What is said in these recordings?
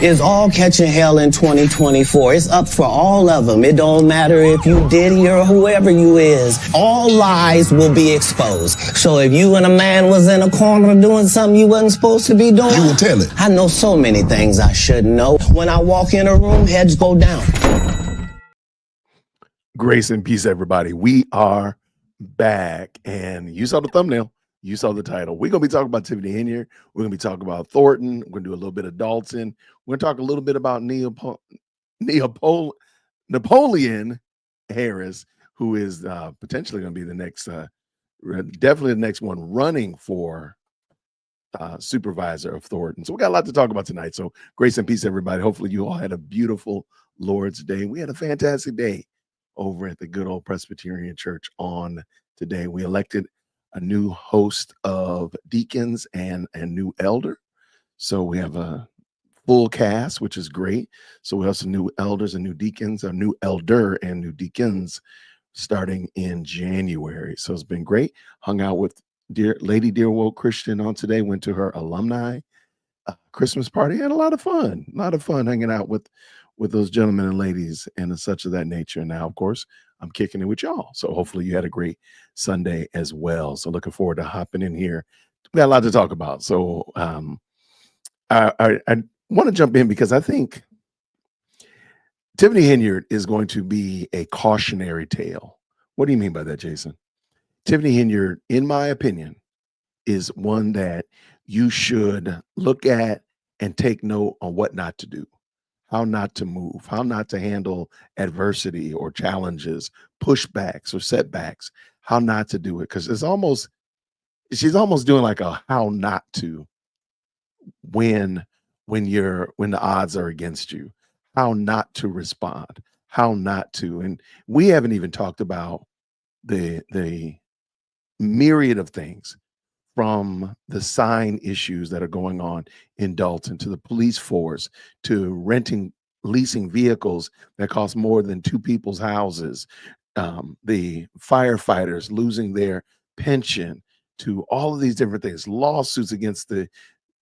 is all catching hell in 2024. It's up for all of them. It don't matter if you Diddy or whoever you is. All lies will be exposed. So if you and a man was in a corner doing something you wasn't supposed to be doing, you will tell it. I know so many things I shouldn't know. When I walk in a room, heads go down. Grace and peace, everybody. We are back, and you saw the thumbnail. You saw the title. We're going to be talking about Tiffany Henyard. We're going to be talking about Thornton. We're going to do a little bit of Dalton. We're going to talk a little bit about Napoleon Harris, who is potentially going to be the next, definitely the next one running for supervisor of Thornton. So we got a lot to talk about tonight. So grace and peace, everybody. Hopefully you all had a beautiful Lord's Day. We had a fantastic day over at the good old Presbyterian Church on today. We elected a new host of deacons and a new elder. So we have a full cast, which is great. So we have some new elders and new deacons, a new elder and new deacons starting in January. So it's been great. Hung out with Lady Dearwold Christian on today, went to her alumni Christmas party. Had a lot of fun hanging out with those gentlemen and ladies and such of that nature. And now, of course, I'm kicking it with y'all. So hopefully you had a great Sunday as well. So looking forward to hopping in here. We got a lot to talk about. So I want to jump in because I think Tiffany Henyard is going to be a cautionary tale. What do you mean by that, Jason? Tiffany Henyard, in my opinion, is one that you should look at and take note on what not to do. How not to move, how not to handle adversity or challenges, pushbacks or setbacks, how not to do it. Because she's almost doing like a how not to when the odds are against you, how not to respond, how not to. And we haven't even talked about the myriad of things, from the sign issues that are going on in Dalton, to the police force, to leasing vehicles that cost more than two people's houses, the firefighters losing their pension, to all of these different things, lawsuits against the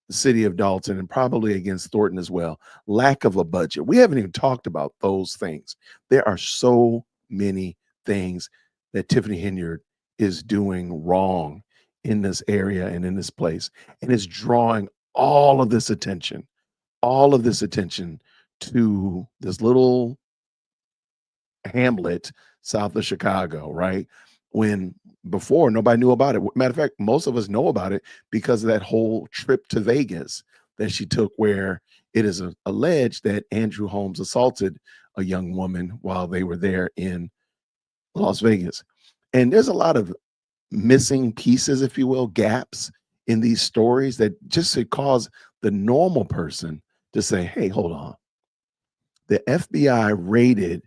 city of Dalton and probably against Thornton as well, lack of a budget. We haven't even talked about those things. There are so many things that Tiffany Henyard is doing wrong in this area and in this place, and it's drawing all of this attention to this little hamlet south of Chicago, right? When before nobody knew about it. Matter of fact, most of us know about it because of that whole trip to Vegas that she took, where it is alleged that Andrew Holmes assaulted a young woman while they were there in Las Vegas. And there's a lot of missing pieces, if you will, gaps in these stories that just should cause the normal person to say, hey, hold on. The FBI raided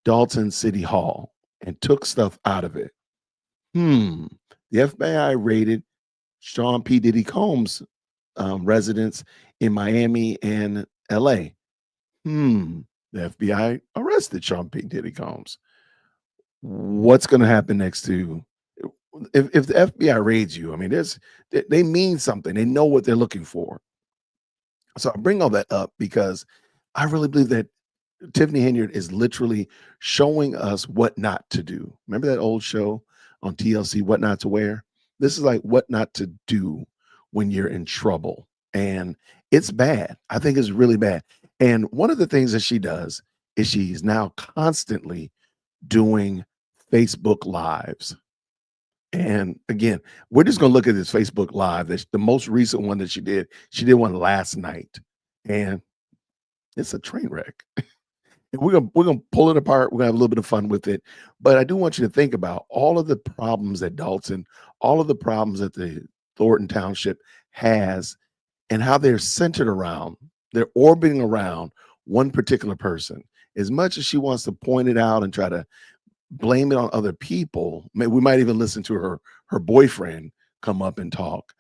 Dalton City Hall and took stuff out of it. The FBI raided Sean P. Diddy Combs' residence in Miami and LA. The FBI arrested Sean P. Diddy Combs. What's going to happen next to if the FBI raids you? I mean, they mean something. They know what they're looking for. So I bring all that up because I really believe that Tiffany Henyard is literally showing us what not to do. Remember that old show on TLC, What Not to Wear? This is like what not to do when you're in trouble. And it's bad. I think it's really bad. And one of the things that she does is she's now constantly doing Facebook Lives. And again, we're just going to look at this Facebook Live. That's the most recent one that she did. She did one last night, and it's a train wreck. And we're gonna pull it apart. We're gonna have a little bit of fun with it. But I do want you to think about all of the problems at Dalton, all of the problems that the Thornton Township has, and how they're centered around, they're orbiting around one particular person. As much as she wants to point it out and try to blame it on other people, we might even listen to her boyfriend come up and talk.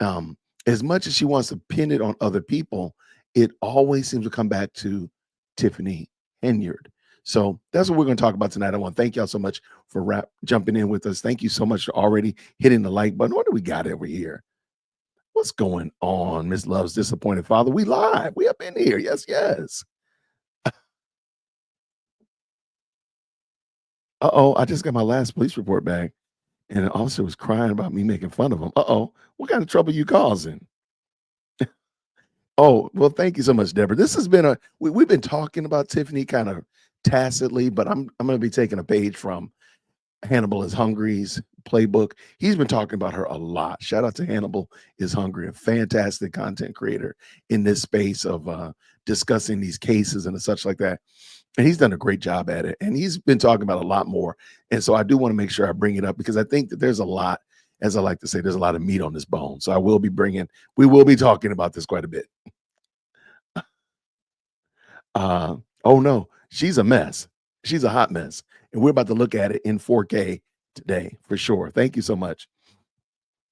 As much as she wants to pin it on other people, it always seems to come back to Tiffany Henyard. So that's what we're going to talk about tonight. I want to thank y'all so much for jumping in with us. Thank you so much for already hitting the like button. What do we got over here? What's going on, Miss Love's disappointed father? We live. We up in here. Yes, yes. Uh-oh, I just got my last police report back, and an officer was crying about me making fun of him. Uh-oh, what kind of trouble you causing? Oh, well, thank you so much, Deborah. This has been we've been talking about Tiffany kind of tacitly, but I'm gonna be taking a page from Hannibal is Hungry's playbook. He's been talking about her a lot. Shout out to Hannibal is Hungry, a fantastic content creator in this space of discussing these cases and such like that. And he's done a great job at it. And he's been talking about a lot more. And so I do want to make sure I bring it up because I think that there's a lot, as I like to say, there's a lot of meat on this bone. So we will be talking about this quite a bit. Oh no, she's a mess. She's a hot mess. And we're about to look at it in 4K today for sure. Thank you so much.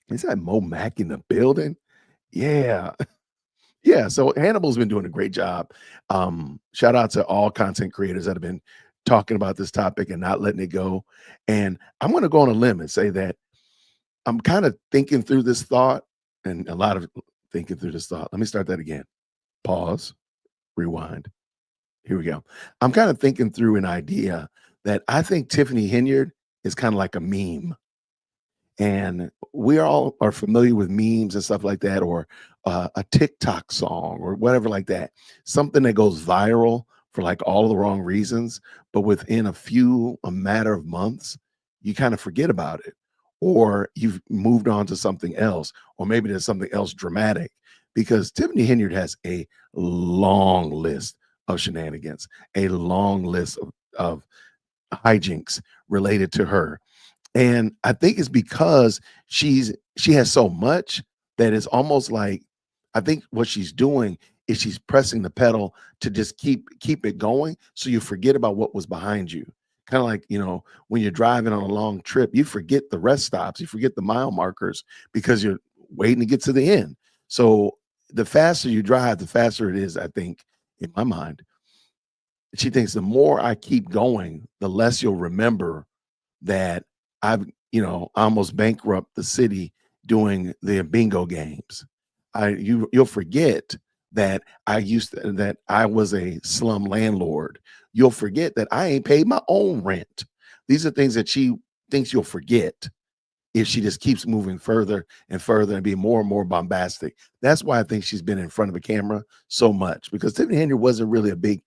Is that Mo Mack in the building? Yeah. Yeah. So Hannibal's been doing a great job. Shout out to all content creators that have been talking about this topic and not letting it go. And I'm going to go on a limb and say that I'm kind of thinking through this thought and a lot of thinking through this thought. Let me start that again. Pause, rewind. Here we go. I'm kind of thinking through an idea that I think Tiffany Henyard is kind of like a meme. And we all are familiar with memes and stuff like that, or a TikTok song or whatever like that. Something that goes viral for like all the wrong reasons, but within a matter of months, you kind of forget about it, or you've moved on to something else, or maybe there's something else dramatic. Because Tiffany Henyard has a long list of shenanigans, a long list of hijinks related to her. And I think it's because she has so much that it's almost like I think what she's doing is she's pressing the pedal to just keep it going so you forget about what was behind you. Kind of like, when you're driving on a long trip, you forget the rest stops, you forget the mile markers because you're waiting to get to the end. So the faster you drive, the faster it is, I think, in my mind. She thinks the more I keep going, the less you'll remember that I've, almost bankrupt the city doing the bingo games. You'll forget that that I was a slum landlord. You'll forget that I ain't paid my own rent. These are things that she thinks you'll forget if she just keeps moving further and further and being more and more bombastic. That's why I think she's been in front of a camera so much, because Tiffany Henyard wasn't really a big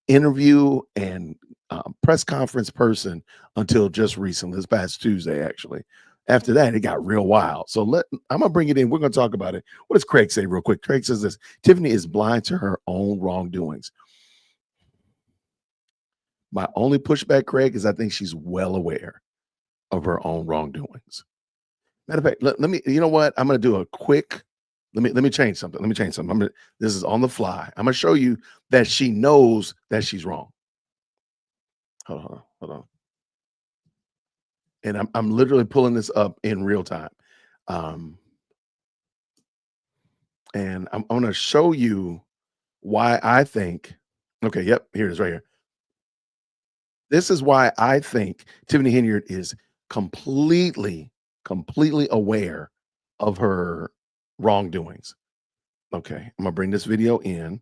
interview and press conference person until just recently, this past Tuesday, actually. After that, it got real wild. So I'm gonna bring it in. We're gonna talk about it. What does Craig say real quick? Craig says this: Tiffany is blind to her own wrongdoings. My only pushback, Craig, is I think she's well aware of her own wrongdoings. Matter of fact, let me. You know what? I'm gonna do a quick. Let me change something. This is on the fly. I'm gonna show you that she knows that she's wrong. Hold on. And I'm literally pulling this up in real time. And I'm going to show you why I think, okay, yep, here it is right here. This is why I think Tiffany Henyard is completely aware of her wrongdoings. Okay, I'm going to bring this video in.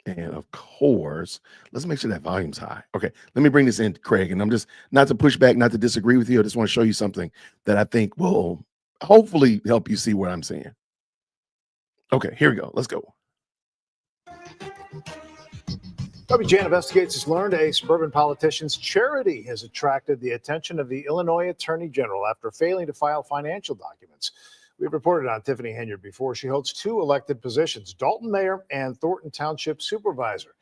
And of course, let's make sure that volume's high. Okay, let me bring this in, Craig. And I'm just not to push back, not to disagree with you. I just want to show you something that I think will hopefully help you see what I'm saying. Okay, here we go. Let's go. WGN Investigates has learned a suburban politician's charity has attracted the attention of the Illinois Attorney General after failing to file financial documents. We've reported on Tiffany Henyard before. She holds two elected positions, Dalton Mayor and Thornton Township Supervisor.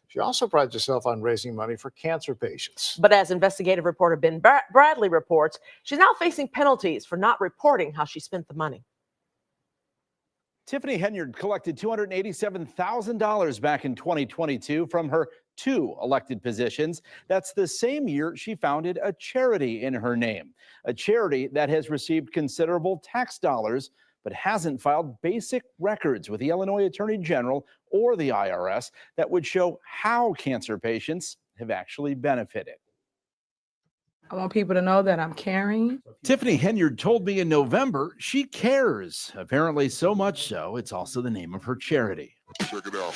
She also prides herself on raising money for cancer patients. But as investigative reporter Ben Bradley reports, she's now facing penalties for not reporting how she spent the money. Tiffany Henyard collected $287,000 back in 2022 from her two elected positions. That's the same year she founded a charity in her name, a charity that has received considerable tax dollars but hasn't filed basic records with the Illinois Attorney General or the IRS that would show how cancer patients have actually benefited. I want people to know that I'm caring. Tiffany Henyard told me in November she cares. Apparently so much so, it's also the name of her charity. Check it out.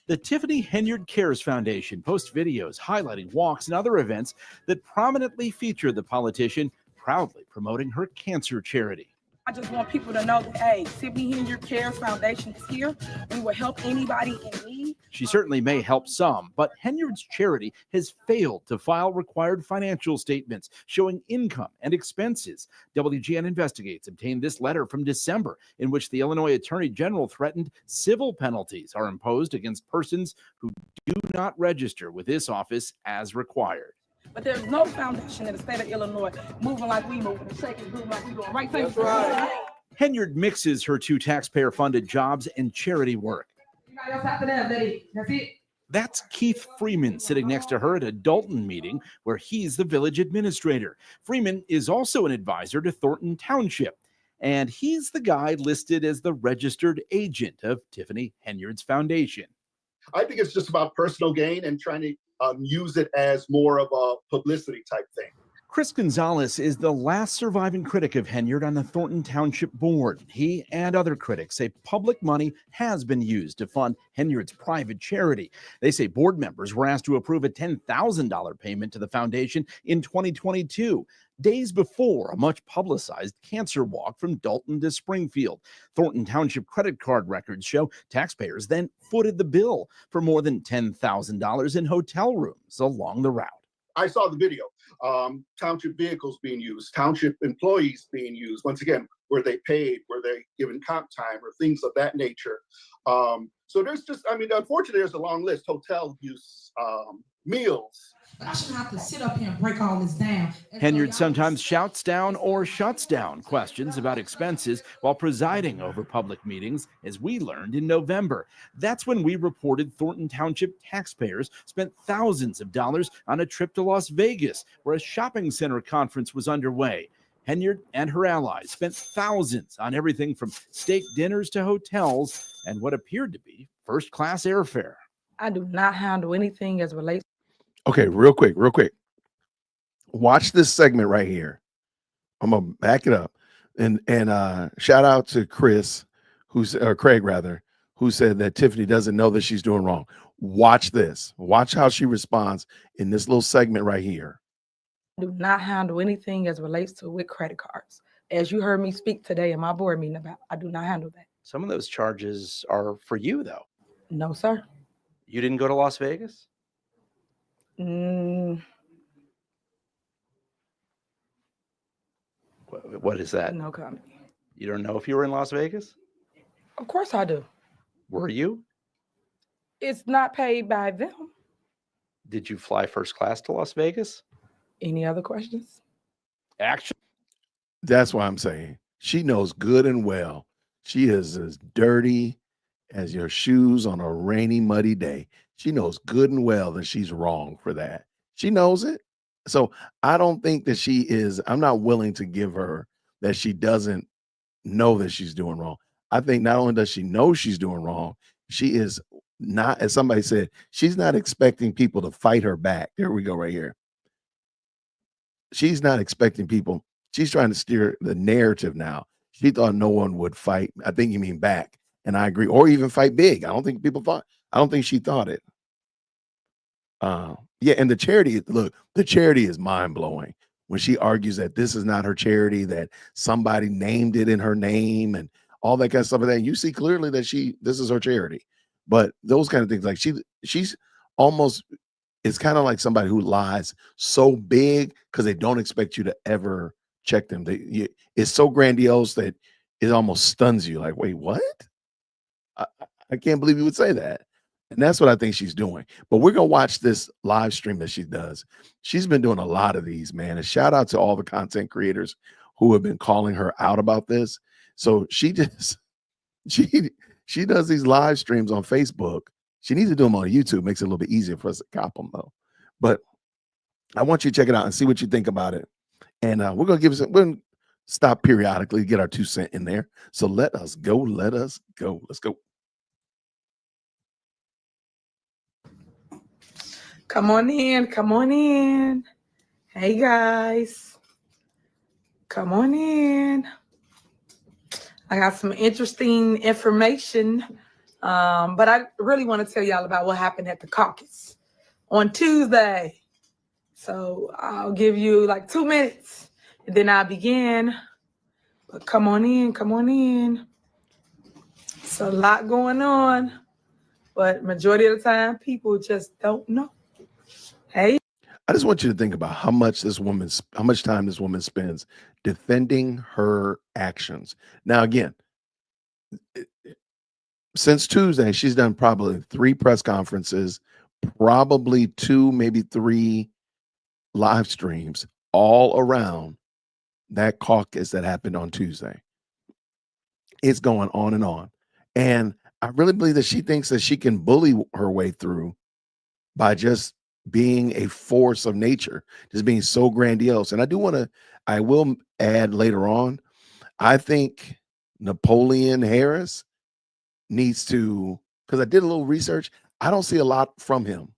The Tiffany Henyard Cares Foundation posts videos highlighting walks and other events that prominently feature the politician, proudly promoting her cancer charity. I just want people to know that, hey, Tiffany Henyard Cares Foundation is here. We will help anybody in need. She certainly may help some, but Henyard's charity has failed to file required financial statements showing income and expenses. WGN Investigates obtained this letter from December in which the Illinois Attorney General threatened civil penalties are imposed against persons who do not register with this office as required. But there's no foundation in the state of Illinois moving like we move and shaking and moving like we doing. Right? That's right. Henyard mixes her two taxpayer-funded jobs and charity work. Anybody else after that, lady? That's it. That's Keith Freeman sitting next to her at a Dalton meeting where he's the village administrator. Freeman is also an advisor to Thornton Township, and he's the guy listed as the registered agent of Tiffany Henyard's foundation. I think it's just about personal gain and trying to use it as more of a publicity type thing. Chris Gonzalez is the last surviving critic of Henyard on the Thornton Township Board. He and other critics say public money has been used to fund Henyard's private charity. They say board members were asked to approve a $10,000 payment to the foundation in 2022, days before a much publicized cancer walk from Dalton to Springfield. Thornton Township credit card records show taxpayers then footed the bill for more than $10,000 in hotel rooms along the route. I saw the video. Township vehicles being used, township employees being used. Once again, were they paid? Were they given comp time or things of that nature? So there's just, I mean, unfortunately, there's a long list. Hotel use, meals. I shouldn't have to sit up here and break all this down. Henyard sometimes shouts down or shuts down questions about expenses while presiding over public meetings, as we learned in November. That's when we reported Thornton Township taxpayers spent thousands of dollars on a trip to Las Vegas, where a shopping center conference was underway. Henyard and her allies spent thousands on everything from steak dinners to hotels and what appeared to be first-class airfare. I do not handle anything as relates. Okay, real quick. Watch this segment right here. I'm gonna back it up and shout out to Chris, Craig rather, who said that Tiffany doesn't know that she's doing wrong. Watch this. Watch how she responds in this little segment right here. I do not handle anything as relates to with credit cards. As you heard me speak today in my board meeting about, I do not handle that. Some of those charges are for you, though. No, sir. You didn't go to Las Vegas? What is that? No comment. You don't know if you were in Las Vegas? Of course I do. Were you? It's not paid by them. Did you fly first class to Las Vegas? Any other questions? Actually, That's why I'm saying she knows good and well. She is as dirty as your shoes on a rainy, muddy day. She knows good and well that she's wrong for that. She knows it. So I don't think that she is, I'm not willing to give her that she doesn't know that she's doing wrong. I think not only does she know she's doing wrong, she is not, as somebody said, she's not expecting people to fight her back. There we go, right here. She's not expecting people. She's trying to steer the narrative now. She thought no one would fight. I think you mean back. And I agree. Or even fight big. I don't think she thought it. Yeah, and the charity, look, the charity is mind-blowing when she argues that this is not her charity, that somebody named it in her name and all that kind of stuff like that. And you see clearly that this is her charity. But those kind of things, like she's almost, it's kind of like somebody who lies so big because they don't expect you to ever check them. It's so grandiose that it almost stuns you. Like, wait, what? I can't believe you would say that. And that's what I think she's doing. But we're going to watch this live stream that she does. She's been doing a lot of these, man. And shout out to all the content creators who have been calling her out about this. So she does these live streams on Facebook. She needs to do them on YouTube. Makes it a little bit easier for us to cop them, though. But I want you to check it out and see what you think about it. And we're going to stop periodically to get our 2 cents in there. So let us go. Let's go. Come on in. Come on in. Hey, guys. Come on in. I got some interesting information, but I really want to tell y'all about what happened at the caucus on Tuesday. So I'll give you like 2 minutes, and then I'll begin. But come on in. Come on in. It's a lot going on, but majority of the time, people just don't know. Hey. I just want you to think about how much time this woman spends defending her actions. Now, again, since Tuesday, she's done probably 3 press conferences, probably 2, maybe 3 live streams all around that caucus that happened on Tuesday. It's going on and on. And I really believe that she thinks that she can bully her way through by just being a force of nature, just being so grandiose. And I will add later on, I think Napoleon Harris needs to, because I did a little research, I don't see a lot from him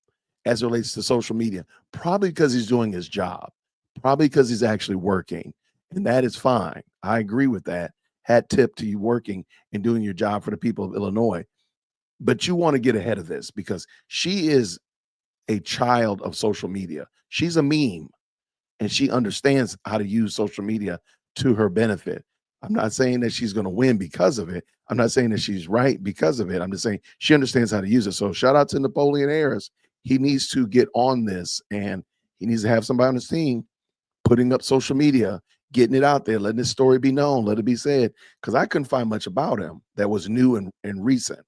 as it relates to social media, probably because he's doing his job, probably because he's actually working. And that is fine. I agree with that. Hat tip to you working and doing your job for the people of Illinois. But you want to get ahead of this because she is a child of social media. She's a meme and she understands how to use social media to her benefit. I'm not saying that she's going to win because of it. I'm not saying that she's right because of it. I'm just saying she understands how to use it. So shout out to Napoleon Harris. He needs to get on this and he needs to have somebody on his team putting up social media, getting it out there, letting his story be known, let it be said. Because I couldn't find much about him that was new and recent.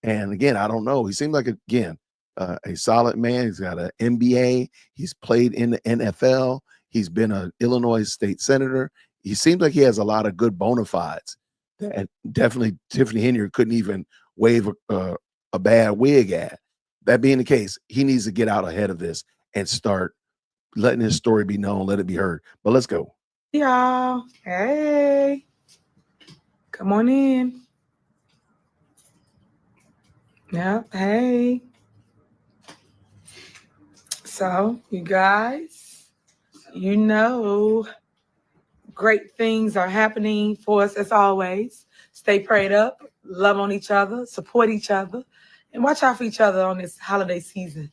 And again, I don't know. He seemed like, again, a solid man. He's got an MBA. He's played in the NFL. He's been an Illinois state senator. He seems like he has a lot of good bona fides that definitely Tiffany Henyard couldn't even wave a bad wig at. That being the case, he needs to get out ahead of this and start letting his story be known, let it be heard. But let's go. Y'all. Hey. Come on in. Yeah. Hey. So, you guys, great things are happening for us as always. Stay prayed up, love on each other, support each other, and watch out for each other on this holiday season.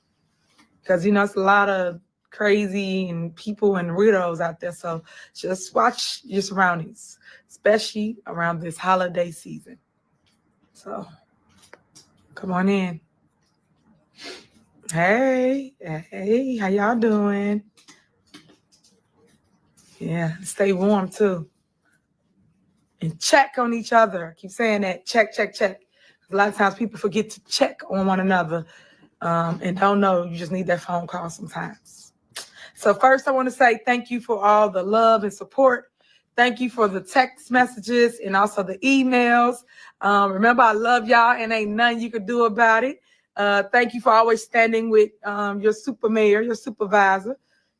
Because, it's a lot of crazy and people and weirdos out there. So just watch your surroundings, especially around this holiday season. So come on in. Hey, how y'all doing? Yeah, stay warm too. And check on each other. I keep saying that. Check. A lot of times people forget to check on one another and don't know. You just need that phone call sometimes. So first, I want to say thank you for all the love and support. Thank you for the text messages and also the emails. Remember, I love y'all and ain't nothing you could do about it. Thank you for always standing with your super mayor, your supervisor,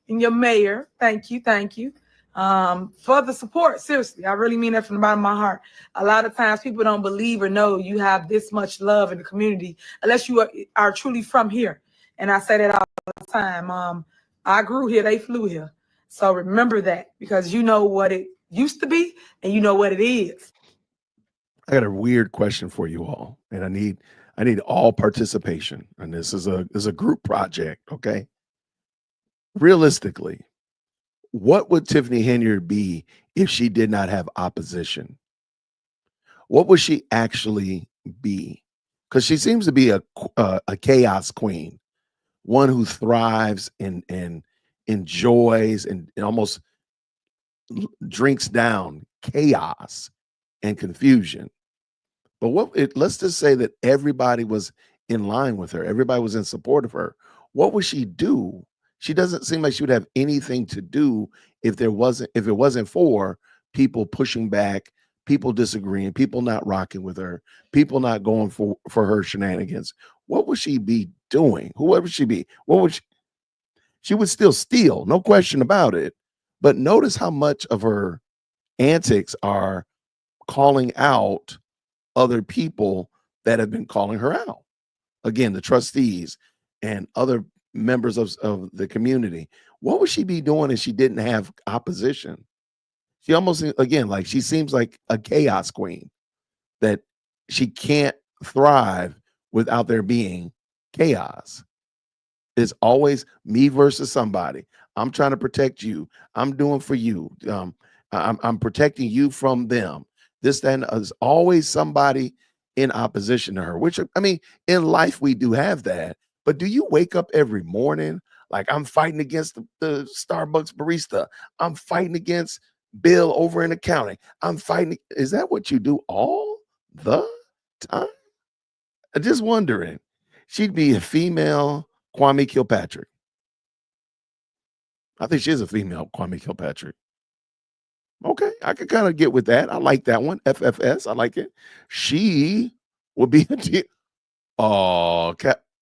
and your mayor. Thank you. For the support. Seriously, I really mean that from the bottom of my heart. A lot of times people don't believe or know you have this much love in the community unless you are truly from here. And I say that all the time. I grew here, they flew here. So remember that because you know what it used to be and you know what it is. I got a weird question for you all, and I need all participation. And this is a group project, okay? Realistically, what would Tiffany Henyard be if she did not have opposition? What would she actually be? Because she seems to be a chaos queen, one who thrives and enjoys and almost drinks down chaos and confusion. But let's just say that everybody was in line with her. Everybody was in support of her. What would she do? She doesn't seem like she would have anything to do if it wasn't for people pushing back, people disagreeing, people not rocking with her, people not going for her shenanigans. What would she be doing? Whoever she be, she would still steal, no question about it. But notice how much of her antics are calling out other people that have been calling her out. Again, the trustees and other members of the community. What would she be doing if she didn't have opposition? She almost, again, like she seems like a chaos queen, that she can't thrive without there being chaos. It's always me versus somebody. I'm trying to protect you. I'm doing for you. I'm protecting you from them. This, that, and there's always somebody in opposition to her, which, I mean, in life we do have that. But do you wake up every morning like, I'm fighting against the Starbucks barista? I'm fighting against Bill over in accounting. I'm fighting. Is that what you do all the time? I'm just wondering. She'd be a female Kwame Kilpatrick. I think she is a female Kwame Kilpatrick. Okay, I could kind of get with that. I like that one. FFS, I like it. She would be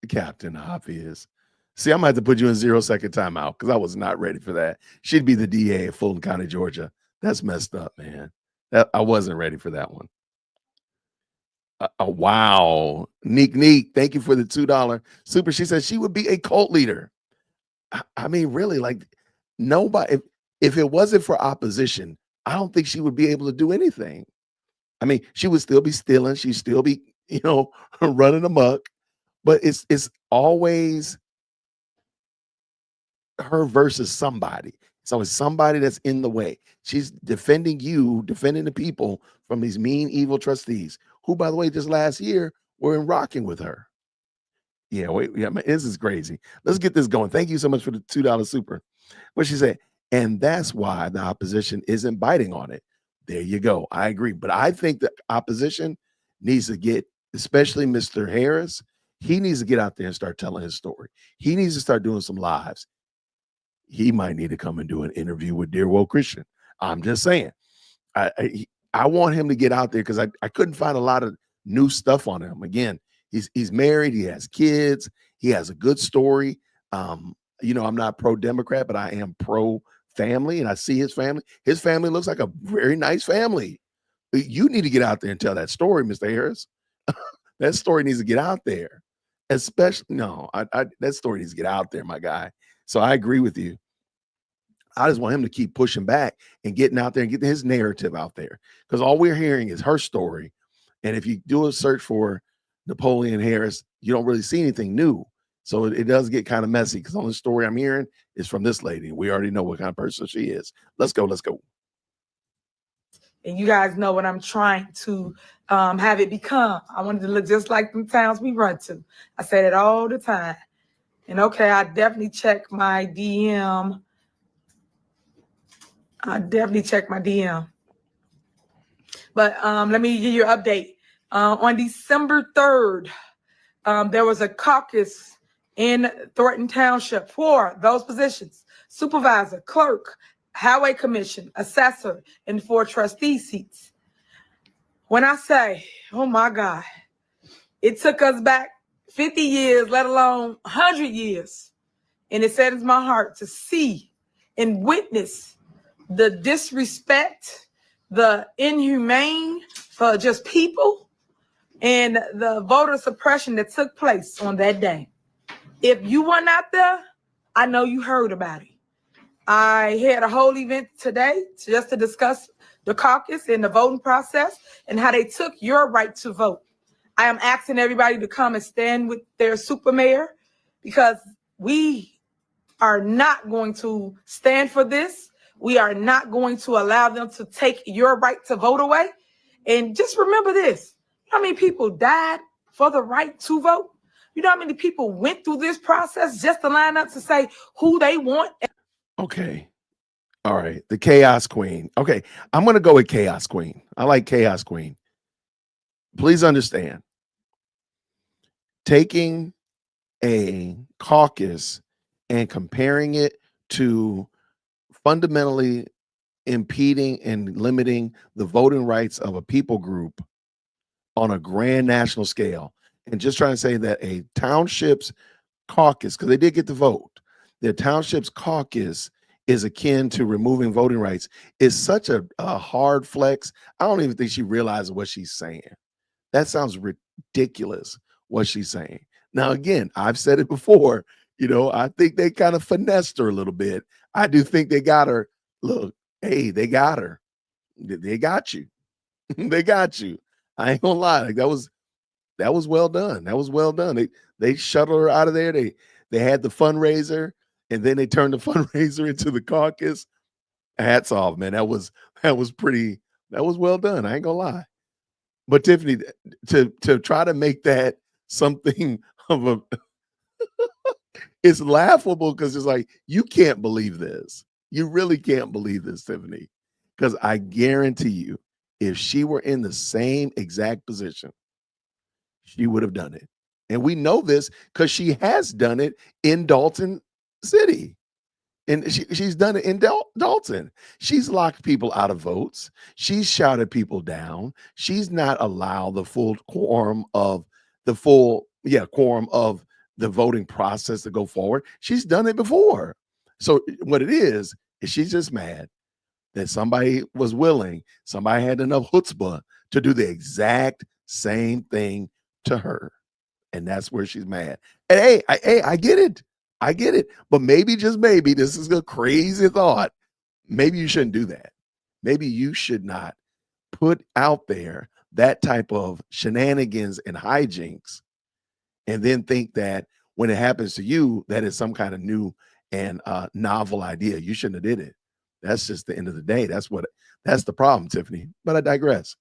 Captain Obvious. See, I might have to put you in 0-second timeout because I was not ready for that. She'd be the DA of Fulton County, Georgia. That's messed up, man. I wasn't ready for that one. Wow. Neek, thank you for the $2 super. She said she would be a cult leader. I mean, really, like, nobody, if it wasn't for opposition, I don't think she would be able to do anything. I mean, she would still be stealing. She'd still be, running amok. But it's always her versus somebody. It's always somebody that's in the way. She's defending you, defending the people from these mean, evil trustees, who, by the way, just last year were in rocking with her. Yeah, this is crazy. Let's get this going. Thank you so much for the $2 super. What she said, and that's why the opposition isn't biting on it. There you go. I agree. But I think the opposition needs to get, especially Mr. Harris, he needs to get out there and start telling his story. He needs to start doing some lives. He might need to come and do an interview with Dear Woke Christian. I'm just saying. I want him to get out there because I couldn't find a lot of new stuff on him. Again, he's married. He has kids. He has a good story. I'm not pro-Democrat, but I am pro-family, and I see his family. His family looks like a very nice family. You need to get out there and tell that story, Mr. Harris. That story needs to get out there. Especially, that story needs to get out there, my guy. So I agree with you. I just want him to keep pushing back and getting out there and getting his narrative out there, because all we're hearing is her story. And if you do a search for Napoleon Harris, you don't really see anything new. So it does get kind of messy, because the only story I'm hearing is from this lady. We already know what kind of person she is. Let's go. And you guys know what I'm trying to have it become. I wanted to look just like the towns we run to. I say that all the time. And okay, I definitely check my DM. But let me give you an update. On December 3rd, there was a caucus in Thornton Township for those positions: supervisor, clerk, highway commission, assessor, and 4 trustee seats. When I say, oh my God, it took us back 50 years, let alone 100 years. And it saddens my heart to see and witness the disrespect, the inhumane for just people, and the voter suppression that took place on that day. If you weren't out there, I know you heard about it. I had a whole event today just to discuss the caucus and the voting process and how they took your right to vote. I am asking everybody to come and stand with their super mayor, because we are not going to stand for this. We are not going to allow them to take your right to vote away. And just remember this: you know how many people died for the right to vote? You know how many people went through this process just to line up to say who they want? Okay. All right. The Chaos Queen. Okay. I'm going to go with Chaos Queen. I like Chaos Queen. Please understand, taking a caucus and comparing it to fundamentally impeding and limiting the voting rights of a people group on a grand national scale, and just trying to say that a township's caucus, because they did get the vote, the township's caucus is akin to removing voting rights, is such a hard flex. I don't even think she realizes what she's saying. That sounds ridiculous, what she's saying. Now, again, I've said it before. I think they kind of finessed her a little bit. I do think they got her. Look, hey, they got her. They got you. They got you. I ain't gonna lie. Like, that was well done. That was well done. They shuttled her out of there. They had the fundraiser, and then they turned the fundraiser into the caucus. Hats off, man. That was well done. I ain't gonna lie. But Tiffany, to try to make that something of a it's laughable because it's like, you can't believe this. You really can't believe this, Tiffany. Because I guarantee you, if she were in the same exact position, she would have done it. And we know this because she has done it in Dalton City. And she's done it in Dalton. She's locked people out of votes. She's shouted people down. She's not allowed the full quorum of the voting process to go forward. She's done it before. So what it is she's just mad that somebody was willing, somebody had enough chutzpah to do the exact same thing to her. And that's where she's mad. And hey, I get it. I get it. But maybe, just maybe, this is a crazy thought. Maybe you shouldn't do that. Maybe you should not put out there that type of shenanigans and hijinks and then think that when it happens to you, that is some kind of new and novel idea. You shouldn't have did it. That's just the end of the day. That's the problem, Tiffany. But I digress.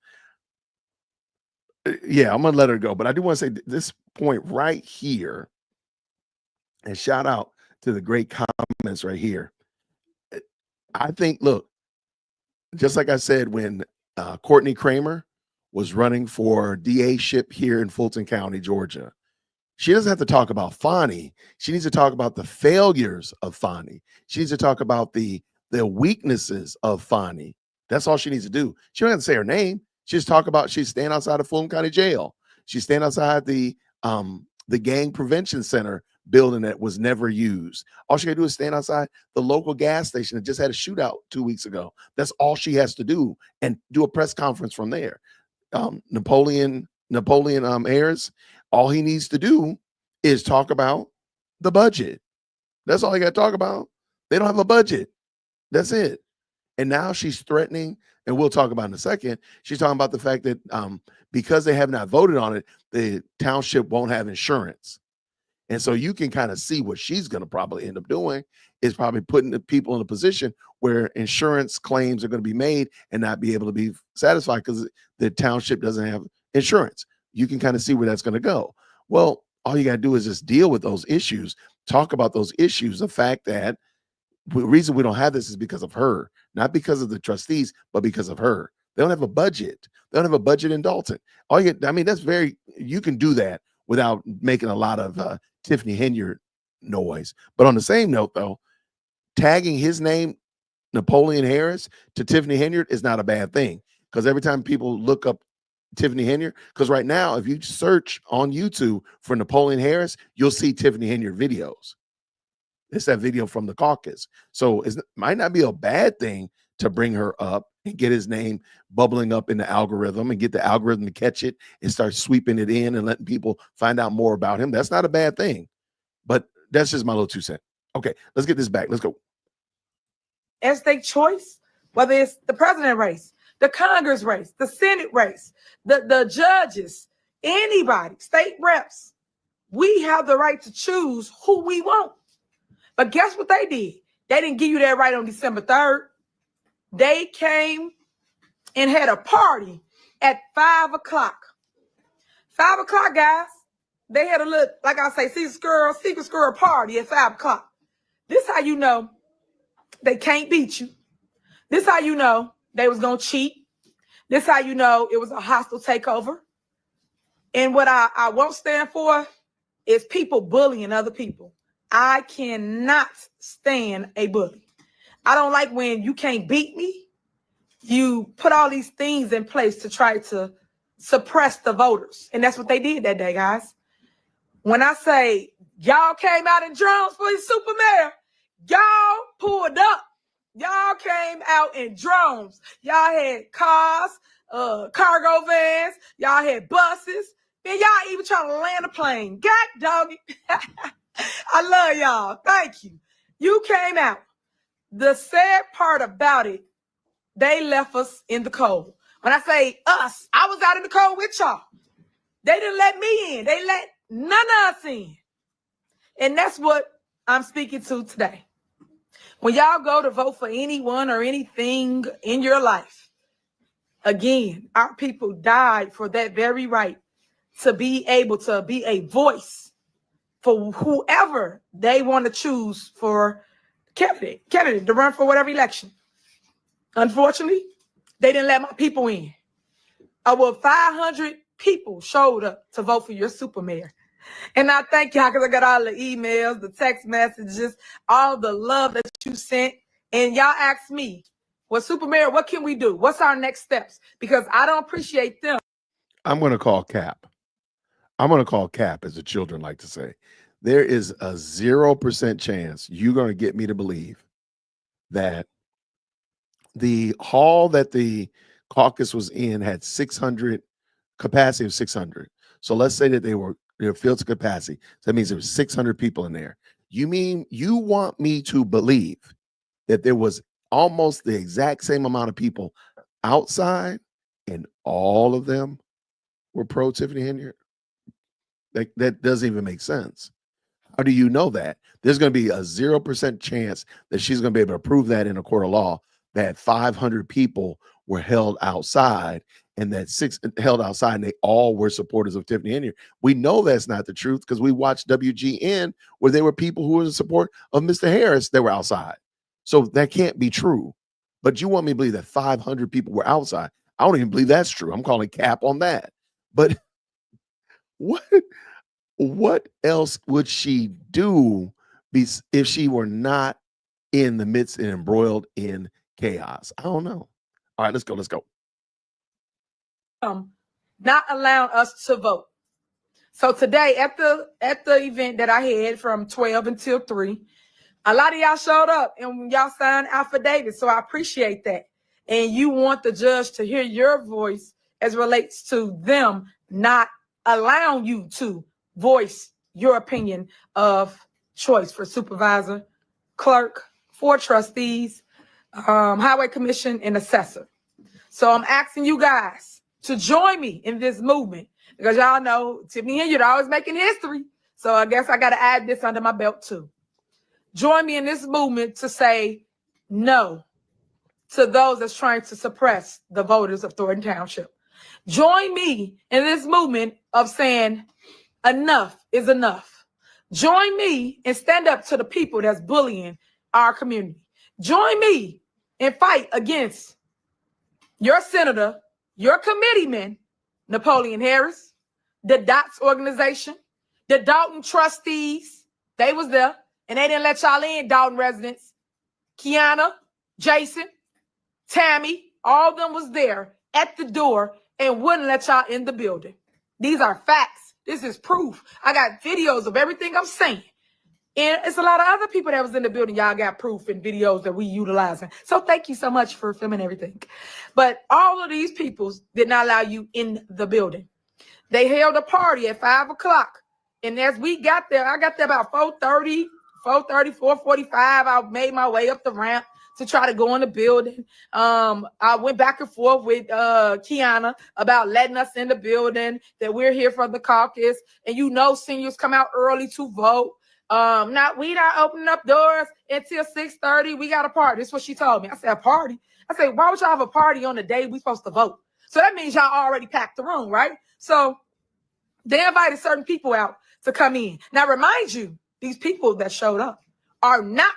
Yeah, I'm going to let her go. But I do want to say this point right here, and shout out to the great comments right here. I think, look, just like I said, when Courtney Kramer was running for DA-ship here in Fulton County, Georgia, she doesn't have to talk about Fani. She needs to talk about the failures of Fani. She needs to talk about the weaknesses of Fani. That's all she needs to do. She don't have to say her name. She just talk about she's standing outside of Fulton County Jail. She's standing outside the gang prevention center building that was never used. All she got to do is stand outside the local gas station that just had a shootout 2 weeks ago. That's all she has to do, and do a press conference from there. Napoleon Ayers, all he needs to do is talk about the budget. That's all he got to talk about. They don't have a budget. That's it. And now she's threatening, and we'll talk about in a second, she's talking about the fact that because they have not voted on it, the township won't have insurance. And so you can kind of see what she's going to probably end up doing is probably putting the people in a position where insurance claims are going to be made and not be able to be satisfied because the township doesn't have insurance. You can kind of see where that's going to go. Well, all you got to do is just deal with those issues, talk about those issues. The fact that the reason we don't have this is because of her, not because of the trustees, but because of her. They don't have a budget. They don't have a budget in Dalton. You can do that without making a lot of Tiffany Henyard noise. But on the same note, though, tagging his name, Napoleon Harris, to Tiffany Henyard is not a bad thing, because every time people look up Tiffany Henyard, because right now, if you search on YouTube for Napoleon Harris, you'll see Tiffany Henyard videos. It's that video from the caucus. So it might not be a bad thing to bring her up and get his name bubbling up in the algorithm and get the algorithm to catch it and start sweeping it in and letting people find out more about him. That's not a bad thing. But that's just my little 2 cents. Okay, let's get this back. Let's go. As their choice, whether it's the president race, the Congress race, the Senate race, the judges, anybody, state reps, we have the right to choose who we want. But guess what they did? They didn't give you that right on December 3rd. They came and had a party at 5 o'clock. 5 o'clock, guys. They had a little, like I say, secret squirrel party at 5 o'clock. This how you know they can't beat you. This how you know they was going to cheat. This how you know it was a hostile takeover. And what I won't stand for is people bullying other people. I cannot stand a bully. I don't like when you can't beat me. You put all these things in place to try to suppress the voters. And that's what they did that day, guys. When I say y'all came out in drones for the super mayor, y'all pulled up. Y'all came out in drones. Y'all had cars, cargo vans. Y'all had buses. And y'all even trying to land a plane. God dog it. I love y'all. Thank you. You came out. The sad part about it, they left us in the cold. When I say us, I was out in the cold with y'all. They didn't let me in. They let none of us in. And that's what I'm speaking to today. When y'all go to vote for anyone or anything in your life, again, our people died for that very right to be able to be a voice for whoever they want to choose for candidate to run for whatever election. Unfortunately, they didn't let my people in. Over 500 people showed up to vote for your super mayor. And I thank y'all because I got all the emails, the text messages, all the love that you sent. And y'all asked me, well, super mayor, what can we do? What's our next steps? Because I don't appreciate them. I'm going to call cap. I'm going to call cap, as the children like to say. There is a 0% chance you're going to get me to believe that the hall that the caucus was in had 600 capacity of 600. So let's say that they were filled to capacity. So that means there was 600 people in there. You mean you want me to believe that there was almost the exact same amount of people outside and all of them were pro Tiffany Henyard? That doesn't even make sense. How do you know that? There's going to be a 0% chance that she's going to be able to prove that in a court of law, that 500 people were held outside and that 6 held outside and they all were supporters of Tiffany Henyard. We know that's not the truth because we watched WGN where there were people who were in support of Mr. Harris that were outside. So that can't be true. But you want me to believe that 500 people were outside? I don't even believe that's true. I'm calling cap on that. But what else would she do if she were not in the midst and embroiled in chaos? I don't know. All right, let's go. Not allowing us to vote. So today at the event that I had from 12 until 3, a lot of y'all showed up and y'all signed affidavits. So I appreciate that. And you want the judge to hear your voice as relates to them not allowing you to voice your opinion of choice for supervisor, clerk, 4 trustees, highway commission, and assessor. So I'm asking you guys to join me in this movement because y'all know Tiffany Henyard always making history. So I guess I got to add this under my belt too. Join me in this movement to say no to those that's trying to suppress the voters of Thornton Township. Join me in this movement of saying enough is enough. Join me and stand up to the people that's bullying our community. Join me and fight against your senator, your committeeman, Napoleon Harris, the DOTS organization, the Dalton trustees. They was there and they didn't let y'all in, Dalton residents. Kiana, Jason, Tammy, all of them was there at the door and wouldn't let y'all in the building. These are facts. This is proof. I got videos of everything I'm saying. And it's a lot of other people that was in the building. Y'all got proof and videos that we utilizing. So thank you so much for filming everything. But all of these people did not allow you in the building. They held a party at 5 o'clock. And as we got there, I got there about 4:30, 4:45. I made my way up the ramp to try to go in the building. I went back and forth with Kiana about letting us in the building, that we're here for the caucus. And you know seniors come out early to vote. We not opening up doors until 6:30. We got a party. That's what she told me. I said, a party? I said, why would y'all have a party on the day we supposed to vote? So that means y'all already packed the room, right? So they invited certain people out to come in. Now, remind you, these people that showed up are not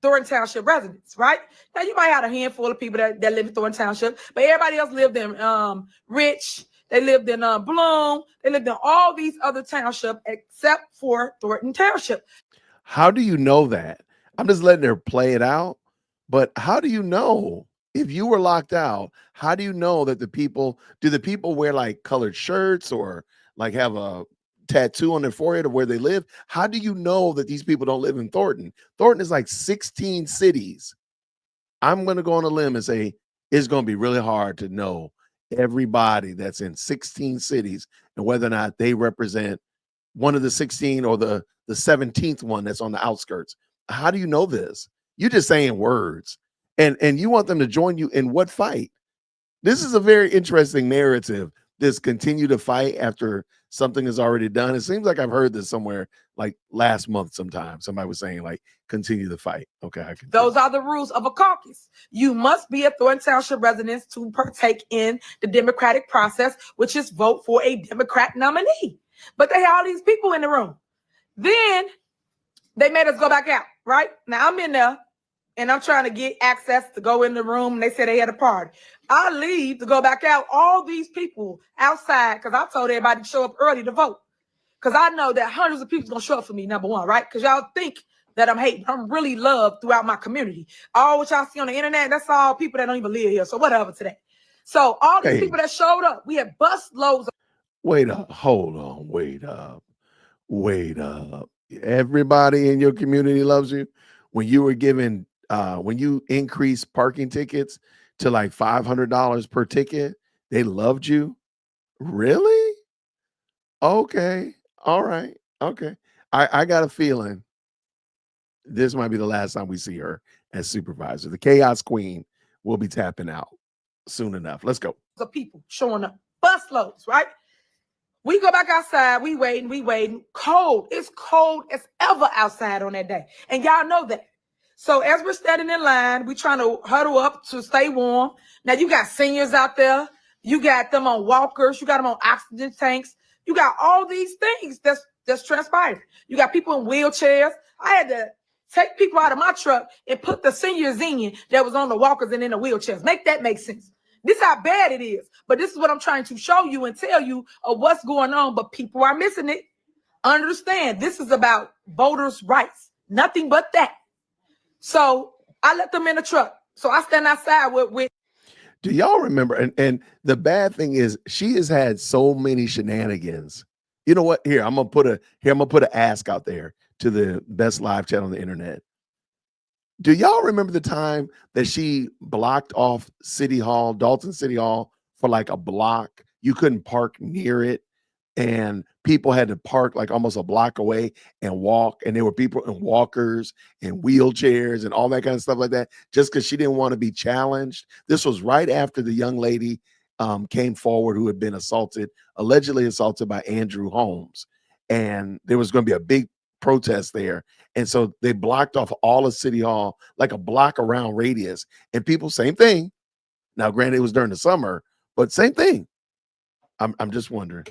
Thornton Township residents, right? Now, you might have a handful of people that live in Thornton Township, but everybody else lived in Rich. They lived in Bloom. They lived in all these other townships except for Thornton Township. How do you know that? I'm just letting her play it out. But how do you know if you were locked out? How do you know that the people wear like colored shirts or like have a tattoo on their forehead of where they live? How do you know that these people don't live in Thornton? Thornton is like 16 cities. I'm going to go on a limb and say it's going to be really hard to know everybody that's in 16 cities and whether or not they represent one of the 16 or the the 17th one that's on the outskirts. How do you know this? You're just saying words, and you want them to join you in what fight? This is a very interesting narrative. This continue to fight after something is already done. It seems like I've heard this somewhere, like last month sometime. Somebody was saying like continue the fight. Okay, those are the rules of a caucus. You must be a Thornton Township resident to partake in the democratic process, which is vote for a Democrat nominee. But they had all these people in the room. Then they made us go back out, right? Now I'm in there and I'm trying to get access to go in the room. And they said they had a party. I leave to go back out. All these people outside, because I told everybody to show up early to vote. Because I know that hundreds of people are going to show up for me, number one, right? Because y'all think that I'm hating. I'm really loved throughout my community. All what y'all see on the internet, that's all people that don't even live here. So whatever today. So all these people that showed up, we had bus loads of— Wait up, hold on, wait up. Everybody in your community loves you. When you were given, when you increased parking tickets to like $500 per ticket, they loved you? Really? Okay, all right, okay. I got a feeling this might be the last time we see her as supervisor. The Chaos Queen will be tapping out soon enough. Let's go. The people showing up, bus loads, right? We go back outside, we waiting. Cold. It's cold as ever outside on that day. And y'all know that. So as we're standing in line, we're trying to huddle up to stay warm. Now you got seniors out there. You got them on walkers. You got them on oxygen tanks. You got all these things that's transpiring. You got people in wheelchairs. I had to take people out of my truck and put the seniors in that was on the walkers and in the wheelchairs. Make that make sense. This is how bad it is. But this is what I'm trying to show you and tell you of what's going on. But people are missing it. Understand, this is about voters' rights. Nothing but that. So I let them in the truck. So I stand outside with Do y'all remember? And the bad thing is she has had so many shenanigans. You know what? I'm gonna put an ask out there to the best live chat on the internet. Do y'all remember the time that she blocked off City Hall, Dalton City Hall, for like a block? You couldn't park near it, and people had to park like almost a block away and walk. And there were people in walkers and wheelchairs and all that kind of stuff like that, just because she didn't want to be challenged. This was right after the young lady came forward who had been allegedly assaulted by Andrew Holmes. And there was going to be a big protest there. And so they blocked off all of City Hall, like a block around radius. And people, same thing. Now, granted, it was during the summer, but same thing. I'm just wondering.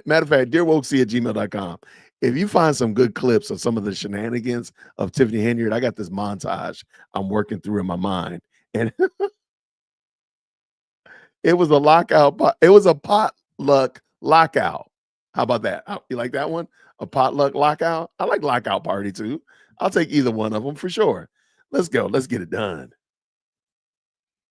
Matter of fact, dearwokesy@gmail.com. If you find some good clips of some of the shenanigans of Tiffany Henyard, I got this montage I'm working through in my mind. And it was a lockout. It was a potluck lockout. How about that? You like that one? A potluck lockout? I like lockout party too. I'll take either one of them for sure. Let's go. Let's get it done.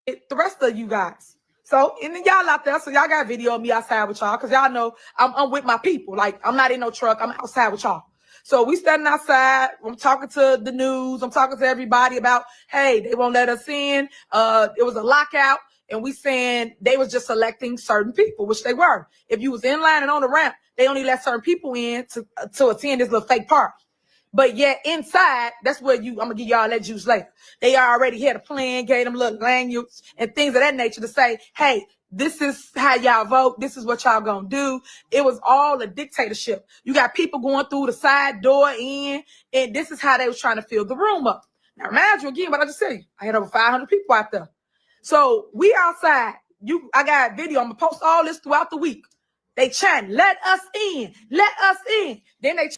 The rest of you guys. So, and then y'all out there, so y'all got video of me outside with y'all, because y'all know I'm with my people. Like, I'm not in no truck. I'm outside with y'all. So we standing outside. I'm talking to the news. I'm talking to everybody about, hey, they won't let us in. It was a lockout. And we saying they was just selecting certain people, which they were. If you was in line and on the ramp, they only let certain people in to attend this little fake party. But yet inside, that's where I'm going to give y'all that juice later. They already had a plan, gave them little lanyards and things of that nature to say, hey, this is how y'all vote. This is what y'all going to do. It was all a dictatorship. You got people going through the side door in, and this is how they was trying to fill the room up. Now, imagine again what I just said. I had over 500 people out there. So we outside. I got video. I'm going to post all this throughout the week. They chanting, let us in, let us in. Then they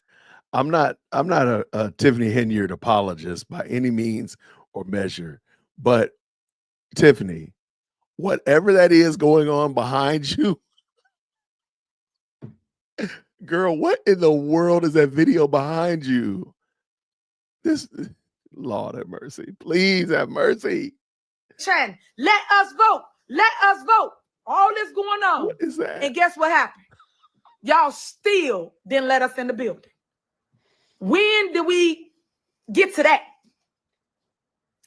I'm not a Tiffany Henyard apologist by any means or measure, but Tiffany, whatever that is going on behind you, girl, what in the world is that video behind you? This, Lord have mercy. Please have mercy. Chan, let us vote. Let us vote. All this going on. What is that? And guess what happened? Y'all still didn't let us in the building. When did we get to that?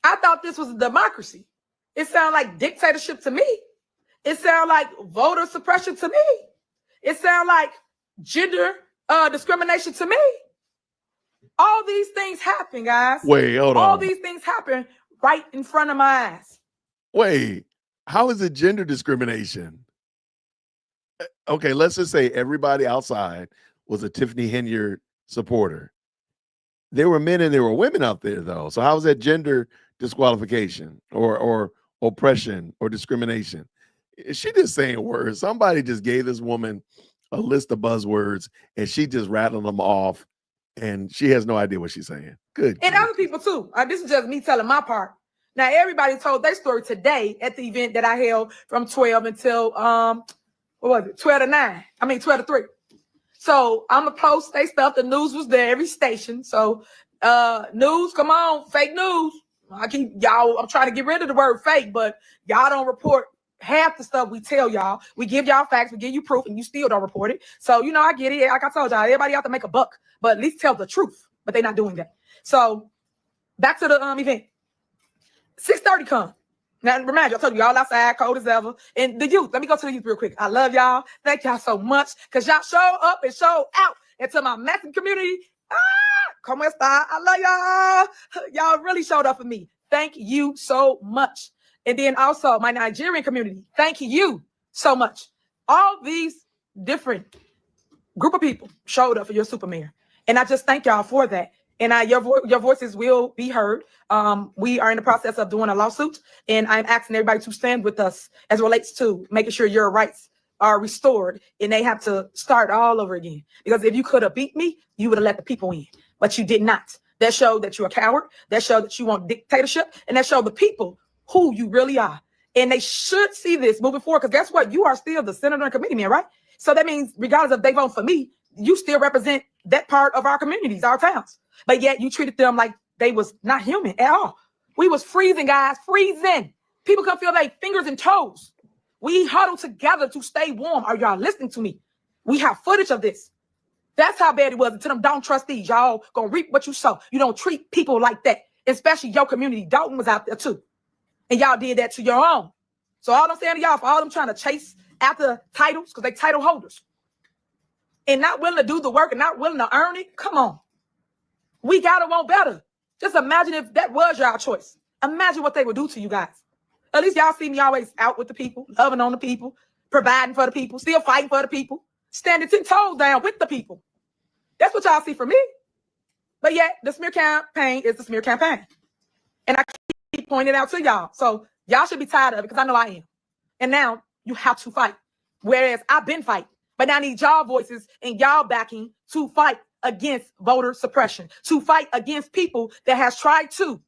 I thought this was a democracy. It sounded like dictatorship to me. It sounded like voter suppression to me. It sounded like gender discrimination to me. All these things happen, guys. Wait, hold All on. these things happen right in front of my eyes. Wait, how is it gender discrimination? Okay, let's just say everybody outside was a Tiffany Henyard supporter. There were men and there were women out there, though. So how is that gender disqualification or oppression or discrimination? Is she just saying words? Somebody just gave this woman a list of buzzwords and she just rattled them off, and she has no idea what she's saying. Good. And other people too. This is just me telling my part. Now, everybody told their story today at the event that I held from 12 until what was it? 12 to 9. I mean 12 to 3. So I'm gonna post their stuff. The news was there, every station. So news, come on, fake news. I'm trying to get rid of the word fake, but y'all don't report half the stuff we tell y'all. We give y'all facts, we give you proof, and you still don't report it. So, I get it. Like I told y'all, everybody out to make a buck, but at least tell the truth. But they're not doing that. So back to the event. 6:30 come. Now, remember, I told you, y'all outside, cold as ever. And the youth, let me go to the youth real quick. I love y'all. Thank y'all so much because y'all show up and show out. And to my Mexican community, como esta? I love y'all. Y'all really showed up for me. Thank you so much. And then also my Nigerian community, thank you so much. All these different group of people showed up for your super mayor. And I just thank y'all for that. And your voices will be heard. We are in the process of doing a lawsuit, and I'm asking everybody to stand with us as it relates to making sure your rights are restored, and they have to start all over again. Because if you could have beat me, you would have let the people in, but you did not. That showed that you're a coward. That showed that you want dictatorship, and that showed the people who you really are. And they should see this moving forward, because guess what? You are still the senator and committee man, right? So that means regardless if they vote for me, you still represent that part of our communities, our towns. But yet you treated them like they was not human at all. We was freezing, guys, freezing. People couldn't feel their fingers and toes. We huddled together to stay warm. Are y'all listening to me? We have footage of this. That's how bad it was. And to them Dalton trustees, y'all gonna reap what you sow. You don't treat people like that, especially your community. Dalton was out there too. And y'all did that to your own. So all I'm saying to y'all, for all them trying to chase after titles, because they title holders, and not willing to do the work and not willing to earn it, come on. We gotta want better. Just imagine if that was your choice. Imagine what they would do to you guys. At least y'all see me always out with the people, loving on the people, providing for the people, still fighting for the people, standing 10 toes down with the people. That's what y'all see from me. But yet, the smear campaign is the smear campaign. And I keep pointing out to y'all. So y'all should be tired of it, because I know I am. And now you have to fight. Whereas I've been fighting. But now I need y'all voices and y'all backing to fight against voter suppression, to fight against people that has tried to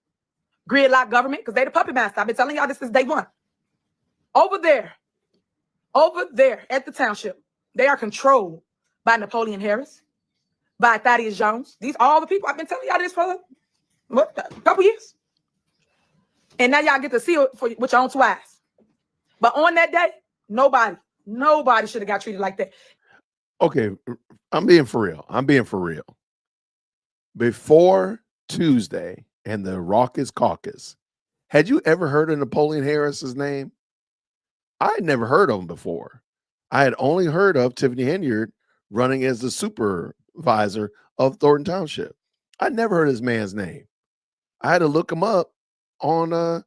gridlock government, because they the puppet master. I've been telling y'all this since day one. Over there at the township, they are controlled by Napoleon Harris, by Thaddeus Jones. These are all the people. I've been telling y'all this for a couple years. And now y'all get to see it with your own two eyes. But on that day, nobody should have got treated like that. Okay, I'm being for real. Before Tuesday and the raucous caucus, had you ever heard of Napoleon Harris's name? I had never heard of him before. I had only heard of Tiffany Henyard running as the supervisor of Thornton Township. I never heard this man's name. I had to look him up on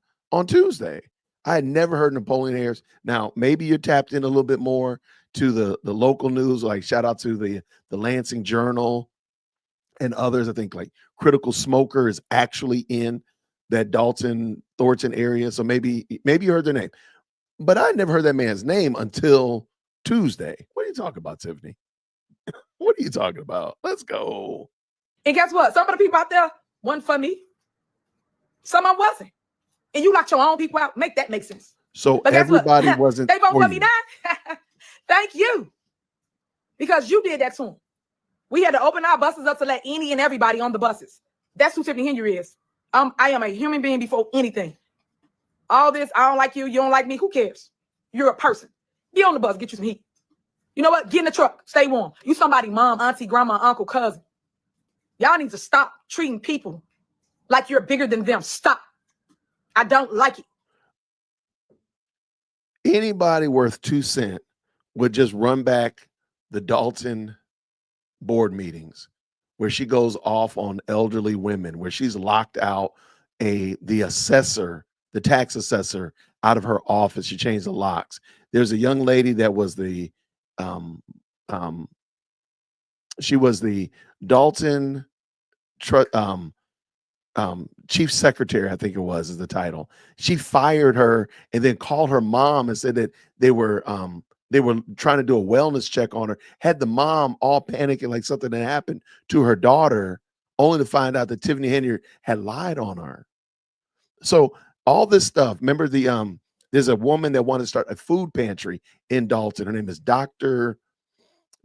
Tuesday. I had never heard Napoleon Harris. Now, maybe you're tapped in a little bit more to the local news, like shout out to the Lansing Journal and others. I think like Critical Smoker is actually in that Dalton Thornton area. So maybe you heard their name. But I never heard that man's name until Tuesday. What are you talking about, Tiffany? What are you talking about? Let's go. And guess what? Some of the people out there wasn't for me. Some of them wasn't. And you locked your own people out. Make that make sense. So but everybody wasn't. They vote for me now. Thank you. Because you did that to them. We had to open our buses up to let any and everybody on the buses. That's who Tiffany Henyard is. I am a human being before anything. All this, I don't like you, you don't like me, who cares? You're a person. Get on the bus, get you some heat. You know what? Get in the truck, stay warm. You somebody, mom, auntie, grandma, uncle, cousin. Y'all need to stop treating people like you're bigger than them. Stop. I don't like it. Anybody worth 2 cents would just run back the Dalton board meetings where she goes off on elderly women, where she's locked out the assessor, the tax assessor, out of her office. She changed the locks. There's a young lady that was she was the Dalton chief secretary, I think it was, is the title. She fired her and then called her mom and said that they were trying to do a wellness check on her, had the mom all panicking like something had happened to her daughter, only to find out that Tiffany Henyard had lied on her. So all this stuff, remember there's a woman that wanted to start a food pantry in Dalton. Her name is Dr.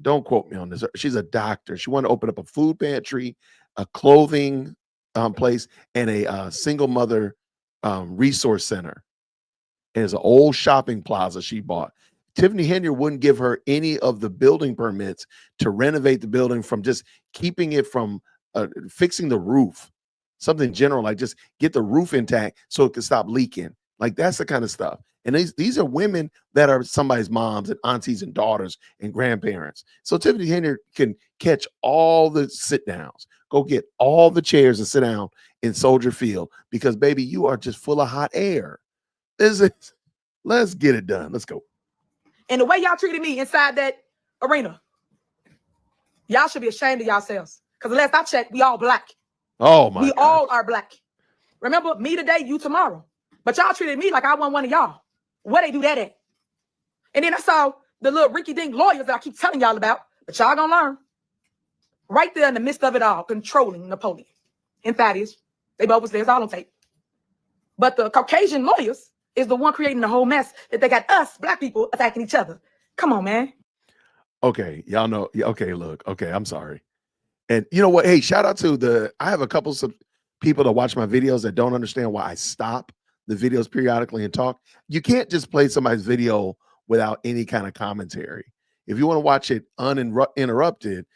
Don't quote me on this. She's a doctor. She wanted to open up a food pantry, a clothing place, and a single mother resource center. And it's an old shopping plaza she bought. Tiffany Henyard wouldn't give her any of the building permits to renovate the building, from just keeping it from fixing the roof, something general, like just get the roof intact so it could stop leaking. Like, that's the kind of stuff. And these are women that are somebody's moms and aunties and daughters and grandparents. So Tiffany Henyard can catch all the sit downs, go get all the chairs and sit down in Soldier Field, because, baby, you are just full of hot air. Let's get it done. Let's go. And the way y'all treated me inside that arena, y'all should be ashamed of yourselves. Because the last I checked, we all black. Oh, my God. We all are black. Remember, me today, you tomorrow. But y'all treated me like I wasn't one of y'all. Where they do that at? And then I saw the little rinky-dink lawyers that I keep telling y'all about, but y'all gonna learn. Right there in the midst of it all, controlling Napoleon and Thaddeus. They both was there, it's all on tape. But the Caucasian lawyers is the one creating the whole mess that they got us black people attacking each other. Come on, man. Okay, y'all know. Okay, look. Okay, I'm sorry. And you know what? Hey, shout out to I have a couple of people that watch my videos that don't understand why I stop the videos periodically and talk. You can't just play somebody's video without any kind of commentary. If you want to watch it uninterrupted,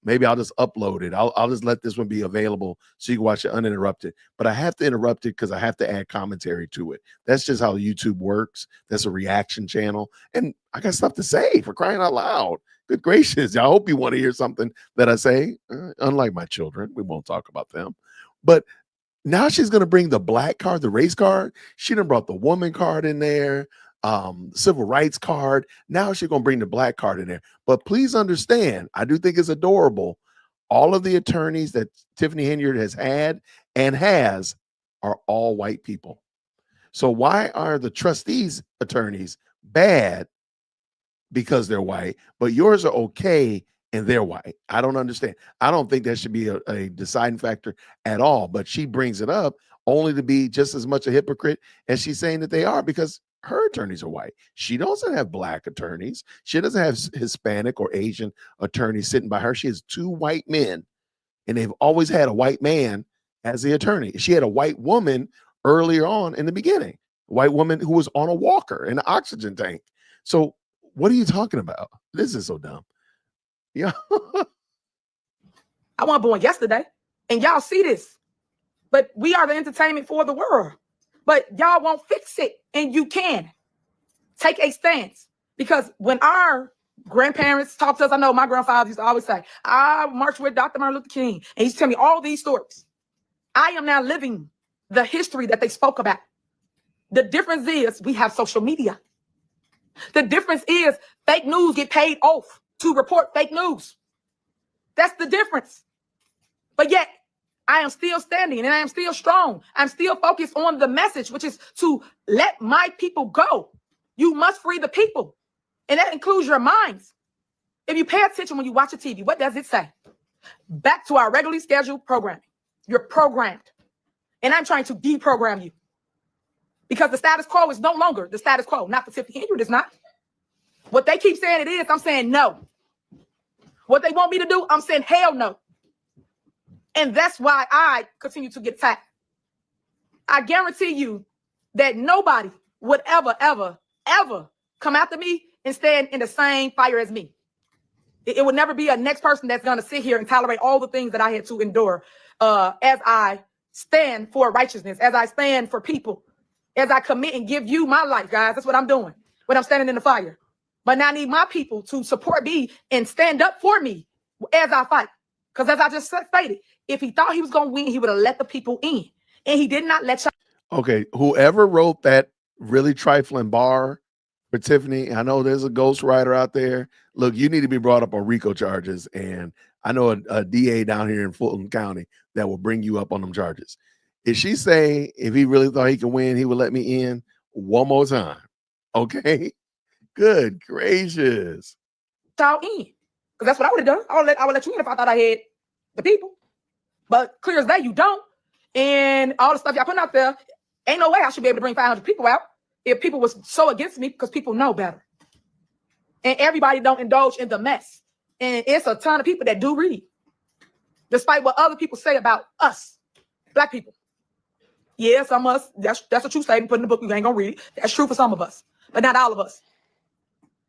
maybe I'll just upload it. I'll just let this one be available so you can watch it uninterrupted. But I have to interrupt it because I have to add commentary to it. That's just how YouTube works. That's a reaction channel. And I got stuff to say, for crying out loud. Good gracious. I hope you want to hear something that I say. Unlike my children, we won't talk about them. But now she's going to bring the black card, the race card. She done brought the woman card in there, civil rights card. Now she's going to bring the black card in there. But please understand, I do think it's adorable. All of the attorneys that Tiffany Henyard has had and has are all white people. So why are the trustees' attorneys bad because they're white, but yours are okay and they're white? I don't understand. I don't think that should be a deciding factor at all, but she brings it up only to be just as much a hypocrite as she's saying that they are, because her attorneys are white. She doesn't have black attorneys. She doesn't have Hispanic or Asian attorneys sitting by her. She has two white men, and they've always had a white man as the attorney. She had a white woman earlier on in the beginning, a white woman who was on a walker in an oxygen tank. So what are you talking about? This is so dumb. Yeah. I wasn't born yesterday, and y'all see this. But we are the entertainment for the world. But y'all won't fix it, and you can. Take a stance. Because when our grandparents talk to us, I know my grandfather used to always say, I marched with Dr. Martin Luther King, and he used to tell me all these stories. I am now living the history that they spoke about. The difference is we have social media. The difference is fake news get paid off to report fake news. That's the difference. But yet, I am still standing and I am still strong. I'm still focused on the message, which is to let my people go. You must free the people. And that includes your minds. If you pay attention when you watch a TV, what does it say? Back to our regularly scheduled programming. You're programmed. And I'm trying to deprogram you. Because the status quo is no longer the status quo. Not for Tiffany Henyard, it's not. What they keep saying it is, I'm saying no. What they want me to do, I'm saying hell no. And that's why I continue to get attacked. I guarantee you that nobody would ever, ever, ever come after me and stand in the same fire as me. It would never be a next person that's going to sit here and tolerate all the things that I had to endure as I stand for righteousness, as I stand for people, as I commit and give you my life, guys. That's what I'm doing when I'm standing in the fire. But now I need my people to support me and stand up for me as I fight. Because as I just stated, if he thought he was going to win, he would have let the people in. And he did not let y'all. Okay, whoever wrote that really trifling bar for Tiffany, I know there's a ghostwriter out there. Look, you need to be brought up on RICO charges, and I know a DA down here in Fulton County that will bring you up on them charges. If she say if he really thought he could win, he would let me in one more time. Okay, good gracious. Y'all in. Because that's what I would have done. I would let you in if I thought I had the people. But clear as day, you don't. And all the stuff y'all putting out there, ain't no way I should be able to bring 500 people out if people was so against me, because people know better. And everybody don't indulge in the mess. And it's a ton of people that do read, despite what other people say about us, Black people. Yeah, some of us, that's a true statement, put in the book, you ain't gonna read it. That's true for some of us, but not all of us.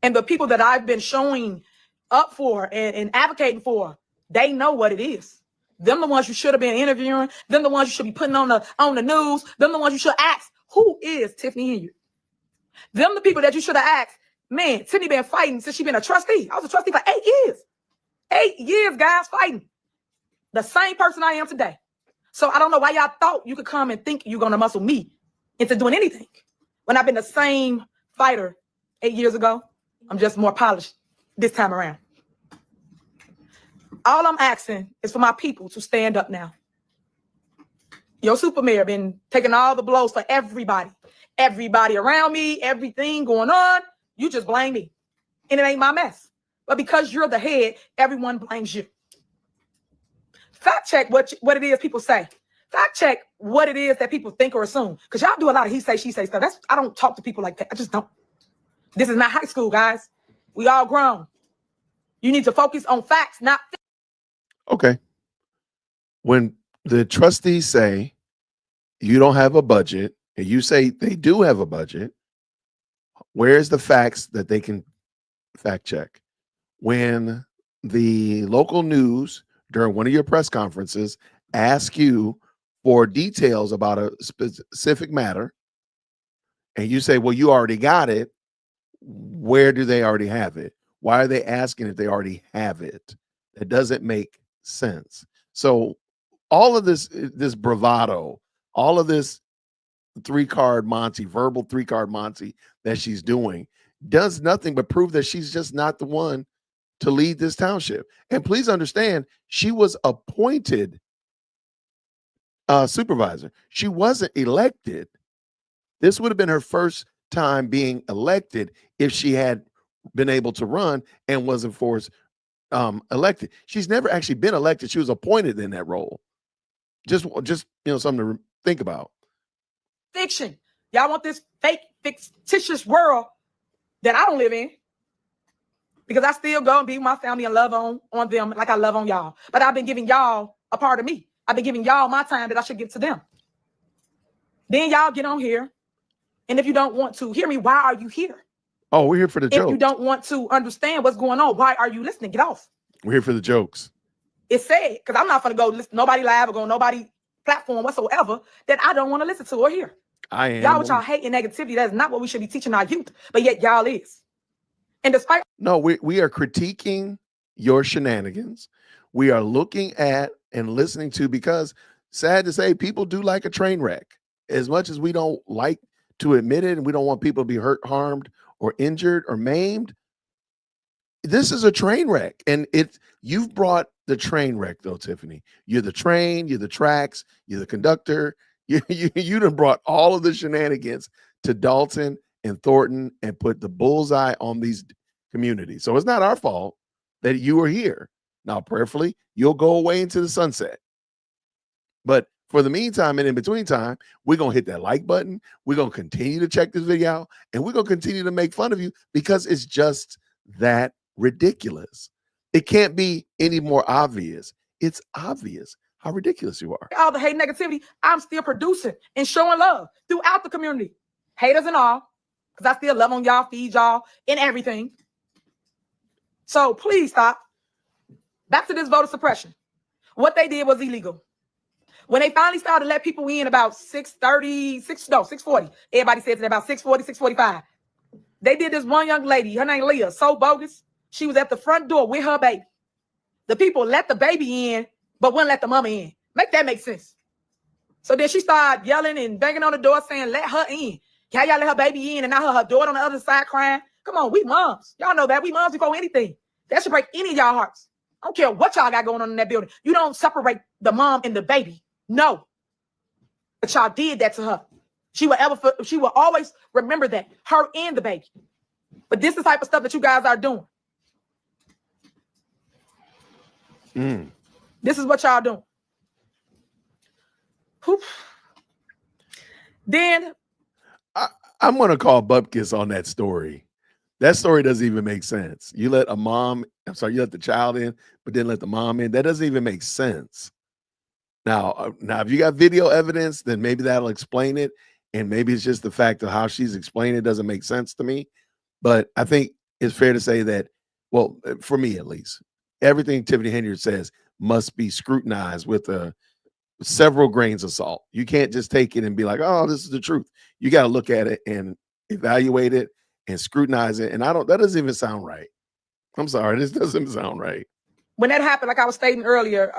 And the people that I've been showing up for and advocating for, they know what it is. Them the ones you should have been interviewing. Them the ones you should be putting on the news. Them the ones you should ask, who is Tiffany Henyard? Them the people that you should have asked, man, Tiffany been fighting since she been a trustee. I was a trustee for 8 years. 8 years, guys, fighting. The same person I am today. So I don't know why y'all thought you could come and think you're going to muscle me into doing anything when I've been the same fighter 8 years ago. I'm just more polished this time around. All I'm asking is for my people to stand up now. Your super mayor been taking all the blows for everybody. Everybody around me, everything going on. You just blame me. And it ain't my mess. But because you're the head, everyone blames you. Fact check what it is people say. Fact check what it is that people think or assume. Because y'all do a lot of he say, she say stuff. I don't talk to people like that. I just don't. This is not high school, guys. We all grown. You need to focus on facts, not facts. Okay. When the trustees say you don't have a budget and you say they do have a budget, where's the facts that they can fact check? When the local news during one of your press conferences ask you for details about a specific matter and you say, well, you already got it, where do they already have it? Why are they asking if they already have it? That doesn't make sense. So all of this bravado, all of this verbal 3-card Monty that she's doing does nothing but prove that she's just not the one to lead this township. And please understand, she was appointed supervisor. She wasn't elected. This would have been her first time being elected if she had been able to run and wasn't forced elected. She's never actually been elected. She was appointed in that role. Just something to think about. Fiction. Y'all want this fake, fictitious world that I don't live in, because I still go and be with my family and love on them like I love on y'all. But I've been giving y'all a part of me. I've been giving y'all my time that I should give to them. Then y'all get on here, and if you don't want to hear me, why are you here? Oh, we're here for the jokes. If you don't want to understand what's going on, why are you listening? Get off. We're here for the jokes. It's sad, because I'm not going to go listen to nobody live or go on nobody platform whatsoever that I don't want to listen to or hear. I am. Y'all with y'all hate and negativity, that's not what we should be teaching our youth, but yet y'all is. And despite— No, we are critiquing your shenanigans. We are looking at and listening to, because sad to say, people do like a train wreck. As much as we don't like to admit it and we don't want people to be hurt, harmed, or injured or maimed, this is a train wreck. And you've brought the train wreck though, Tiffany. You're the train, you're the tracks, you're the conductor. You done brought all of the shenanigans to Dalton and Thornton and put the bullseye on these communities. So it's not our fault that you are here. Now, prayerfully, you'll go away into the sunset. But for the meantime and in between time, we're going to hit that like button. We're going to continue to check this video out, and we're going to continue to make fun of you because it's just that ridiculous. It can't be any more obvious. It's obvious how ridiculous you are. all the hate and negativity, I'm still producing and showing love throughout the community. Haters and all, because I still love on y'all, feed y'all, and everything. So please stop. Back to this voter suppression. What they did was illegal. When they finally started to let people in about 6:40, everybody says it about 6:40, 6:45. They did this one young lady, her name Leah, so bogus. She was at the front door with her baby. the people let the baby in, but wouldn't let the mama in. Make that make sense. So then she started yelling and banging on the door saying, let her in. Can y'all let her baby in? And now her daughter on the other side crying. Come on, we moms. Y'all know that. We moms before anything. That should break any of y'all hearts. I don't care what y'all got going on in that building. You don't separate the mom and the baby. No. But y'all did that to her. She will always remember that. Her and the baby. But this is the type of stuff that you guys are doing. This is what y'all doing. Whew. Then I'm going to call Bupkis on that story. That story doesn't even make sense. You let you let the child in, but then let the mom in. That doesn't even make sense. Now, if you got video evidence, then maybe that'll explain it. And maybe it's just the fact of how she's explaining it doesn't make sense to me. But I think it's fair to say that, well, for me at least, everything Tiffany Henyard says must be scrutinized with several grains of salt. You can't just take it and be like, oh, this is the truth. You got to look at it and evaluate it and scrutinize it. And that doesn't even sound right. I'm sorry, this doesn't sound right. When that happened, like I was stating earlier,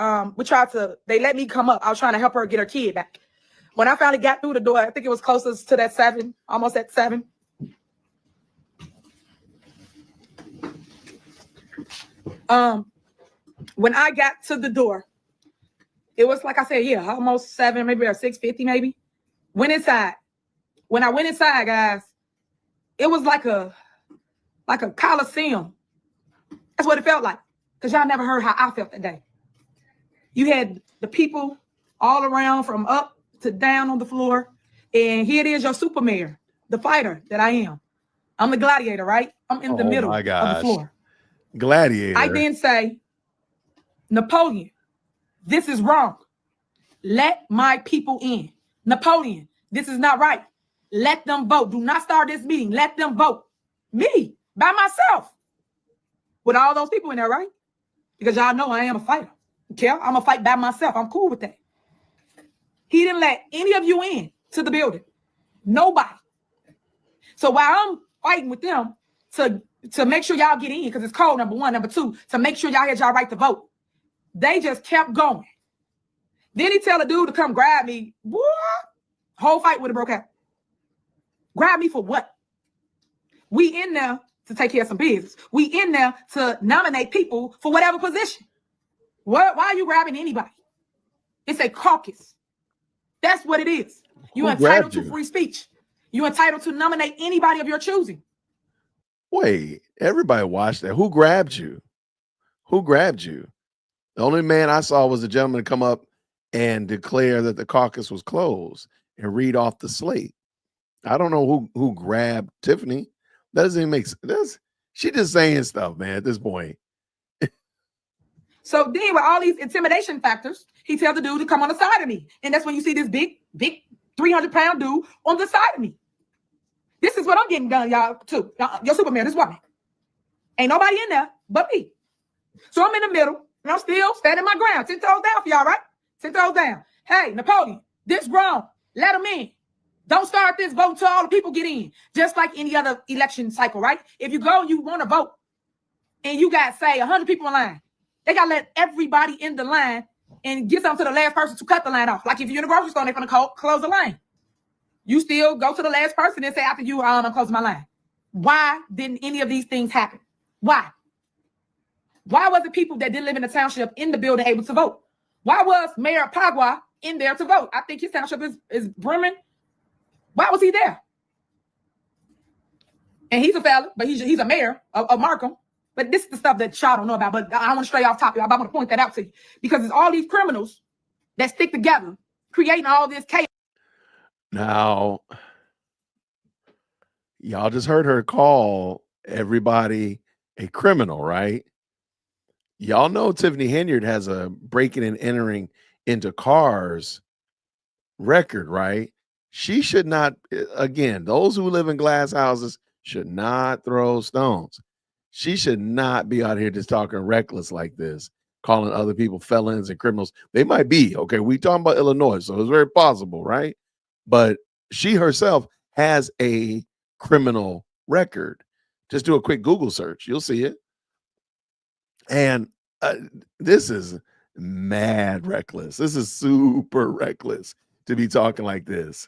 they let me come up. I was trying to help her get her kid back. When I finally got through the door, I think it was closest to that 7, almost at 7. When I got to the door, it was like I said, yeah, almost 7, maybe or 6:50, maybe. Went inside. When I went inside, guys, it was like a coliseum. That's what it felt like. Because y'all never heard how I felt that day. You had the people all around from up to down on the floor. And here it is, your super mayor, the fighter that I am. I'm the gladiator, right? I'm in the middle of the floor. Gladiator. I then say, Napoleon, this is wrong. Let my people in. Napoleon, this is not right. Let them vote. Do not start this meeting. Let them vote. Me, by myself. With all those people in there, right? Because y'all know I am a fighter. Okay? I'm going to fight by myself. I'm cool with that. He didn't let any of you in to the building. Nobody. So while I'm fighting with them to make sure y'all get in, because it's cold, number one. Number two, to make sure y'all had y'all right to vote. They just kept going. Then he tell a dude to come grab me. What? Whole fight would have broke out. Grab me for what? We in there to take care of some business. We in there to nominate people for whatever position. Why are you grabbing anybody? It's a caucus. That's what it is. You're entitled to free speech. You're entitled to nominate anybody of your choosing. Wait, everybody watched that. Who grabbed you? Who grabbed you? The only man I saw was a gentleman come up and declare that the caucus was closed and read off the slate. I don't know who grabbed Tiffany. That doesn't even make sense. She just saying stuff, man, at this point. So then with all these intimidation factors, he tells the dude to come on the side of me. And that's when you see this big 300-pound dude on the side of me. This is what I'm getting done, y'all, too. Your Superman, this woman. Ain't nobody in there but me. So I'm in the middle, and I'm still standing my ground. 10 toes down for y'all, right? 10 toes down. Hey, Napoleon, this wrong. Let them in. Don't start this vote until all the people get in. Just like any other election cycle, right? If you go, you want to vote, and you got, say, 100 people in line. They got to let everybody in the line and get something to the last person to cut the line off. Like if you're in a grocery store, they're going to close the line. You still go to the last person and say, after you, I'm closing my line. Why didn't any of these things happen? Why? Why wasn't people that didn't live in the township in the building able to vote? Why was Mayor Pagua in there to vote? I think his township is Bremen. Why was he there? And he's a fella, but he's a mayor of Markham. But this is the stuff that y'all don't know about. But I want to stray off topic. I want to point that out to you. Because it's all these criminals that stick together, creating all this chaos. Now, y'all just heard her call everybody a criminal, right? Y'all know Tiffany Henyard has a breaking and entering into cars record, right? She should not, again, those who live in glass houses should not throw stones. She should not be out here just talking reckless like this, calling other people felons and criminals. They might be, okay? We talking about Illinois, so it's very possible, right? But she herself has a criminal record. Just do a quick Google search. You'll see it. And This is mad reckless. This is super reckless to be talking like this.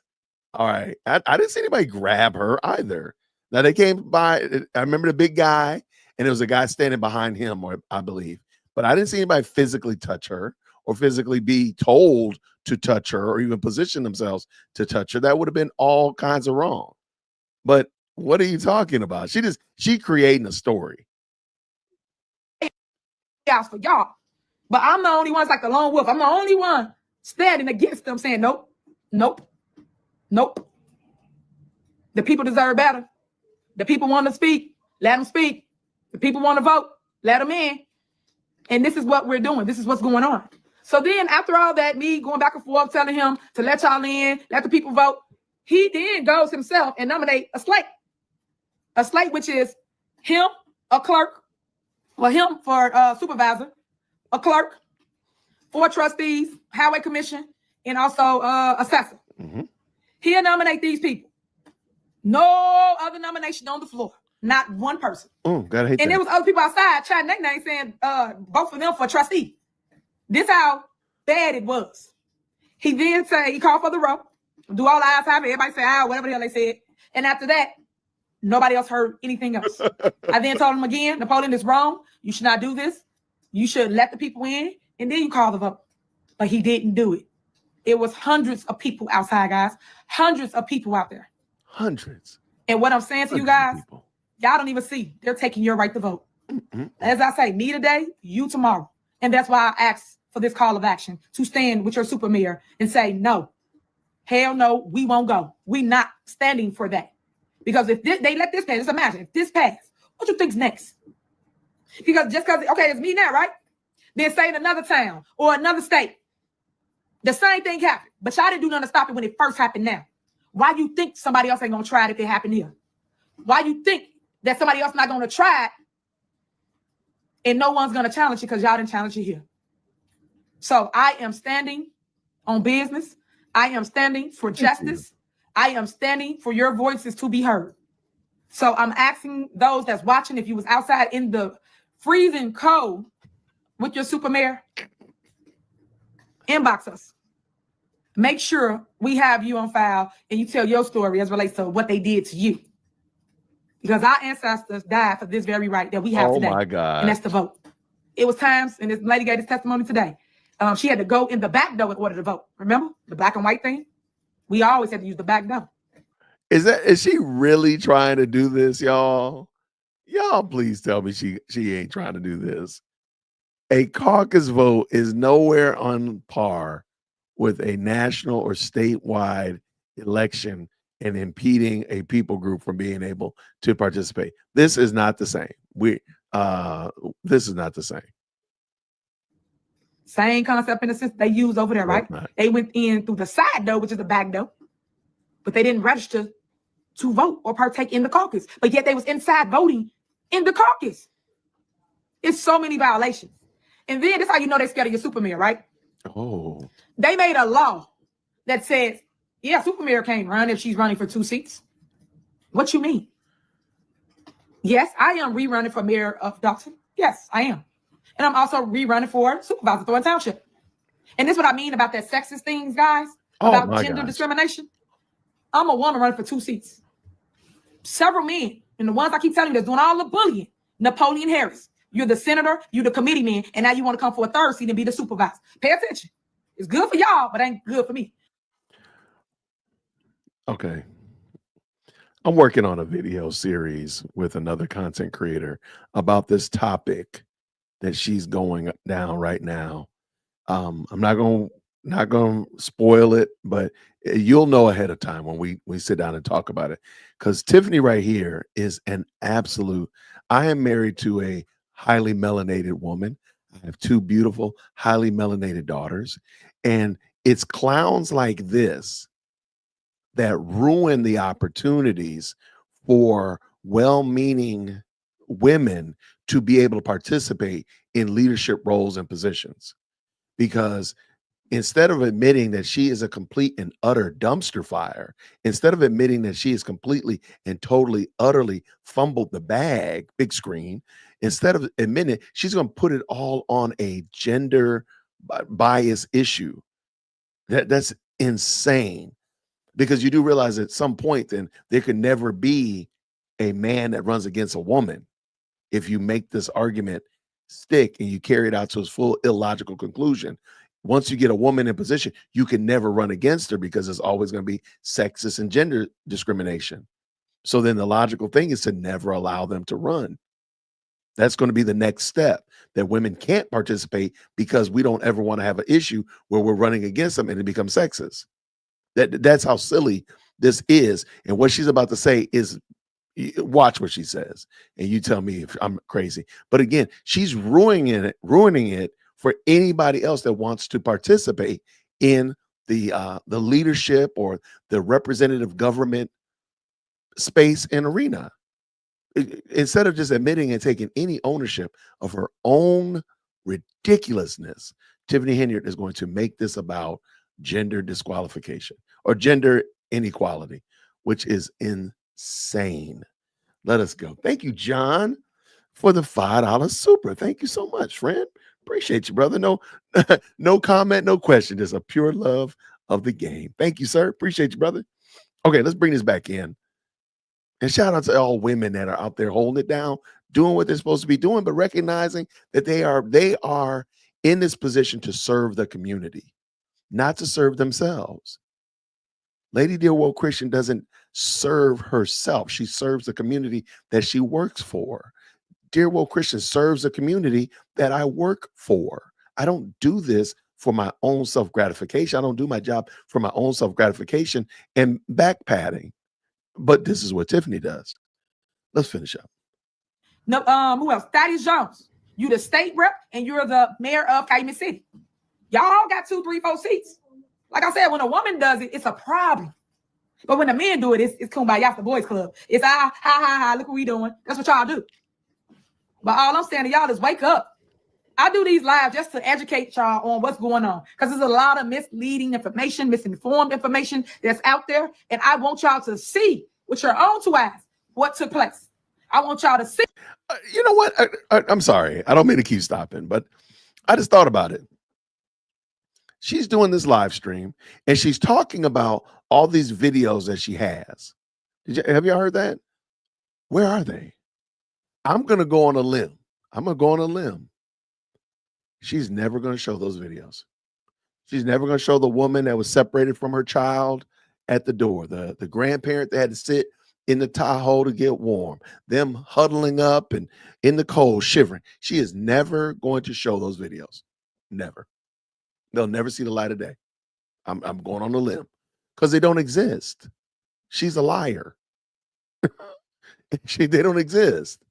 All right. I didn't see anybody grab her either. Now they came by. I remember the big guy, and there was a guy standing behind him, or I believe, but I didn't see anybody physically touch her or physically be told to touch her or even position themselves to touch her. That would have been all kinds of wrong. But what are you talking about? She creating a story. Chaos for y'all. But I'm the only one, like the lone wolf. I'm the only one standing against them saying, nope, nope, nope. The people deserve better. The people want to speak. Let them speak. The people want to vote. Let them in. And this is what we're doing. This is what's going on. So then after all that, me going back and forth, telling him to let y'all in, let the people vote, he then goes himself and nominate a slate. A slate, which is him, a clerk, or him for supervisor, a clerk, 4 trustees, highway commission, and also assessor. Mm-hmm. He'll nominate these people. No other nomination on the floor. Not one person. Oh, gotta hate and that. there was other people outside trying to name saying vote for them for trustee. This how bad it was. He then say he called for the rope. Do all the eyes have it. Everybody say whatever the hell they said. And after that, nobody else heard anything else. I then told him again, Napoleon is wrong. You should not do this. You should let the people in, and then you call the vote. But he didn't do it. It was hundreds of people outside, guys. Hundreds of people out there. Hundreds. And what I'm saying to you guys, y'all don't even see. They're taking your right to vote. Mm-hmm. As I say, me today, you tomorrow. And that's why I asked for this call of action to stand with your super mayor and say, no, hell no, we won't go. We're not standing for that. Because if they let this pass, just imagine, if this pass, what you think's next? Because just because, okay, it's me now, right? Then say in another town or another state, the same thing happened. But y'all didn't do nothing to stop it when it first happened now. Why you think somebody else ain't going to try it if it happened here? Why you think that somebody else not going to try it and no one's going to challenge it because y'all didn't challenge it here? So I am standing on business. I am standing for justice. I am standing for your voices to be heard. So I'm asking those that's watching, if you was outside in the freezing cold with your super mayor, inbox us. Make sure we have you on file and you tell your story as relates to what they did to you. Because our ancestors died for this very right that we have today. Oh my God. And that's the vote. It was times, and this lady gave this testimony today. She had to go in the back door in order to vote. Remember the black and white thing? We always had to use the back door. Is she really trying to do this, y'all? Y'all please tell me she ain't trying to do this. A caucus vote is nowhere on par with a national or statewide election and impeding a people group from being able to participate. This is not the same. This is not the same. Same concept in the sense they use over there, right? They went in through the side door, which is the back door, but they didn't register to vote or partake in the caucus. But yet they was inside voting in the caucus. It's so many violations. And then that's how you know they scared of your super mayor, right? Oh. They made a law that says, yeah, super mayor can't run if she's running for 2 seats. What you mean? Yes, I am rerunning for mayor of Dalton. Yes, I am. And I'm also rerunning for supervisor of Thornton Township. And this is what I mean about that sexist things, guys, about gender discrimination. I'm a woman running for 2 seats. Several men, and the ones I keep telling you that's doing all the bullying, Napoleon Harris. You're the senator, you're the committee man, and now you want to come for a 3rd seat and be the supervisor. Pay attention. It's good for y'all, but ain't good for me. Okay. I'm working on a video series with another content creator about this topic that she's going down right now. I'm not going to spoil it, but you'll know ahead of time when we sit down and talk about it. Because Tiffany right here is an absolute. I am married to a highly melanated woman. I have 2 beautiful, highly melanated daughters. And it's clowns like this that ruin the opportunities for well-meaning women to be able to participate in leadership roles and positions. Because instead of admitting that she is a complete and utter dumpster fire, instead of admitting that she is completely and totally, utterly fumbled the bag, big screen, instead of admitting it, she's going to put it all on a gender bias issue. That's insane, because you do realize at some point then there could never be a man that runs against a woman if you make this argument stick and you carry it out to its full illogical conclusion. Once you get a woman in position, you can never run against her because there's always going to be sexist and gender discrimination. So then the logical thing is to never allow them to run. That's going to be the next step, that women can't participate because we don't ever want to have an issue where we're running against them and it becomes sexist. That's how silly this is. And what she's about to say is, watch what she says and you tell me if I'm crazy. But again, she's ruining it for anybody else that wants to participate in the leadership or the representative government space and arena. Instead of just admitting and taking any ownership of her own ridiculousness, Tiffany Henyard is going to make this about gender disqualification or gender inequality, which is insane. Let us go. Thank you, John, for the $5 super. Thank you so much, friend. Appreciate you, brother. No, no comment, no question. Just a pure love of the game. Thank you, sir. Appreciate you, brother. Okay, let's bring this back in. And shout out to all women that are out there holding it down, doing what they're supposed to be doing, but recognizing that they are in this position to serve the community, not to serve themselves. Lady Dear Woke Christian doesn't serve herself. She serves the community that she works for. Dear Woke Christian serves the community that I work for. I don't do this for my own self-gratification. I don't do my job for my own self-gratification and back patting. But this is what Tiffany does. Let's finish up. No, who else? Thaddeus Jones. You the state rep and you're the mayor of Calumet City. Y'all got 2, 3, 4 seats. Like I said, when a woman does it, it's a problem. But when the men do it, it's kumbaya, the boys club. It's ha, look what we doing. That's what y'all do. But all I'm saying to y'all is wake up. I do these lives just to educate y'all on what's going on, because there's a lot of misleading information, misinformed information that's out there. And I want y'all to see with your own 2 eyes what took place. I want y'all to see. You know what? I'm sorry. I don't mean to keep stopping, but I just thought about it. She's doing this live stream and she's talking about all these videos that she has. Have you heard that? Where are they? I'm going to go on a limb. She's never going to show those videos. She's never going to show the woman that was separated from her child at the door, the grandparent that had to sit in the Tahoe to get warm, them huddling up and in the cold, shivering. She is never going to show those videos. Never. They'll never see the light of day. I'm going on a limb because they don't exist. She's a liar. They don't exist.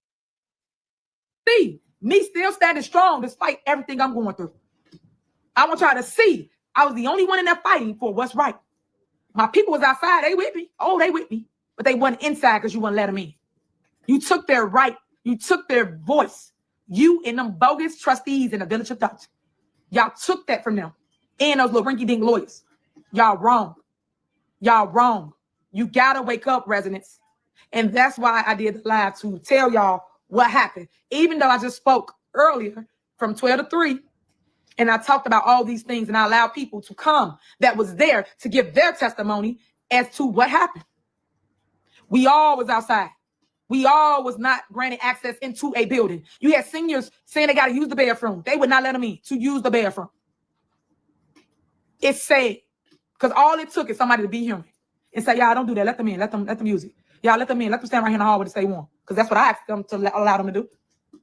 See me still standing strong despite everything I'm going through. I want y'all to see I was the only one in there fighting for what's right. My people was outside. They with me. Oh, they with me. But they wasn't inside because you wouldn't let them in. You took their right. You took their voice. You and them bogus trustees in the Village of Thoughts. Y'all took that from them. And those little rinky-dink lawyers. Y'all wrong. Y'all wrong. You got to wake up, residents. And that's why I did the live to tell y'all what happened. Even though I just spoke earlier from 12 to 3, and I talked about all these things, and I allowed people to come that was there to give their testimony as to what happened. We all was outside. We all was not granted access into a building. You had seniors saying they got to use the bathroom. They would not let them in to use the bathroom. It's sad because all it took is somebody to be human and say, y'all don't do that. Let them in. Let them use it. Y'all let them in. Let them stand right here in the hallway to stay warm, because that's what I asked them to allow them to do.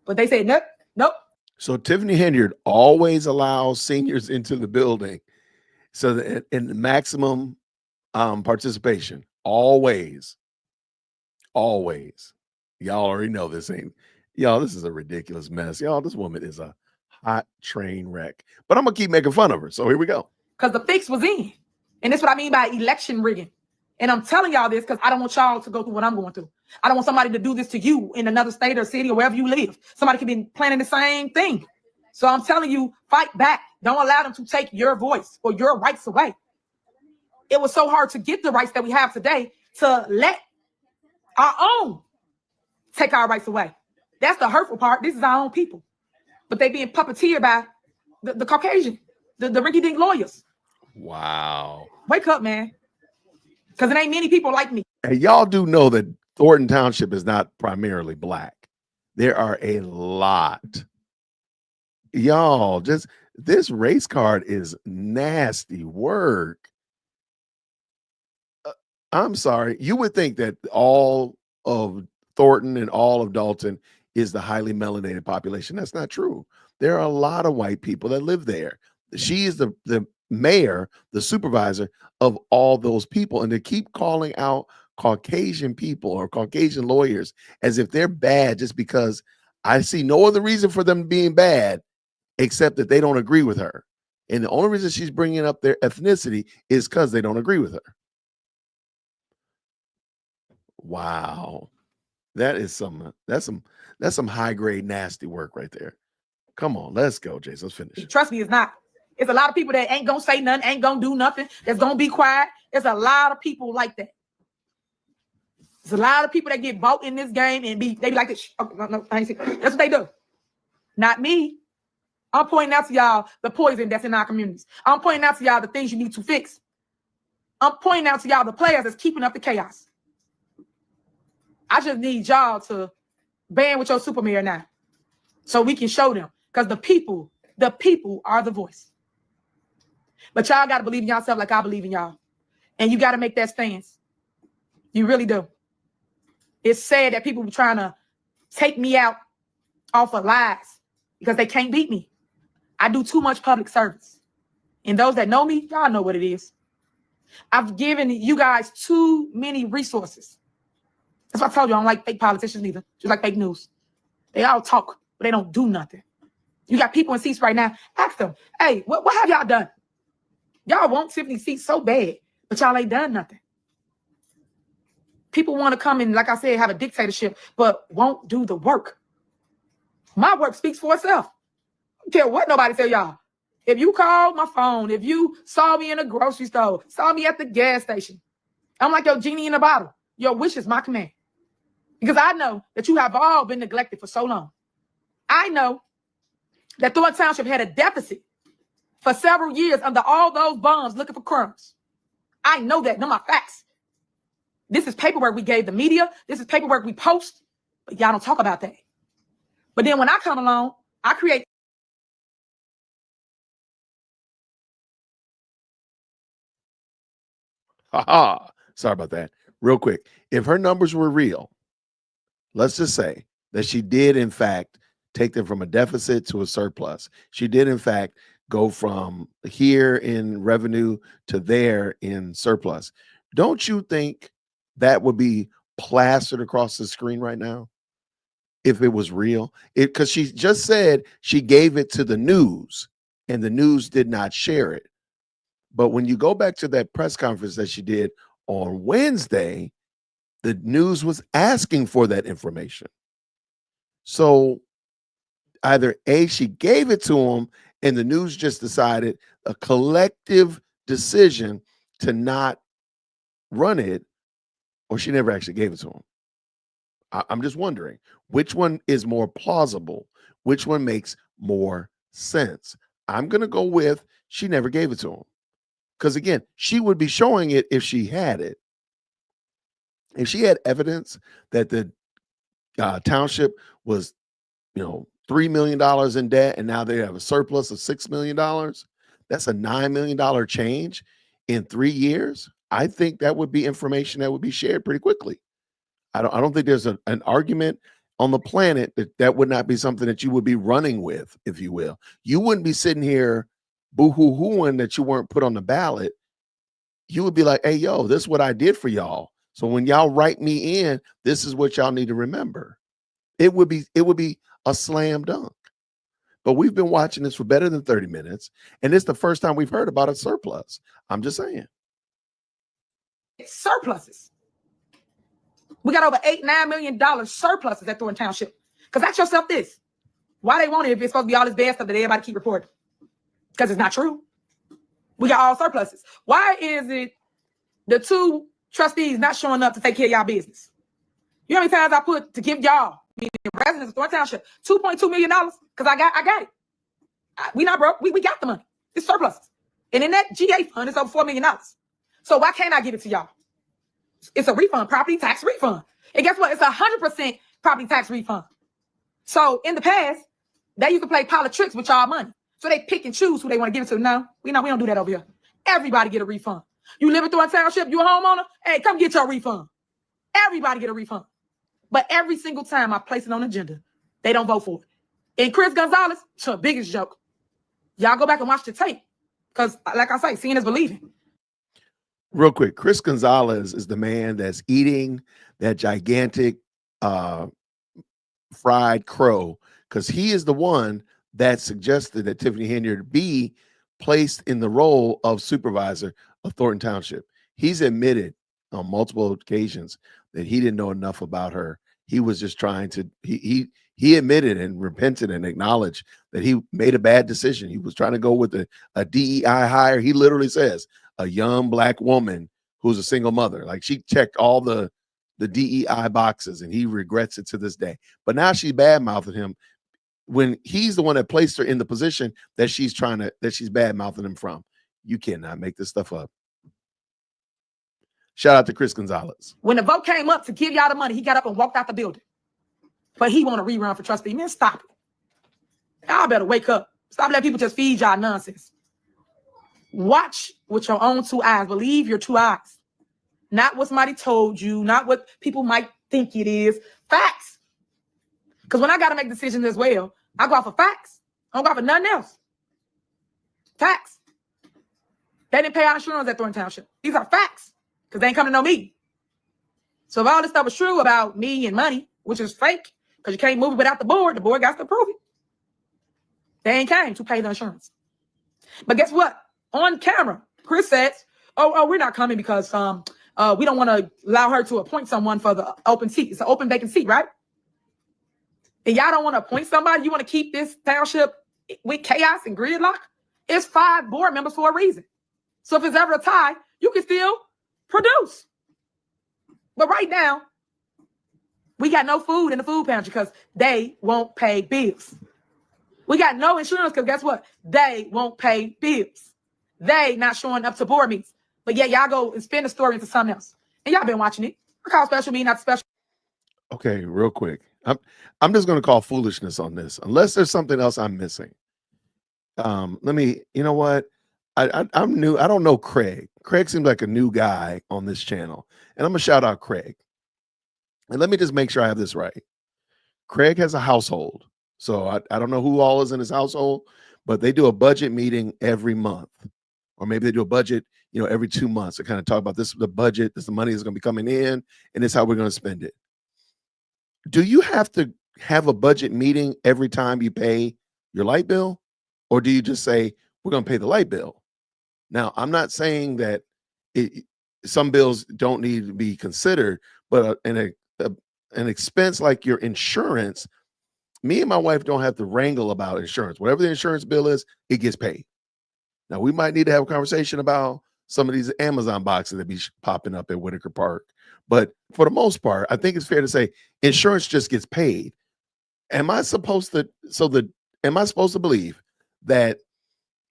But they said, nope. So Tiffany Henyard always allows seniors into the building, so that in the maximum participation. Always. Y'all already know this ain't. Y'all, this is a ridiculous mess. Y'all, this woman is a hot train wreck. But I'm gonna keep making fun of her. So here we go. Because the fix was in. And that's what I mean by election rigging. And I'm telling y'all this because I don't want y'all to go through what I'm going through. I don't want somebody to do this to you in another state or city or wherever you live. Somebody could be planning the same thing. So I'm telling you, fight back. Don't allow them to take your voice or your rights away. It was so hard to get the rights that we have today to let our own take our rights away. That's the hurtful part. This is our own people. But they being puppeteered by the Caucasian, the rinky-dink lawyers. Wow. Wake up, man. Because it ain't many people like me. And y'all do know that Thornton Township is not primarily black. There are a lot. Y'all, just this race card is nasty work. I'm sorry. You would think that all of Thornton and all of Dalton is the highly melanated population. That's not true. There are a lot of white people that live there. She is the mayor, the supervisor of all those people. And to keep calling out Caucasian people or Caucasian lawyers as if they're bad just because I see no other reason for them being bad except that they don't agree with her. And the only reason she's bringing up their ethnicity is because they don't agree with her. Wow. That's some high grade nasty work right there. Come on, let's go, Jason. Let's finish. Trust me, it's not. It's a lot of people that ain't gonna say nothing, ain't gonna do nothing, that's gonna be quiet. There's a lot of people like that. There's a lot of people that get bought in this game and they be like this. Oh, no, I ain't see. That's what they do. Not me. I'm pointing out to y'all the poison that's in our communities. I'm pointing out to y'all the things you need to fix. I'm pointing out to y'all the players that's keeping up the chaos. I just need y'all to band with your super mayor now so we can show them, because the people are the voice. But y'all got to believe in yourself like I believe in y'all. And you got to make that stance. You really do. It's sad that people are trying to take me out off of lies because they can't beat me. I do too much public service. And those that know me, y'all know what it is. I've given you guys too many resources. That's why I told you I don't like fake politicians either. Just like fake news. They all talk, but they don't do nothing. You got people in seats right now. Ask them, hey, what have y'all done? Y'all want Tiffany's seats so bad, but y'all ain't done nothing. People want to come and, like I said, have a dictatorship, but won't do the work. My work speaks for itself. I don't care what nobody tell y'all. If you called my phone, if you saw me in a grocery store, saw me at the gas station, I'm like your genie in a bottle. Your wish is my command. Because I know that you have all been neglected for so long. I know that Thornton Township had a deficit for several years under all those bonds looking for crumbs. I know that. Know my facts. This is paperwork we gave the media. This is paperwork we post. But y'all don't talk about that. But then when I come along, I create. Sorry about that. Real quick. If her numbers were real, let's just say that she did, in fact, take them from a deficit to a surplus. She did, in fact, go from here in revenue to there in surplus. Don't you think that would be plastered across the screen right now if it was real? Because she just said she gave it to the news and the news did not share it. But when you go back to that press conference that she did on Wednesday, the news was asking for that information. So either A, she gave it to them and the news just decided a collective decision to not run it, or she never actually gave it to them. I'm just wondering which one is more plausible, which one makes more sense. I'm going to go with she never gave it to him. Because again, she would be showing it if she had it. If she had evidence that the township was, $3 million in debt and now they have a surplus of $6 million, that's a $9 million change in 3 years. I think that would be information that would be shared pretty quickly. I don't think there's an argument on the planet that would not be something that you would be running with, if you will. You wouldn't be sitting here boo-hoo-hooing that you weren't put on the ballot. You would be like, hey, yo, this is what I did for y'all. So when y'all write me in, this is what y'all need to remember. It would be a slam dunk. But we've been watching this for better than 30 minutes, and it's the first time we've heard about a surplus. I'm just saying. Surpluses. We got over $8-9 million surpluses at Thornton Township. Because ask yourself this. Why they want it if it's supposed to be all this bad stuff that everybody keep reporting? because it's not true. We got all surpluses. Why is it the two trustees not showing up to take care of y'all business? You know how many times I put to give y'all, meaning residents of Thornton Township, $2.2 million? Because I got it. We not broke. We got the money. It's surpluses. And in that GA fund, it's over $4 million. So why can't I give it to y'all? It's a refund, property tax refund. And guess what? It's 100% property tax refund. So in the past, they used to play politics with y'all money. So they pick and choose who they want to give it to. No, we don't do that over here. Everybody get a refund. You live in Thornton Township, you a homeowner, hey, come get your refund. Everybody get a refund. But every single time I place it on the agenda, they don't vote for it. And Chris Gonzalez, it's the biggest joke. Y'all go back and watch the tape. Because like I say, seeing is believing. Real quick, Chris Gonzalez is the man that's eating that gigantic fried crow, because he is the one that suggested that Tiffany Henyard be placed in the role of supervisor of Thornton Township. He's admitted on multiple occasions that he didn't know enough about her. He was just trying to, he admitted and repented and acknowledged that he made a bad decision. He was trying to go with a DEI hire. He literally says a young Black woman who's a single mother. Like, she checked all the DEI boxes, and he regrets it to this day. But now she's bad-mouthing him when he's the one that placed her in the position that she's bad-mouthing him from. You cannot make this stuff up. Shout out to Chris Gonzalez. When the vote came up to give y'all the money, he got up and walked out the building. But he want to rerun for trustee. Man, stop it. Y'all better wake up. Stop letting people just feed y'all nonsense. Watch with your own two eyes. Believe your two eyes. Not what somebody told you, not what people might think it is. Facts. Because when I got to make decisions as well, I go off of facts. I don't go off of nothing else. Facts. They didn't pay our insurance at Thornton Township. These are facts. Because they ain't come to know me. So if all this stuff was true about me and money, which is fake, because you can't move it without the board got to prove it. They ain't came to pay the insurance. But guess what? On camera, Chris says, oh, we're not coming because we don't want to allow her to appoint someone for the open seat. It's an open vacant seat, right? And y'all don't want to appoint somebody. You want to keep this township with chaos and gridlock? It's 5 board members for a reason. So if it's ever a tie, you can still produce. But right now, we got no food in the food pantry because they won't pay bills. We got no insurance because guess what? They won't pay bills. They not showing up to board meetings. But yeah, y'all go and spin the story into something else. And y'all been watching it. I call special meeting not special. Okay, real quick. I'm just going to call foolishness on this, unless there's something else I'm missing. You know what? I'm new. I don't know Craig. Craig seems like a new guy on this channel. And I'm going to shout out Craig. And let me just make sure I have this right. Craig has a household. So I don't know who all is in his household, but they do a budget meeting every month. Or maybe they do a budget, every 2 months to kind of talk about this, the budget, this the money is going to be coming in, and this is how we're going to spend it. Do you have to have a budget meeting every time you pay your light bill? Or do you just say, we're going to pay the light bill? Now, I'm not saying that some bills don't need to be considered, but an expense like your insurance, me and my wife don't have to wrangle about insurance. Whatever the insurance bill is, it gets paid. Now, we might need to have a conversation about some of these Amazon boxes that be popping up at Whitaker Park. But for the most part, I think it's fair to say insurance just gets paid. Am I supposed to believe that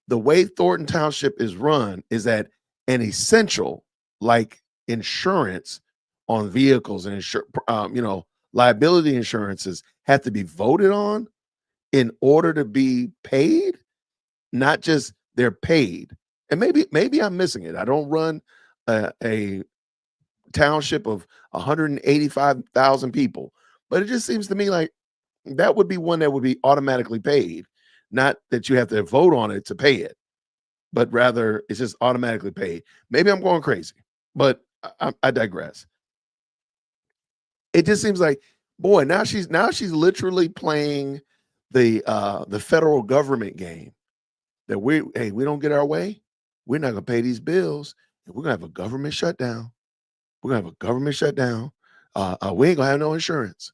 the way Thornton Township is run is that an essential like insurance on vehicles and liability insurances have to be voted on in order to be paid? Not just they're paid. And maybe I'm missing it. I don't run a township of 185,000 people, but it just seems to me like that would be one that would be automatically paid. Not that you have to vote on it to pay it, but rather it's just automatically paid. Maybe I'm going crazy, but I digress. It just seems like, boy, now she's literally playing the federal government game. That we don't get our way, we're not gonna pay these bills, and we're gonna have a government shutdown. We're gonna have a government shutdown. We ain't gonna have no insurance.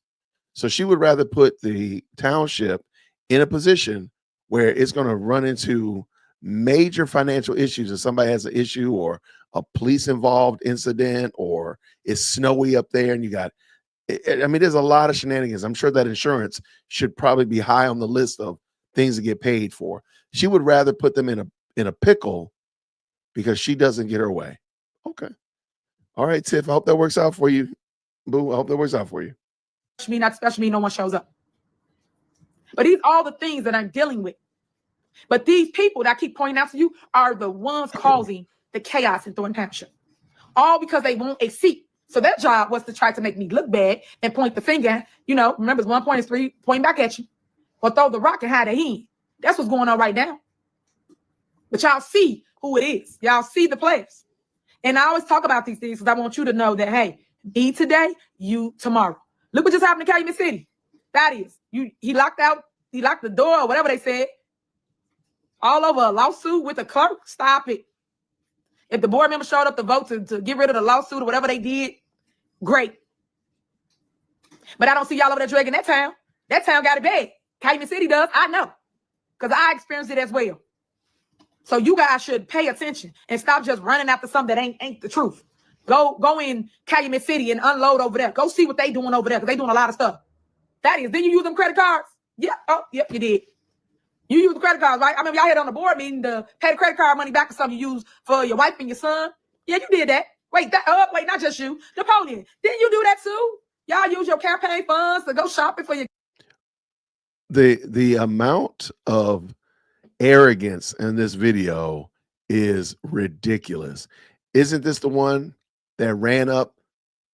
So she would rather put the township in a position where it's gonna run into major financial issues, if somebody has an issue or a police involved incident or it's snowy up there and you got, I mean, there's a lot of shenanigans. I'm sure that insurance should probably be high on the list of things to get paid for. She would rather put them in a pickle because she doesn't get her way. Okay. All right, Tiff, I hope that works out for you. Boo, I hope that works out for you. Me, not special me, no one shows up. But these are all the things that I'm dealing with. But these people that I keep pointing out to you are the ones causing the chaos in Thornton Township. All because they want a seat. So their job was to try to make me look bad and point the finger. You know, remember, it's 1 point is 3 pointing back at you. Or throw the rock and hide the hand. That's what's going on right now. But y'all see who it is. Y'all see the players. And I always talk about these things because I want you to know that, hey, me today, you tomorrow. Look what just happened to Calumet City. That is, he locked the door or whatever they said. All over a lawsuit with the clerk. Stop it. If the board member showed up to vote to get rid of the lawsuit or whatever they did, great. But I don't see y'all over there dragging that town. That town got it bad. Calumet City does. I know. Because I experienced it as well. So you guys should pay attention and stop just running after something that ain't the truth. Go in Calumet City and unload over there. Go see what they doing over there because they doing a lot of stuff. That is. Didn't you use them credit cards? Yeah. Oh, yep, you did. You use the credit cards, right? I remember y'all had on the board meeting to pay the credit card money back to something you used for your wife and your son. Yeah, you did that. Wait, not just you. Napoleon, didn't you do that too? Y'all use your campaign funds to go shopping for your. The amount of arrogance in this video is ridiculous. Isn't this the one that ran up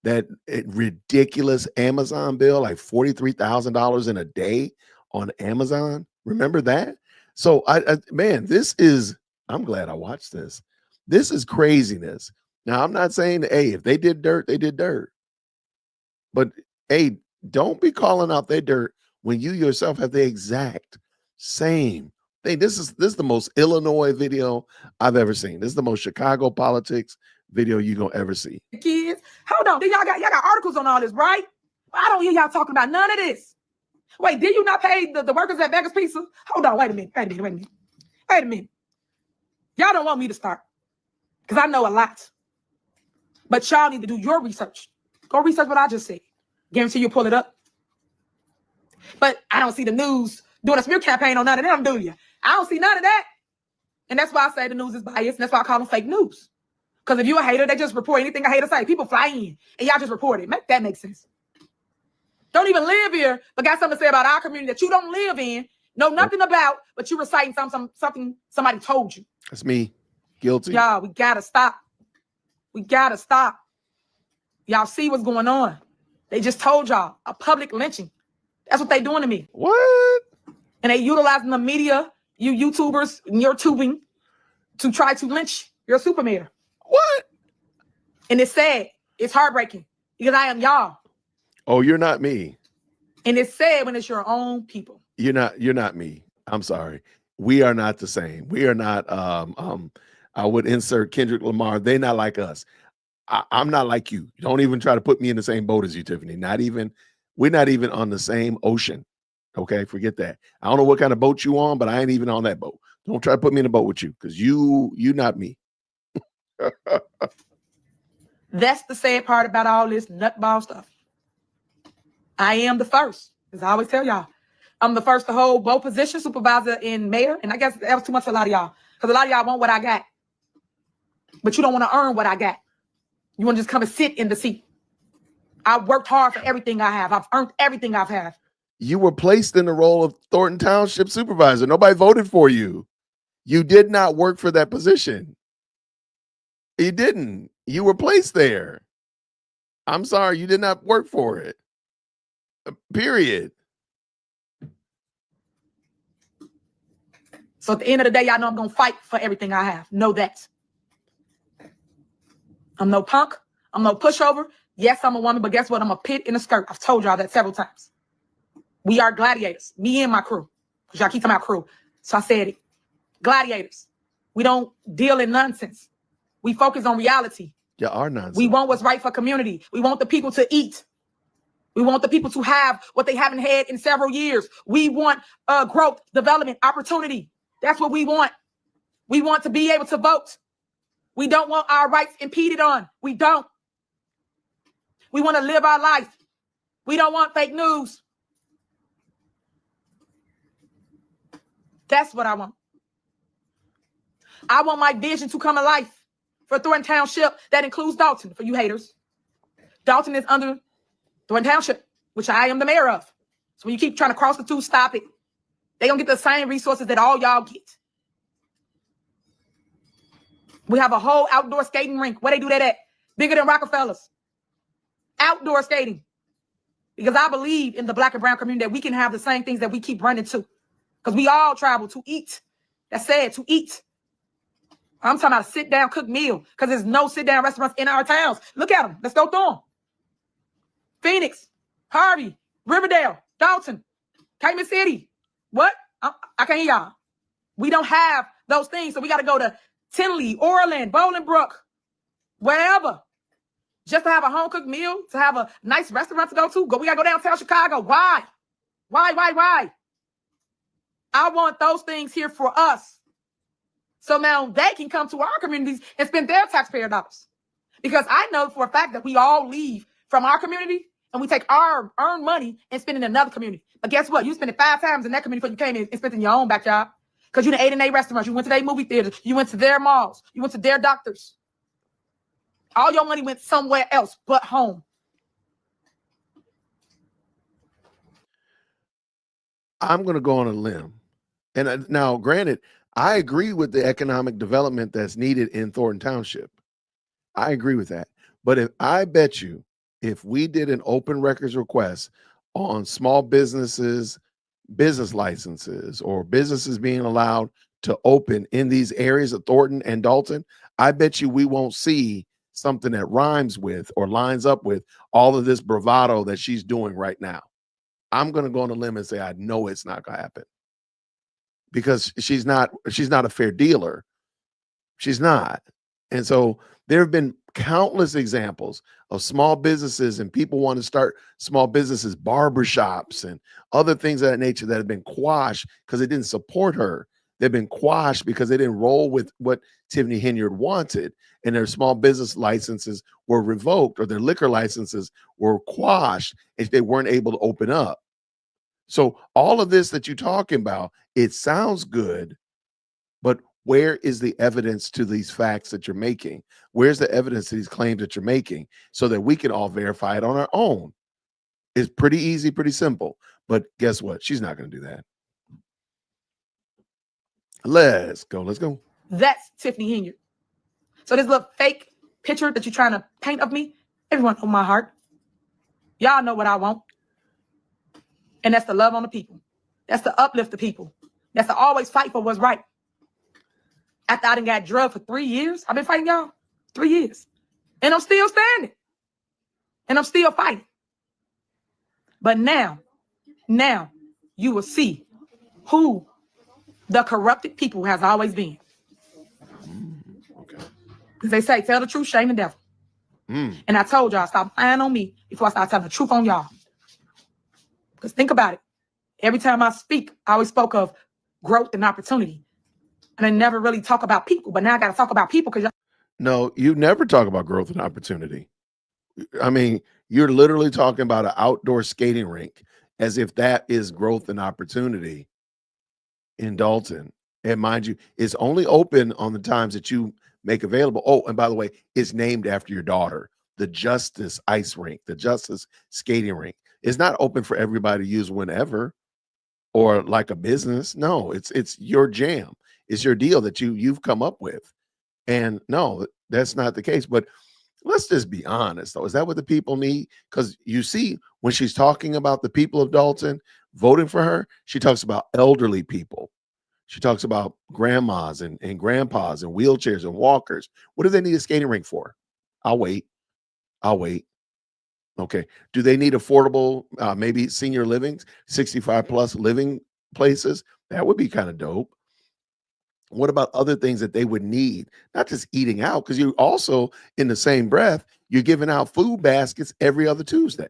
that ridiculous Amazon bill, like $43,000 in a day on Amazon? Remember that? So man, I'm glad I watched this. This is craziness. Now, I'm not saying that, hey, if they did dirt, they did dirt. But hey, don't be calling out their dirt when you yourself have the exact same thing. This is the most Illinois video I've ever seen. This is the most Chicago politics video you're gonna ever see. Kids, hold on. Then y'all got articles on all this, right? I don't hear y'all talking about none of this. Wait, did you not pay the workers at Becker's Pizza? Hold on, wait a minute. Y'all don't want me to start because I know a lot. But y'all need to do your research. Go research what I just said. Guarantee you'll pull it up. But I don't see the news doing a smear campaign on none of them, do you? I don't see none of that. And that's why I say the news is biased. And that's why I call them fake news. Because if you're a hater, they just report anything a hater say. People fly in and y'all just report it. Make that make sense. Don't even live here, but got something to say about our community that you don't live in, know nothing about, but you reciting something somebody told you. That's me. Guilty. Y'all, we gotta stop. Y'all see what's going on. They just told y'all a public lynching. That's what they doing to me. What? And they utilizing the media, you YouTubers, and your tubing to try to lynch your super mayor. What? And it's sad. It's heartbreaking because I am y'all. Oh, you're not me. And it's sad when it's your own people. You're not me. I'm sorry. We are not the same. We are not I would insert Kendrick Lamar. They're not like us. I'm not like you. Don't even try to put me in the same boat as you, Tiffany. We're not even on the same ocean. Okay, forget that. I don't know what kind of boat you on, but I ain't even on that boat. Don't try to put me in a boat with you because you not me. That's the sad part about all this nutball stuff. I am the first, as I always tell y'all. I'm the first to hold both positions, supervisor and mayor. And I guess that was too much for a lot of y'all. Because a lot of y'all want what I got. But you don't want to earn what I got. You want to just come and sit in the seat. I've worked hard for everything I have. I've earned everything I've had. You were placed in the role of Thornton Township supervisor. Nobody voted for you. You did not work for that position. You didn't. You were placed there. I'm sorry. You did not work for it. Period. So at the end of the day, y'all know I'm going to fight for everything I have. Know that. I'm no punk. I'm no pushover. Yes, I'm a woman, but guess what? I'm a pit in a skirt. I've told y'all that several times. We are gladiators. Me and my crew. Because y'all keep talking about crew. So I said it. Gladiators. We don't deal in nonsense. We focus on reality. Y'all are nonsense. We want what's right for community. We want the people to eat. We want the people to have what they haven't had in several years. We want growth, development, opportunity. That's what we want. We want to be able to vote. We don't want our rights impeded on. We don't. We want to live our life. We don't want fake news. That's what I want. I want my vision to come alive for Thornton Township. That includes Dalton, for you haters. Dalton is under Thornton Township, which I am the mayor of. So when you keep trying to cross the two, stop it. They don't get the same resources that all y'all get. We have a whole outdoor skating rink. Where they do that at? Bigger than Rockefeller's. Outdoor skating. Because I believe in the Black and brown community that we can have the same things that we keep running to. Because we all travel to eat. That's said, to eat. I'm talking about a sit-down cooked meal. Because there's no sit-down restaurants in our towns. Look at them. Let's go through them. Phoenix, Harvey, Riverdale, Dalton, Cayman City. What? I can't hear y'all. We don't have those things. So we got to go to Tinley, Orland, Bolingbrook, wherever. Just to have a home-cooked meal, to have a nice restaurant to go to. We got to go downtown Chicago. Why? Why? I want those things here for us. So now they can come to our communities and spend their taxpayer dollars. Because I know for a fact that we all leave from our community and we take our earned money and spend it in another community. But guess what? You spend it 5 times in that community before you came in and spent it in your own backyard. Because you ate in their restaurants, you went to their movie theaters, you went to their malls, you went to their doctors. All your money went somewhere else but home. I'm going to go on a limb. And now, granted, I agree with the economic development that's needed in Thornton Township. I agree with that. But I bet you, if we did an open records request on small businesses, business licenses, or businesses being allowed to open in these areas of Thornton and Dalton, I bet you we won't see something that rhymes with or lines up with all of this bravado that she's doing right now. I'm going to go on a limb and say I know it's not going to happen, because she's not a fair dealer. She's not. And so there have been countless examples of small businesses and people want to start small businesses, barbershops and other things of that nature that have been quashed because they didn't support her. They've been quashed because they didn't roll with what Tiffany Henyard wanted, and their small business licenses were revoked, or their liquor licenses were quashed if they weren't able to open up. So all of this that you're talking about, it sounds good, but where is the evidence to these facts that you're making? Where's the evidence to these claims that you're making so that we can all verify it on our own? It's pretty easy, pretty simple. But guess what? She's not going to do that. Let's go. That's Tiffany Henyard. So this little fake picture that you're trying to paint of me, everyone on my heart. Y'all know what I want. And that's to love on the people. That's to uplift the people. That's to always fight for what's right. After I done got drugged for 3 years, I've been fighting y'all 3 years. And I'm still standing. And I'm still fighting. But now you will see who the corrupted people has always been. Okay. Because they say, tell the truth, shame the devil. And I told y'all, stop lying on me before I start telling the truth on y'all. Because think about it. Every time I speak, I always spoke of growth and opportunity. And I never really talk about people. But now I got to talk about people because y'all. No, you never talk about growth and opportunity. I mean, you're literally talking about an outdoor skating rink as if that is growth and opportunity in Dalton. And mind you, it's only open on the times that you make available. Oh, and by the way, it's named after your daughter, the Justice Ice Rink, the Justice Skating Rink. It's not open for everybody to use whenever or like a business. No, it's your jam. It's your deal that you've come up with. And no, that's not the case. But let's just be honest, though. Is that what the people need? Because you see, when she's talking about the people of Dalton voting for her, she talks about elderly people. She talks about grandmas and grandpas and wheelchairs and walkers. What do they need a skating rink for? I'll wait. Okay. Do they need affordable, maybe senior living, 65 plus living places? That would be kind of dope. What about other things that they would need? Not just eating out, because you also, in the same breath, you're giving out food baskets every other Tuesday.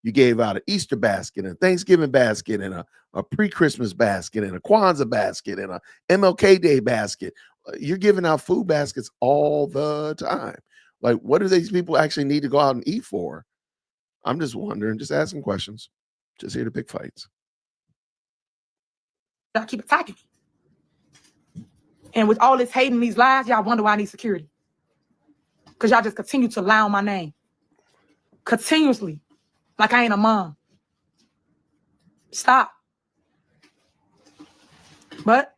You gave out an Easter basket and a Thanksgiving basket and a pre-Christmas basket and a Kwanzaa basket and a MLK Day basket. You're giving out food baskets all the time. Like, what do these people actually need to go out and eat for? I'm just wondering, just asking questions, just here to pick fights. Y'all keep attacking me. And with all this hate and these lies, y'all wonder why I need security. Because y'all just continue to lie on my name. Continuously. Like I ain't a mom. Stop. But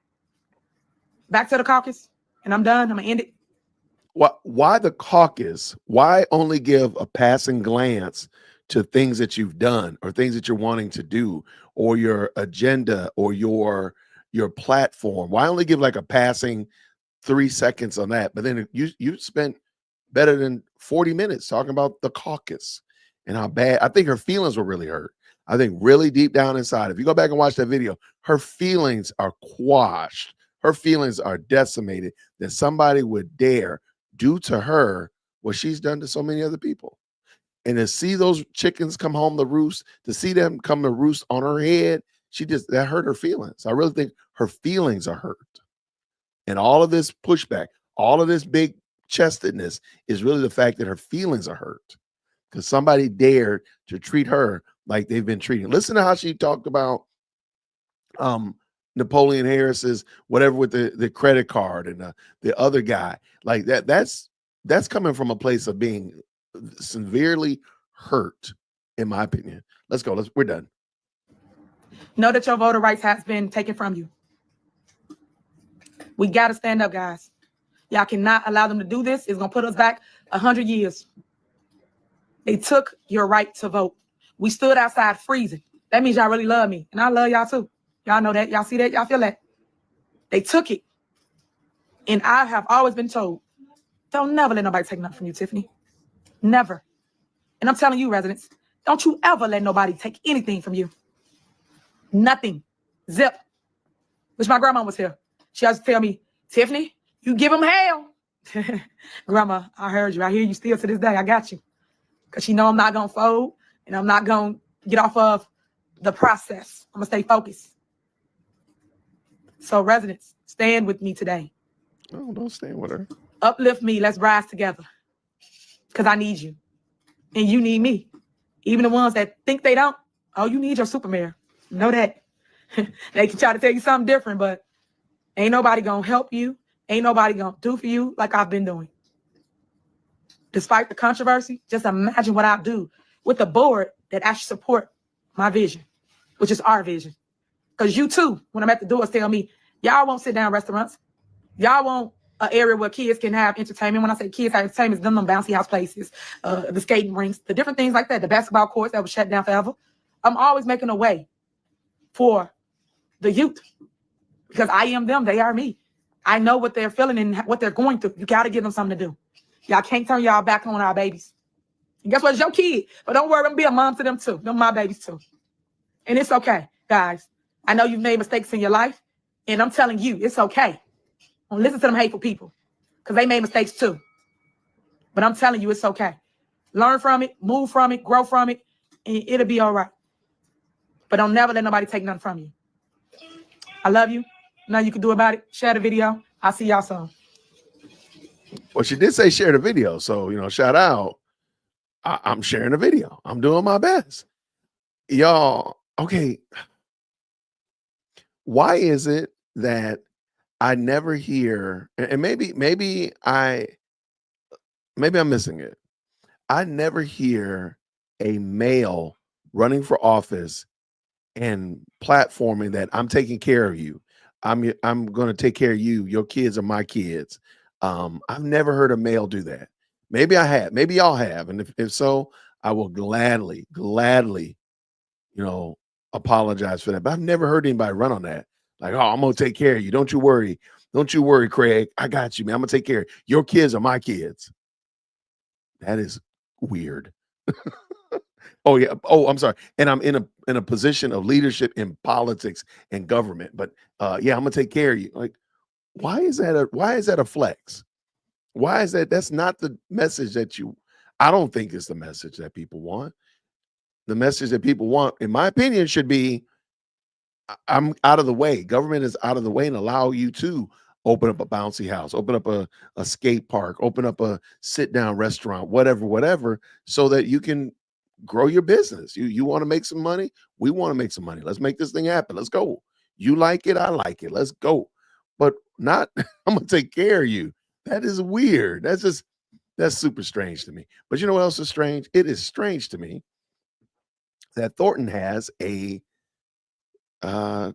back to the caucus, and I'm done. I'm going to end it. Why the caucus? Why only give a passing glance to things that you've done or things that you're wanting to do or your agenda or your platform? Why only give like a passing 3 seconds on that? But then you spent better than 40 minutes talking about the caucus and how bad. I think her feelings were really hurt. I think really deep down inside, if you go back and watch that video, her feelings are quashed. Her feelings are decimated that somebody would dare do to her what she's done to so many other people. And to see those chickens come home to roost, to see them come to roost on her head, that hurt her feelings. I really think her feelings are hurt. And all of this pushback, all of this big chestedness is really the fact that her feelings are hurt because somebody dared to treat her like they've been treating. Listen to how she talked about Napoleon Harris's whatever with the credit card and the other guy. Like that's coming from a place of being severely hurt, in my opinion. Let's go. We're done. Know that your voter rights has been taken from you. We got to stand up, guys. Y'all cannot allow them to do this. It's going to put us back 100 years. They took your right to vote. We stood outside freezing. That means y'all really love me. And I love y'all too. Y'all know that. Y'all see that. Y'all feel that. They took it. And I have always been told, don't never let nobody take nothing from you, Tiffany. Never. And I'm telling you, residents, don't you ever let nobody take anything from you. Nothing. Zip. Wish my grandma was here. She has to tell me, Tiffany, you give them hell. Grandma, I heard you. I hear you still to this day. I got you. Because you know I'm not going to fold and I'm not going to get off of the process. I'm going to stay focused. So residents, stand with me today. Oh, don't stand with her. Uplift me. Let's rise together. Because I need you. And you need me. Even the ones that think they don't. Oh, you need your super mayor. Know that. They can try to tell you something different, but ain't nobody going to help you. Ain't nobody going to do for you like I've been doing. Despite the controversy, just imagine what I'll do with a board that actually support my vision, which is our vision. Because you too, when I'm at the doors, tell me, y'all won't sit down restaurants. Y'all want an area where kids can have entertainment. When I say kids have entertainment, it's them bouncy house places, the skating rinks, the different things like that, the basketball courts that was shut down forever. I'm always making a way for the youth because I am them, they are me. I know what they're feeling and what they're going through. You got to give them something to do. Y'all can't turn y'all back on our babies. And guess what? It's your kid. But don't worry, I'm going to be a mom to them too. Them my babies too. And it's okay, guys. I know you've made mistakes in your life. And I'm telling you, it's okay. Don't listen to them hateful people. Because they made mistakes too. But I'm telling you, it's okay. Learn from it, move from it, grow from it, and it'll be all right. But don't never let nobody take nothing from you. I love you. Nothing you can do about it. Share the video. I'll see y'all soon. Well, she did say share the video. So, shout out. I'm sharing the video. I'm doing my best. Y'all, okay. Why is it that I never hear, and maybe I'm missing it. I never hear a male running for office and platforming that I'm taking care of you. I'm going to take care of you. Your kids are my kids. I've never heard a male do that. Maybe I have. Maybe y'all have. And if so, I will gladly, apologize for that. But I've never heard anybody run on that. Like, oh, I'm going to take care of you. Don't you worry. Don't you worry, Craig. I got you, man. I'm going to take care of you. Your kids are my kids. That is weird. Oh, yeah. Oh, I'm sorry. And I'm in a position of leadership in politics and government. But yeah, I'm going to take care of you. Like, why is that a flex? Why is that? That's not the message I don't think it's the message that people want. The message that people want, in my opinion, should be, I'm out of the way. Government is out of the way and allow you to open up a bouncy house, open up a skate park, open up a sit down restaurant, whatever, so that you can grow your business. You want to make some money? We want to make some money. Let's make this thing happen. Let's go. You like it, I like it. Let's go. But not, I'm gonna take care of you. That is weird. That's super strange to me. But you know what else is strange? It is strange to me that Thornton has a uh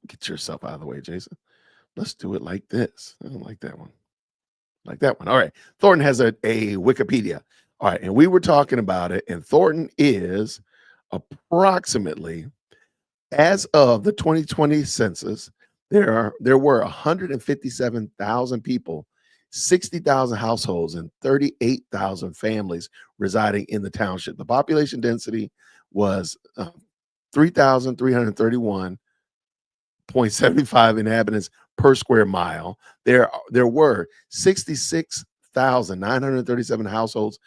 get yourself out of the way, Jason. Let's do it like this. I don't like that one. Like that one. All right. Thornton has a Wikipedia. All right. And we were talking about it, and Thornton is approximately, as of the 2020 census, there were 157,000 people, 60,000 households, and 38,000 families residing in the township. The population density was 3,331.75 inhabitants per square mile. There were 66,937 households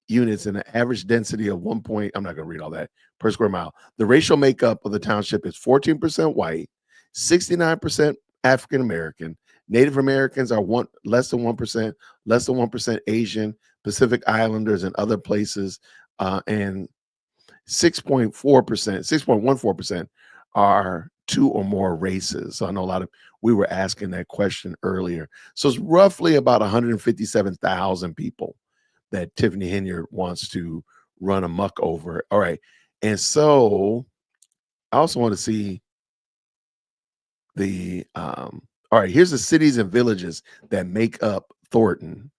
units and an average density of I'm not going to read all that, per square mile. The racial makeup of the township is 14% white, 69% African American. Native Americans are less than 1% Asian, Pacific Islanders, and other places, and 6.14% are two or more races. So I know we were asking that question earlier. So it's roughly about 157,000 people that Tiffany Henyard wants to run amok over. All right. And so I also want to see all right, here's the cities and villages that make up Thornton,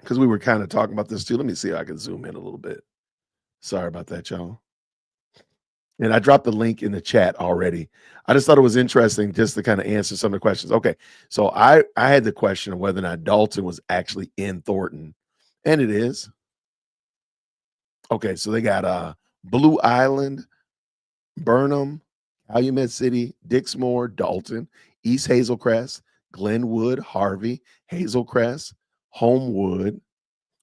because we were kind of talking about this too. Let me see if I can zoom in a little bit. Sorry about that, y'all. And I dropped the link in the chat already. I just thought it was interesting just to kind of answer some of the questions. Okay, so I had the question of whether or not Dalton was actually in Thornton, and it is. Okay, so they got Blue Island, Burnham, Calumet City, Dixmoor, Dalton, East Hazelcrest, Glenwood, Harvey, Hazelcrest, Homewood,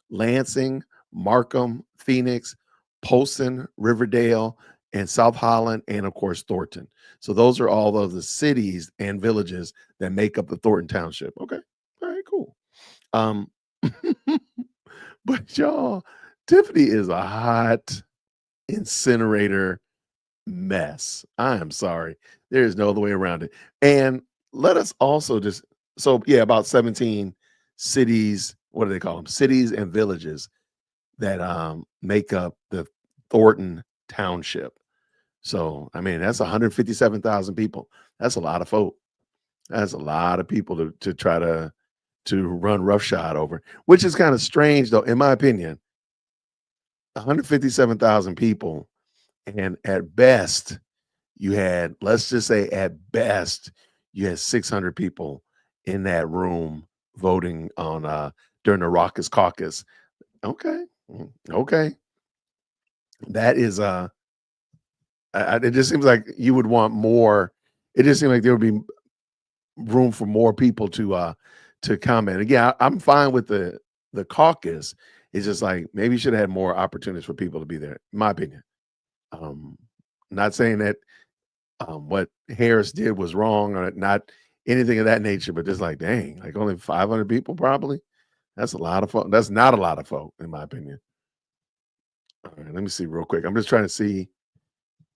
Lansing, Markham, Phoenix, Poston, Riverdale, and South Holland, and of course Thornton. So those are all of the cities and villages that make up the Thornton Township. Okay, all right, cool. But y'all, Tiffany is a hot incinerator mess. I am sorry. There is no other way around it. And let us also about 17 cities, what do they call them? Cities and villages that make up the Thornton Township. So, I mean, that's 157,000 people. That's a lot of folk. That's a lot of people to try to run roughshod over, which is kind of strange, though, in my opinion. 157,000 people, and at best, let's just say at best, you had 600 people in that room voting on during the Raucous Caucus. Okay. That is it just seems like you would want more. It just seems like there would be room for more people to comment. Again, I'm fine with the caucus. It's just like maybe you should have had more opportunities for people to be there, in my opinion. Not saying that what Harris did was wrong or not anything of that nature, but just like, dang, like only 500 people probably. That's a lot of folk. That's not a lot of folk, in my opinion. All right, let me see real quick. I'm just trying to see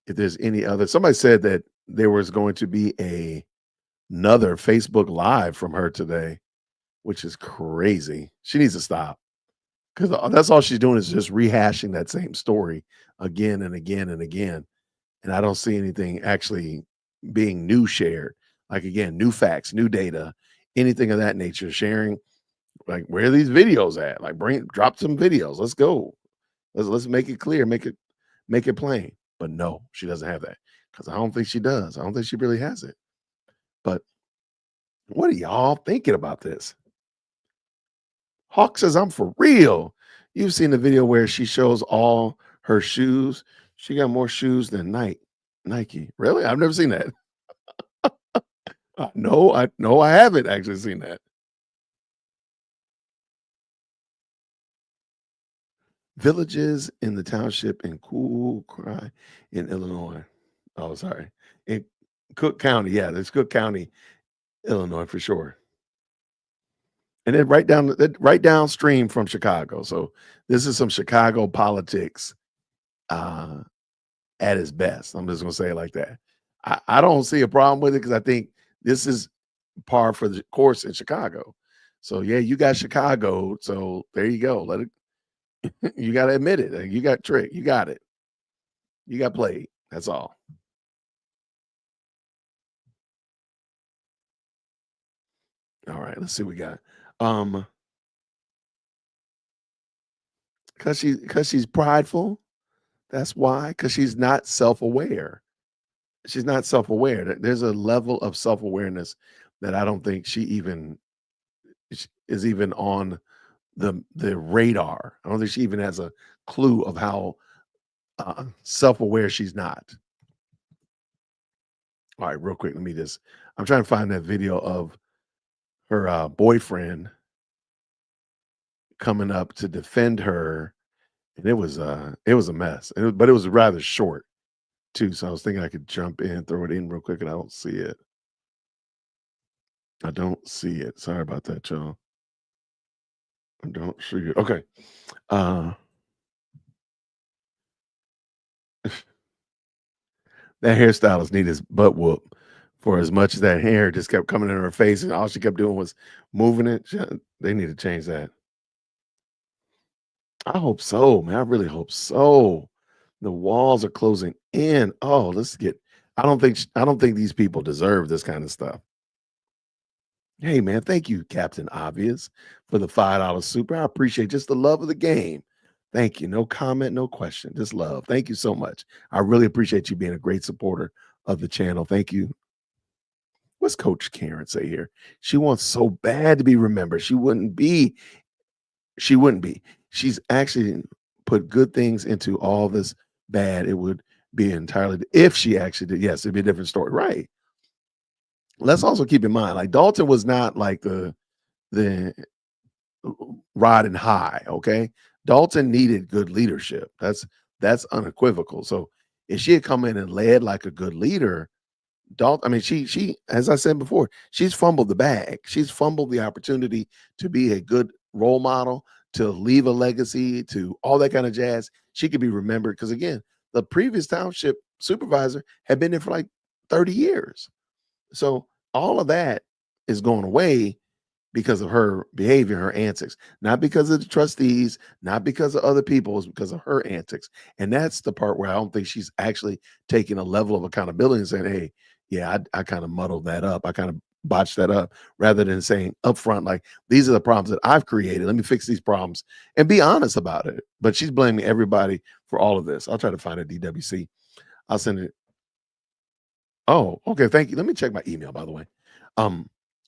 if there's any other. Somebody said that there was going to be another Facebook Live from her today, which is crazy. She needs to stop, because that's all she's doing is just rehashing that same story again and again and again. And I don't see anything actually being new shared. Like, again, new facts, new data, anything of that nature. Sharing, like, where are these videos at? Like, drop some videos. Let's go. Let's make it clear, make it plain. But no, she doesn't have that, because I don't think she does. I don't think she really has it. But what are y'all thinking about this? Hawk says, I'm for real. You've seen the video where she shows all her shoes. She got more shoes than Nike. Really? I've never seen that. No, I haven't actually seen that. Villages in the township in Cool Cry in Illinois. Oh, sorry. In Cook County. Yeah, that's Cook County, Illinois for sure. And then right downstream from Chicago. So this is some Chicago politics uh, at its best. I'm just gonna say it like that. I don't see a problem with it because I think this is par for the course in Chicago. So yeah, you got Chicago. So there you go. Let it. You got to admit it. Like, you got tricked. You got it. You got played. That's all. All right. Let's see what we got. Because she's prideful. That's why. Because she's not self-aware. She's not self-aware. There's a level of self-awareness that I don't think she even is even on the radar. I don't think she even has a clue of how self-aware she's not. All right, real quick, I'm trying to find that video of her boyfriend coming up to defend her, and it was a mess. But it was rather short too. So I was thinking I could jump in, throw it in real quick, and I don't see it. I don't see it. Sorry about that, y'all. I don't see it. Okay. That hairstylist need his butt whoop for as much as that hair just kept coming in her face and all she kept doing was moving it. They need to change that. I hope so, man. I really hope so. The walls are closing in. Oh, I don't think these people deserve this kind of stuff. Hey man, thank you, Captain Obvious, for the $5 super. I appreciate just the love of the game. Thank you. No comment, no question. Just love. Thank you so much. I really appreciate you being a great supporter of the channel. Thank you. What's Coach Karen say here? She wants so bad to be remembered. She wouldn't be. She's actually put good things into all this bad. It would be entirely, if she actually did. Yes, it'd be a different story. Right. Let's also keep in mind, like Dalton was not like the riding high. Okay. Dalton needed good leadership. That's unequivocal. So if she had come in and led like a good leader, Dalton, I mean, she, as I said before, she's fumbled the bag. She's fumbled the opportunity to be a good role model, to leave a legacy, to all that kind of jazz. She could be remembered because, again, the previous township supervisor had been there for like 30 years. So all of that is going away because of her behavior, her antics, not because of the trustees, not because of other people, it's because of her antics. And that's the part where I don't think she's actually taking a level of accountability and saying, hey, yeah, I kind of muddled that up. I kind of botched that up, rather than saying upfront, like, these are the problems that I've created. Let me fix these problems and be honest about it. But she's blaming everybody for all of this. I'll try to find a DWC. I'll send it. Oh, okay. Thank you. Let me check my email, by the way.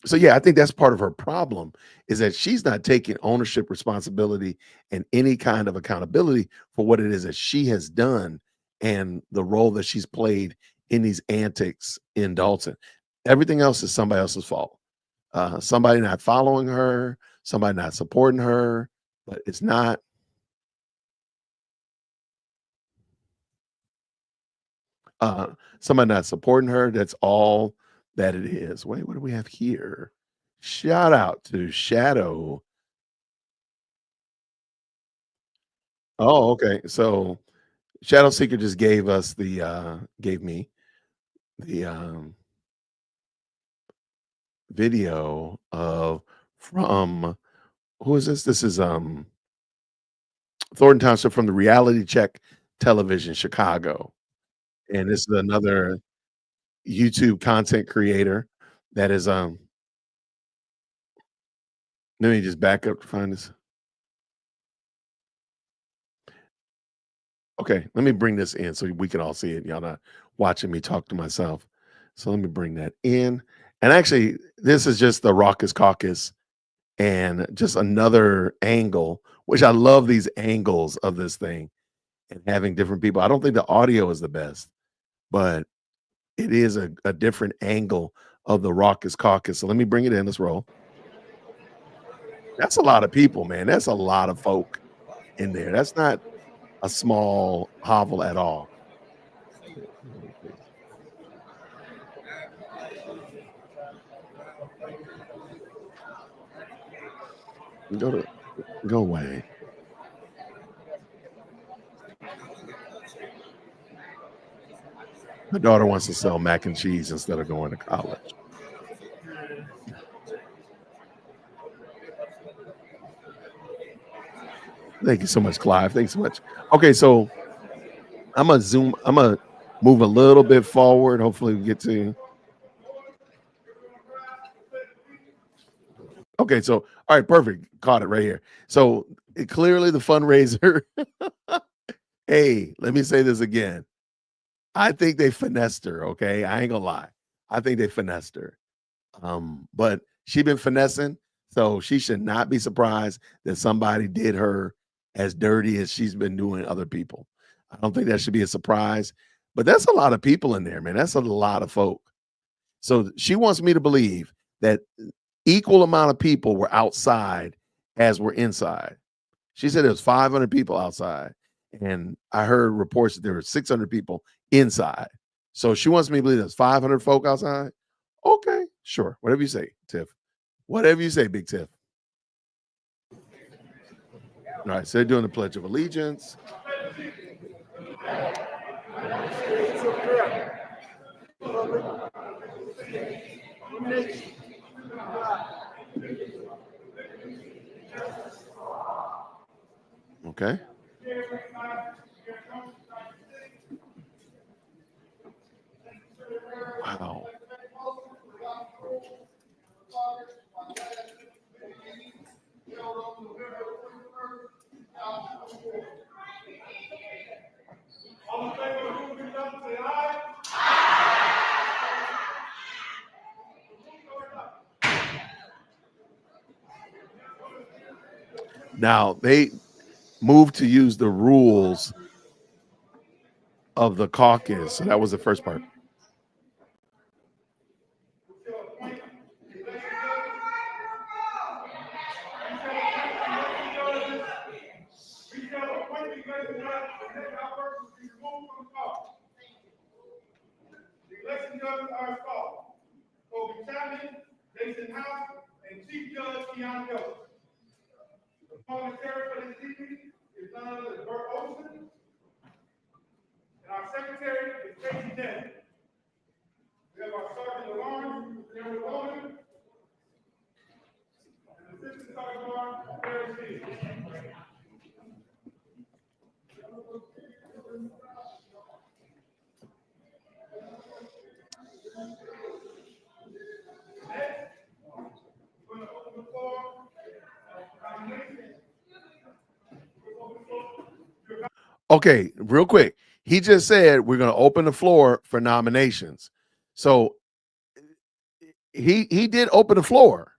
So yeah, I think that's part of her problem, is that she's not taking ownership, responsibility, and any kind of accountability for what it is that she has done and the role that she's played in these antics in Dalton. Everything else is somebody else's fault. Somebody not following her, somebody not supporting her, but it's not. Somebody not supporting her. That's all that it is. Wait, what do we have here? Shout out to Shadow. Oh, okay. So Shadow Seeker just gave me the video of from who is this? This is Thornton Township from the Reality Check Television Chicago. And this is another YouTube content creator that is let me just back up to find this. Okay, let me bring this in so we can all see it. Y'all not watching me talk to myself. So let me bring that in. And actually, this is just the Raucous Caucus and just another angle, which I love these angles of this thing and having different people. I don't think the audio is the best, but it is a different angle of the Raucous Caucus. So let me bring it in. Let's roll. That's a lot of people, man. That's a lot of folk in there. That's not a small hovel at all. Go away. My daughter wants to sell mac and cheese instead of going to college. Thank you so much, Clive. Thanks so much. Okay, so I'm gonna move a little bit forward. Hopefully we get to. Okay, so all right, perfect. Caught it right here. So clearly the fundraiser. Hey, let me say this again. I think they finessed her. Okay, I ain't gonna lie. I think they finessed her. But she been finessing, so she should not be surprised that somebody did her as dirty as she's been doing other people. I don't think that should be a surprise. But that's a lot of people in there, man. That's a lot of folk. So she wants me to believe that equal amount of people were outside as were inside. She said there was 500 people outside, and I heard reports that there were 600 people inside. So she wants me to believe there's 500 folk outside. Okay, sure. Whatever you say, Tiff. Whatever you say, Big Tiff. All right, so they're doing the Pledge of Allegiance. Okay. Wow. Now they moved to use the rules of the caucus. So that was the first part. Election judges are as follows: Kobe Chapman, Jason House, and Chief Judge Keon Miller. The parliamentarian for this evening is none other than Bert Olson, and our secretary is Casey Dennis. We have our Sergeant Lawrence, Jeremy Bowman, and Assistant Sergeant Lawrence, Barry Stevens. Okay, real quick. He just said we're going to open the floor for nominations. So he did open the floor.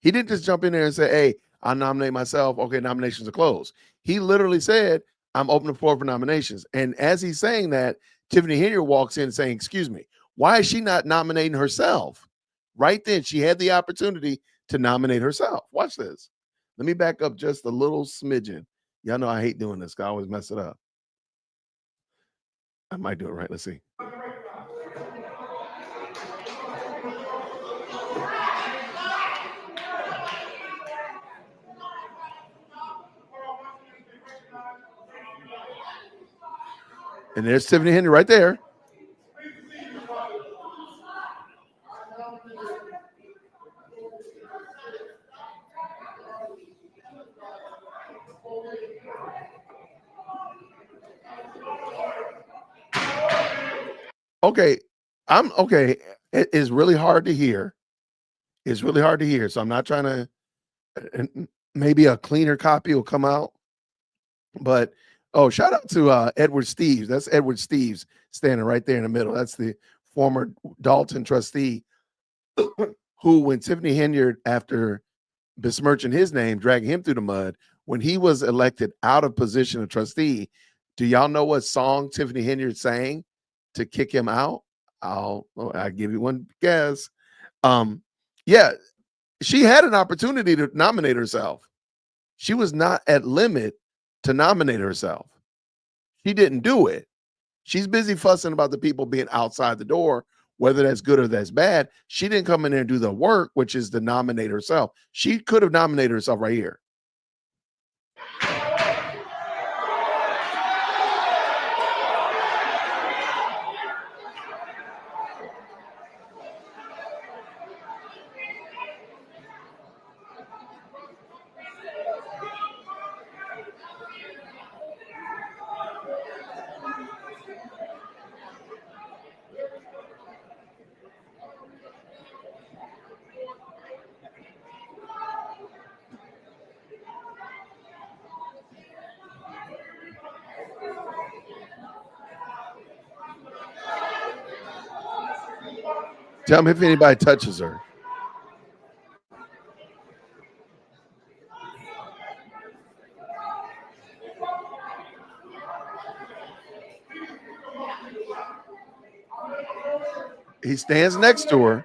He didn't just jump in there and say, "Hey, I'll nominate myself." Okay, nominations are closed. He literally said, "I'm opening the floor for nominations." And as he's saying that, Tiffany Henry walks in saying, "Excuse me, why is she not nominating herself?" Right then, she had the opportunity to nominate herself. Watch this. Let me back up just a little smidgen. Y'all know I hate doing this. I always mess it up. I might do it right. Let's see. And there's Tiffany Henry right there. Okay, I'm okay. It is really hard to hear. It's really hard to hear. So I'm not trying to, maybe a cleaner copy will come out. But oh, shout out to Edward Steves. That's Edward Steves standing right there in the middle. That's the former Dalton trustee who, when Tiffany Henyard, after besmirching his name, dragging him through the mud, when he was elected out of position of trustee, do y'all know what song Tiffany Henyard sang to kick him out? I'll give you one guess. Yeah, she had an opportunity to nominate herself. She was not at limit to nominate herself. She didn't do it. She's busy fussing about the people being outside the door whether that's good or that's bad. She didn't come in there and do the work, which is to nominate herself. She could have nominated herself right here. Tell me if anybody touches her. He stands next to her.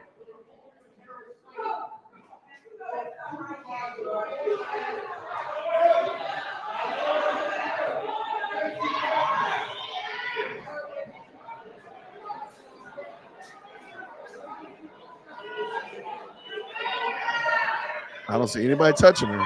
I don't see anybody touching her.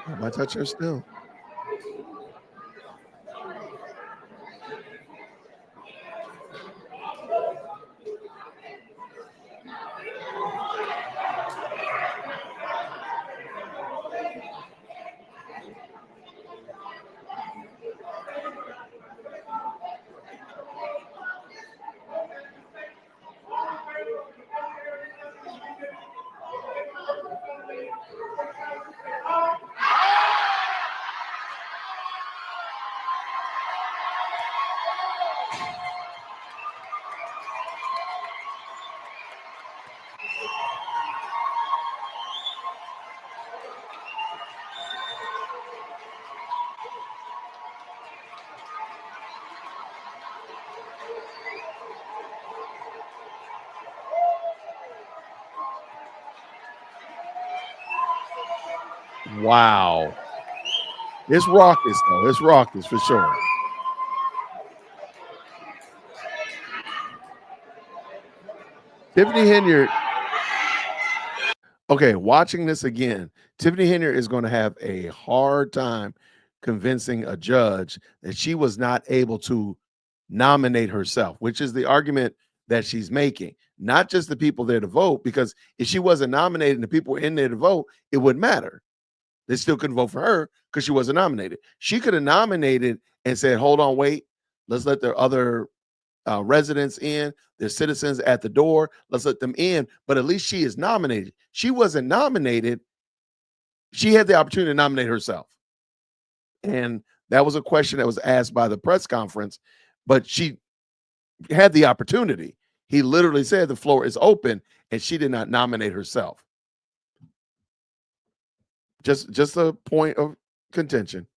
Nobody touching her still. Wow. It's raucous, though. It's raucous for sure. Tiffany Henyard. Okay, watching this again, Tiffany Henyard is going to have a hard time convincing a judge that she was not able to nominate herself, which is the argument that she's making. Not just the people there to vote, because if she wasn't nominated and the people were in there to vote, it wouldn't matter. They still couldn't vote for her because she wasn't nominated. She could have nominated and said, hold on, wait, let's let the other residents in, their citizens at the door, let's let them in. But at least she is nominated. She wasn't nominated. She had the opportunity to nominate herself. And that was a question that was asked by the press conference, but she had the opportunity. He literally said the floor is open, and she did not nominate herself. Just a point of contention.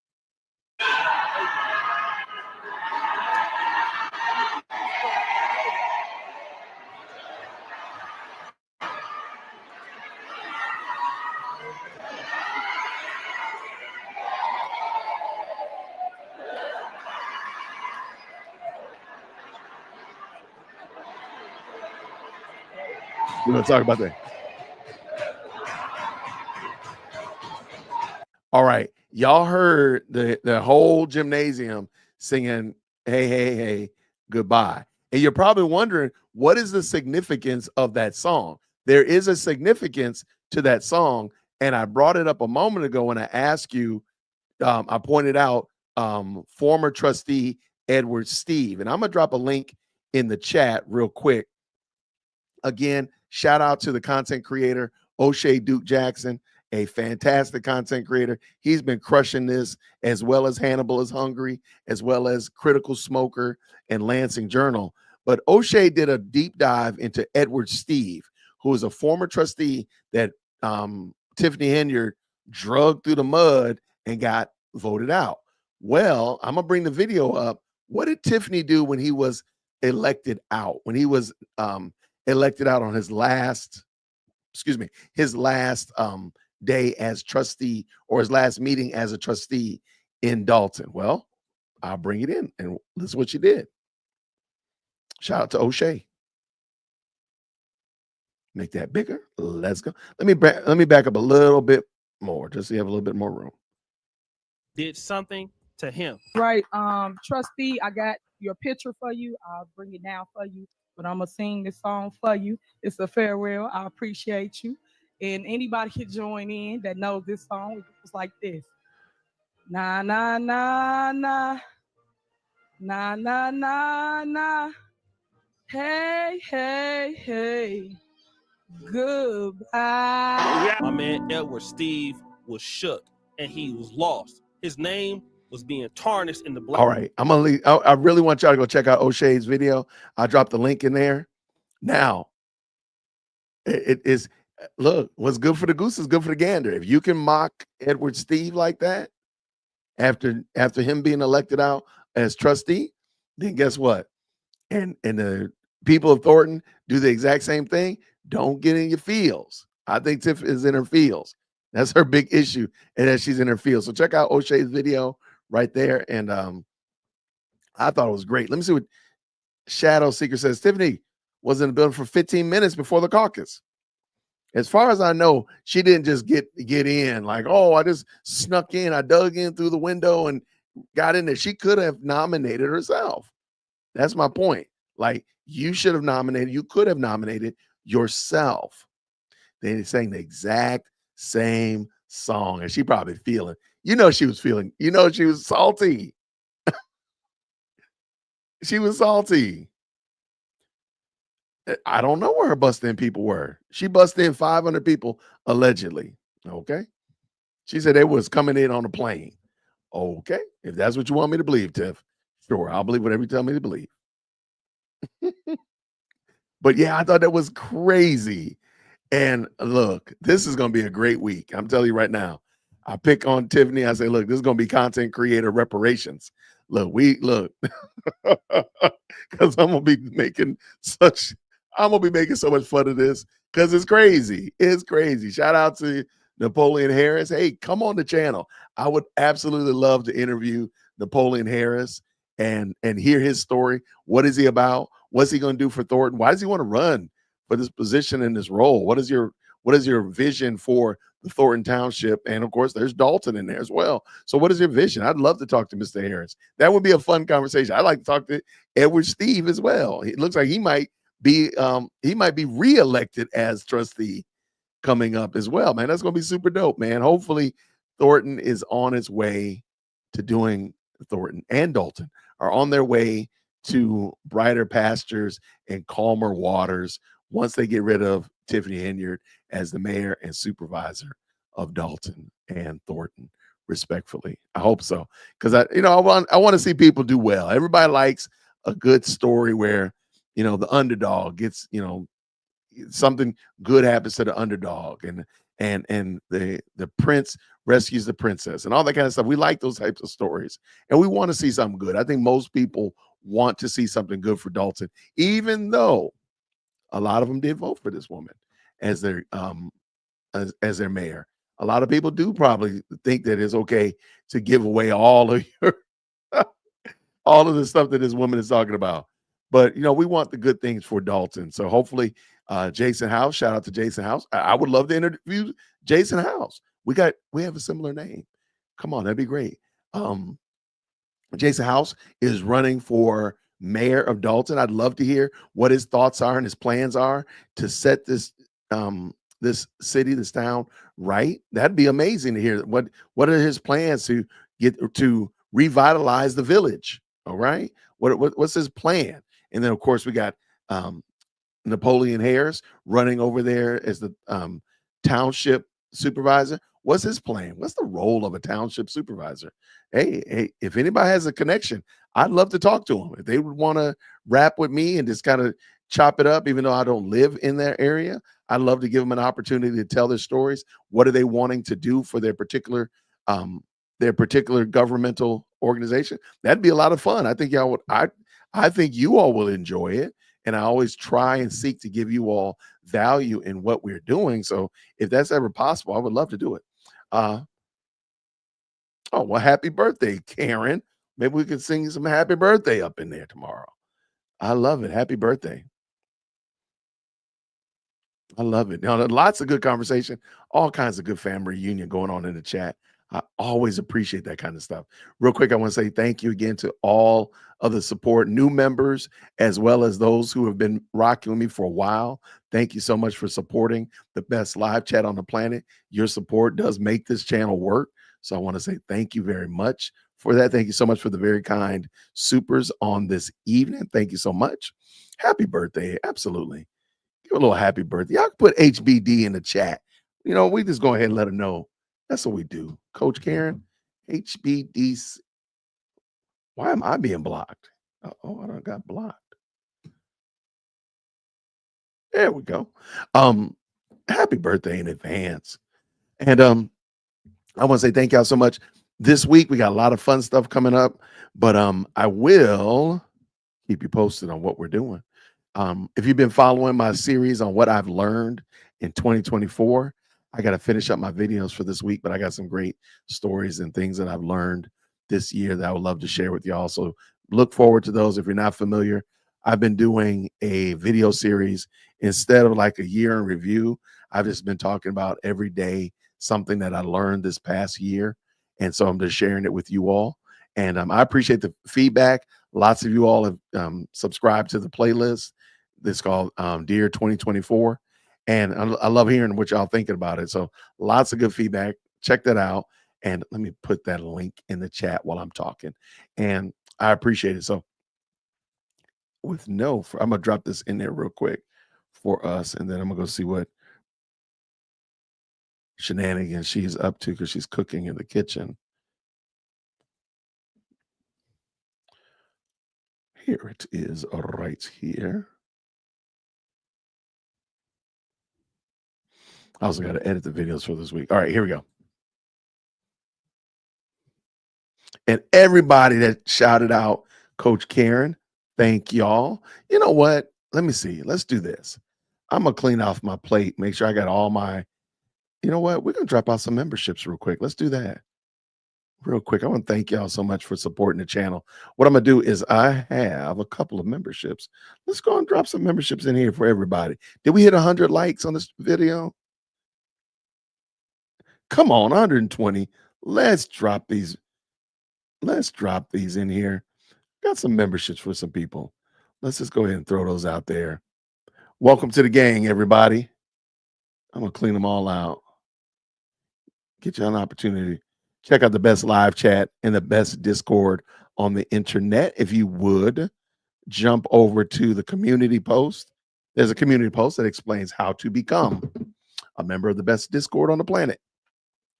We're going to talk about that. All right. Y'all heard the whole gymnasium singing, hey, hey, hey, goodbye. And you're probably wondering, what is the significance of that song? There is a significance to that song. And I brought it up a moment ago when I asked you, I pointed out former trustee Edward Steve. And I'm going to drop a link in the chat real quick. Again, shout out to the content creator, O'Shea Duke Jackson, a fantastic content creator. He's been crushing this, as well as Hannibal is Hungry, as well as Critical Smoker and Lansing Journal. But O'Shea did a deep dive into Edward Steve, who is a former trustee that Tiffany Henyard drugged through the mud and got voted out. Well, I'm going to bring the video up. What did Tiffany do when he was elected out, when he was elected out on his last, his last day as trustee, or his last meeting as a trustee in Dalton. Well, I'll bring it in, and this is what she did. Shout out to O'Shea. Make that bigger. Let's go. Let me back up a little bit more, just so you have a little bit more room. Did something to him. Right. Trustee, I got your picture for you. I'll bring it down for you, but I'm gonna sing this song for you. It's a farewell. I appreciate you. And anybody can join in that knows this song. It goes like this. Na na na na. Na na na na. Hey, hey, hey. Goodbye. My man Edward Steve was shook and he was lost. His name was being tarnished in the black. All right, I'm gonna leave. I really want y'all to go check out O'Shea's video. I dropped the link in there. Now, it is, look, what's good for the goose is good for the gander. If you can mock Edward Steve like that after him being elected out as trustee, then guess what? And the people of Thornton do the exact same thing. Don't get in your feels. I think Tiff is in her feels. That's her big issue, and that she's in her feels. So check out O'Shea's video right there. And I thought it was great. Let me see what Shadow Seeker says. Tiffany was in the building for 15 minutes before the caucus. As far as I know, she didn't just get in like, oh, I just snuck in. I dug in through the window and got in there. She could have nominated herself. That's my point. Like, you should have nominated. You could have nominated yourself. They sang the exact same song, and she probably feeling. She was feeling. She was salty. She was salty. I don't know where her bust-in people were. She busted in 500 people allegedly. Okay. She said they was coming in on a plane. Okay. If that's what you want me to believe, Tiff, sure. I'll believe whatever you tell me to believe. But yeah, I thought that was crazy. And look, this is going to be a great week. I'm telling you right now. I pick on Tiffany. I say, look, this is going to be content creator reparations. Look, because I'm going to be making so much fun of this because it's crazy. It's crazy. Shout out to Napoleon Harris. Hey, come on the channel. I would absolutely love to interview Napoleon Harris and hear his story. What is he about? What's he going to do for Thornton? Why does he want to run for this position and this role? What is your vision for the Thornton Township? And of course, there's Dalton in there as well. So what is your vision? I'd love to talk to Mr. Harris. That would be a fun conversation. I'd like to talk to Edward Steve as well. It looks like he might be reelected as trustee coming up as well, man. That's going to be super dope, man. Hopefully Thornton is on its way to doing Thornton and Dalton are on their way to brighter pastures and calmer waters once they get rid of Tiffany Henyard as the mayor and supervisor of Dalton and Thornton, respectfully. I hope so, because I want to see people do well. Everybody likes a good story where the underdog gets something good happens to the underdog, and the prince rescues the princess and all that kind of stuff. We like those types of stories, and we want to see something good. I think most people want to see something good for Dalton, even though a lot of them did vote for this woman as their as their mayor. A lot of people do probably think that it's okay to give away all of your all of the stuff that this woman is talking about. But we want the good things for Dalton. So hopefully Jason House, shout out to Jason House. I would love to interview Jason House. We have a similar name. Come on, that'd be great. Jason House is running for mayor of Dalton. I'd love to hear what his thoughts are and his plans are to set this this city, this town right. That'd be amazing to hear. What are his plans to get to revitalize the village? All right. What's his plan? And then of course we got Napoleon Harris running over there as the township supervisor. What's his plan? What's the role of a township supervisor? Hey, if anybody has a connection, I'd love to talk to them. If they would want to rap with me and just kind of chop it up, even though I don't live in their area, I'd love to give them an opportunity to tell their stories. What are they wanting to do for their particular governmental organization? That'd be a lot of fun. I think I think you all will enjoy it. And I always try and seek to give you all value in what we're doing. So if that's ever possible, I would love to do it. Oh, well, happy birthday, Karen. Maybe we could sing some happy birthday up in there tomorrow. I love it. Happy birthday. I love it. Now, lots of good conversation, all kinds of good family reunion going on in the chat. I always appreciate that kind of stuff. Real quick, I want to say thank you again to all of the support, new members, as well as those who have been rocking with me for a while. Thank you so much for supporting the best live chat on the planet. Your support does make this channel work. So I want to say thank you very much for that. Thank you so much for the very kind supers on this evening. Thank you so much. Happy birthday. Absolutely. Give a little happy birthday. Y'all can put HBD in the chat. You know, we just go ahead and let her know. That's what we do. Coach Karen, HBD. Why am I being blocked? Oh, I don't got blocked. There we go. Happy birthday in advance. And I want to say thank y'all so much. This week we got a lot of fun stuff coming up, but I will keep you posted on what we're doing. If you've been following my series on what I've learned in 2024, I got to finish up my videos for this week, but I got some great stories and things that I've learned this year that I would love to share with y'all. So look forward to those. If you're not familiar, I've been doing a video series instead of like a year in review. I've just been talking about every day something that I learned this past year. And so I'm just sharing it with you all. And I appreciate the feedback. Lots of you all have subscribed to the playlist. It's called Dear 2024. And I love hearing what y'all thinking about it. So lots of good feedback. Check that out. And let me put that link in the chat while I'm talking. And I appreciate it. So I'm going to drop this in there real quick for us. And then I'm going to go see what shenanigans she's up to because she's cooking in the kitchen. Here it is right here. I also got to edit the videos for this week. All right, here we go. And everybody that shouted out Coach Karen, thank y'all. You know what? Let me see. Let's do this. I'm going to clean off my plate, make sure I got all my, you know what? We're going to drop out some memberships real quick. Let's do that real quick. I want to thank y'all so much for supporting the channel. What I'm going to do is I have a couple of memberships. Let's go and drop some memberships in here for everybody. Did we hit 100 likes on this video? Come on, 120. Let's drop these. Let's drop these in here. Got some memberships for some people. Let's just go ahead and throw those out there. Welcome to the gang, everybody. I'm going to clean them all out. Get you an opportunity. Check out the best live chat and the best Discord on the internet. If you would, jump over to the community post. There's a community post that explains how to become a member of the best Discord on the planet.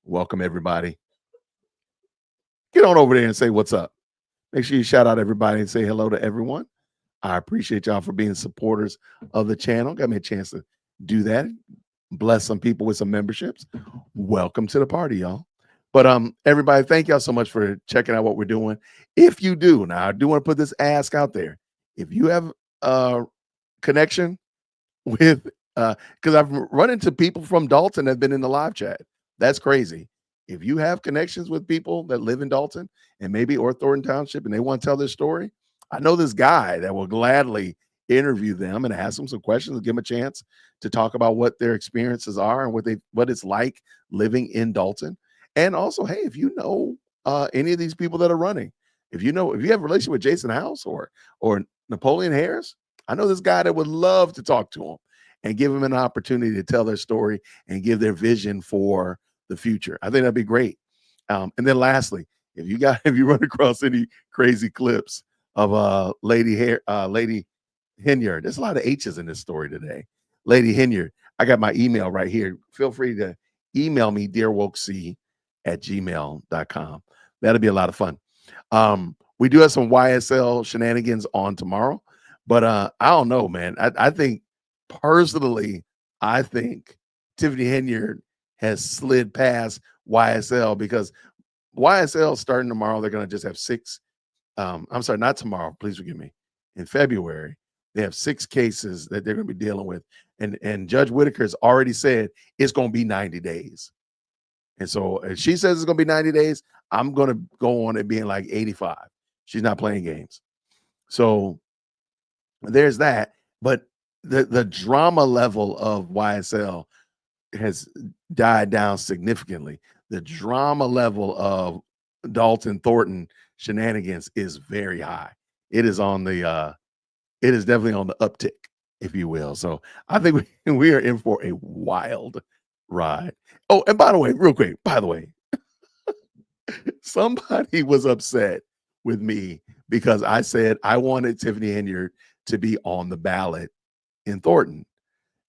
Welcome, everybody. Get on over there and say what's up. Make sure you shout out everybody and say hello to everyone. I appreciate y'all for being supporters of the channel. Got me a chance to do that. Bless some people with some memberships. Welcome to the party, y'all. But everybody, thank y'all so much for checking out what we're doing. If you do, now I do want to put this ask out there. If you have a connection with, because I've run into people from Dalton that have been in the live chat. That's crazy. If you have connections with people that live in Dalton and maybe or Thornton Township and they want to tell their story, I know this guy that will gladly interview them and ask them some questions and give them a chance to talk about what their experiences are and what it's like living in Dalton. And also, hey, if you know any of these people that are running, if you have a relationship with Jason House or Napoleon Harris, I know this guy that would love to talk to them and give them an opportunity to tell their story and give their vision for the future. I think that'd be great. And then lastly, if you run across any crazy clips of Lady Hinyard, there's a lot of H's in this story today. Lady Hinyard, I got my email right here. Feel free to email me, dearwokec@gmail.com. That'll be a lot of fun. We do have some YSL shenanigans on tomorrow, but I don't know, man. I think personally, Tiffany Hinyard has slid past YSL because YSL starting tomorrow, they're going to just have 6. I'm sorry, not tomorrow. Please forgive me. in February. They have 6 cases that they're going to be dealing with. And Judge Whitaker has already said it's going to be 90 days. And so if she says it's going to be 90 days, I'm going to go on it being like 85. She's not playing games. So there's that. But the drama level of YSL has died down significantly. The drama level of Dalton Thornton shenanigans is very high. It is definitely on the uptick, if you will. So I think we are in for a wild ride. Oh, and by the way, real quick, somebody was upset with me because I said I wanted Tiffany Henyard to be on the ballot in Thornton.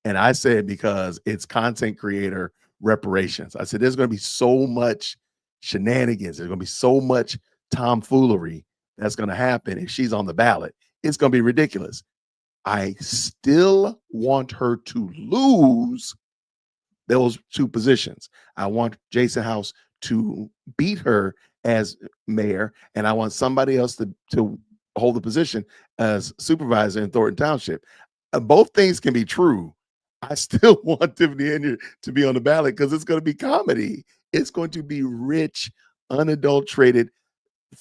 And I said, because it's content creator reparations. I said, there's going to be so much shenanigans. There's going to be so much tomfoolery that's going to happen if she's on the ballot. It's going to be ridiculous. I still want her to lose those 2 positions. I want Jason House to beat her as mayor, and I want somebody else to hold the position as supervisor in Thornton Township. Both things can be true. I still want Tiffany Henyard to be on the ballot because it's going to be comedy. It's going to be rich, unadulterated,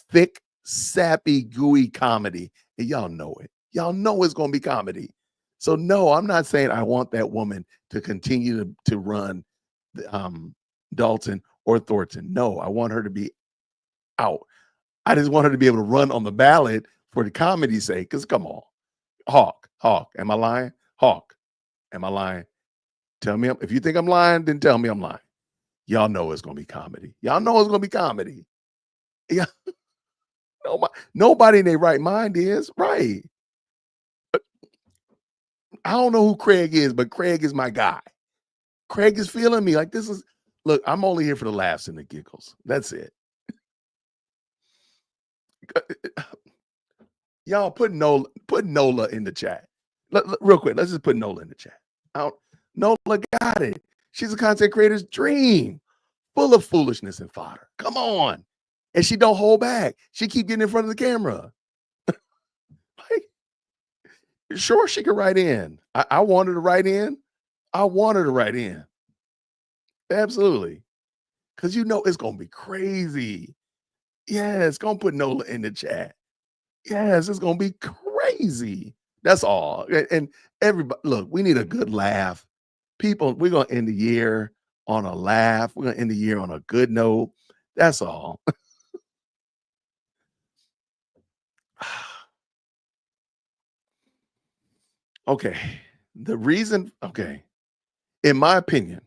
thick, sappy, gooey comedy. And y'all know it. Y'all know it's going to be comedy. So no, I'm not saying I want that woman to continue to run Dalton or Thornton. No, I want her to be out. I just want her to be able to run on the ballot for the comedy's sake. Because come on, Hawk, am I lying? Hawk, am I lying? Tell me if you think I'm lying, then tell me I'm lying. Y'all know it's going to be comedy. Y'all know it's going to be comedy. Yeah. Nobody in their right mind is right. I don't know who Craig is, but Craig is my guy. Craig is feeling me like this is, look, I'm only here for the laughs and the giggles. That's it. Y'all put Nola in the chat. Real quick, let's just put Nola in the chat. Nola got it. She's a content creator's dream, full of foolishness and fodder. Come on. And she don't hold back. She keep getting in front of the camera. Sure, she could write in. I want her to write in. I want her to write in. Absolutely. Because you know it's going to be crazy. Yes, going to put Nola in the chat. Yes, it's going to be crazy. That's all. And everybody, look, we need a good laugh. People, we're going to end the year on a laugh. We're going to end the year on a good note. That's all. Okay. The reason, in my opinion,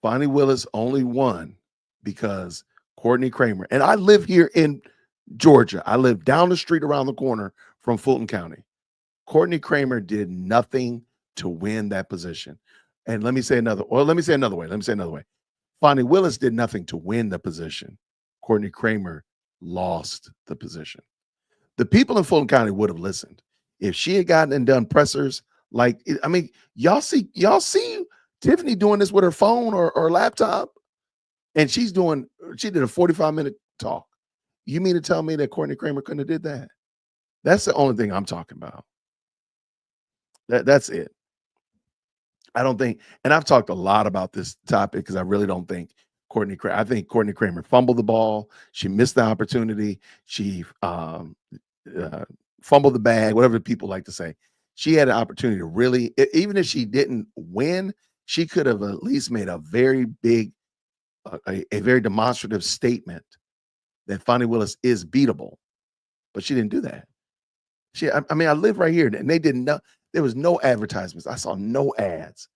Bonnie Willis only won because Courtney Kramer, and I live here in Georgia. I live down the street around the corner from Fulton County. Courtney Kramer did nothing to win that position. And let me say another way. Bonnie Willis did nothing to win the position. Courtney Kramer lost the position. The people in Fulton County would have listened. If she had gotten and done pressers, y'all see Tiffany doing this with her phone or laptop, and she did a 45-minute talk. You mean to tell me that Courtney Kramer couldn't have did that? That's the only thing I'm talking about. That's it. I don't think, and I've talked a lot about this topic because I really don't think I think Courtney Kramer fumbled the ball. She missed the opportunity. She fumbled the bag, whatever people like to say. She had an opportunity to really, even if she didn't win, she could have at least made a very big, a very demonstrative statement that Fonnie Willis is beatable. But she didn't do that. I live right here, and they didn't know. There was no advertisements. I saw no ads.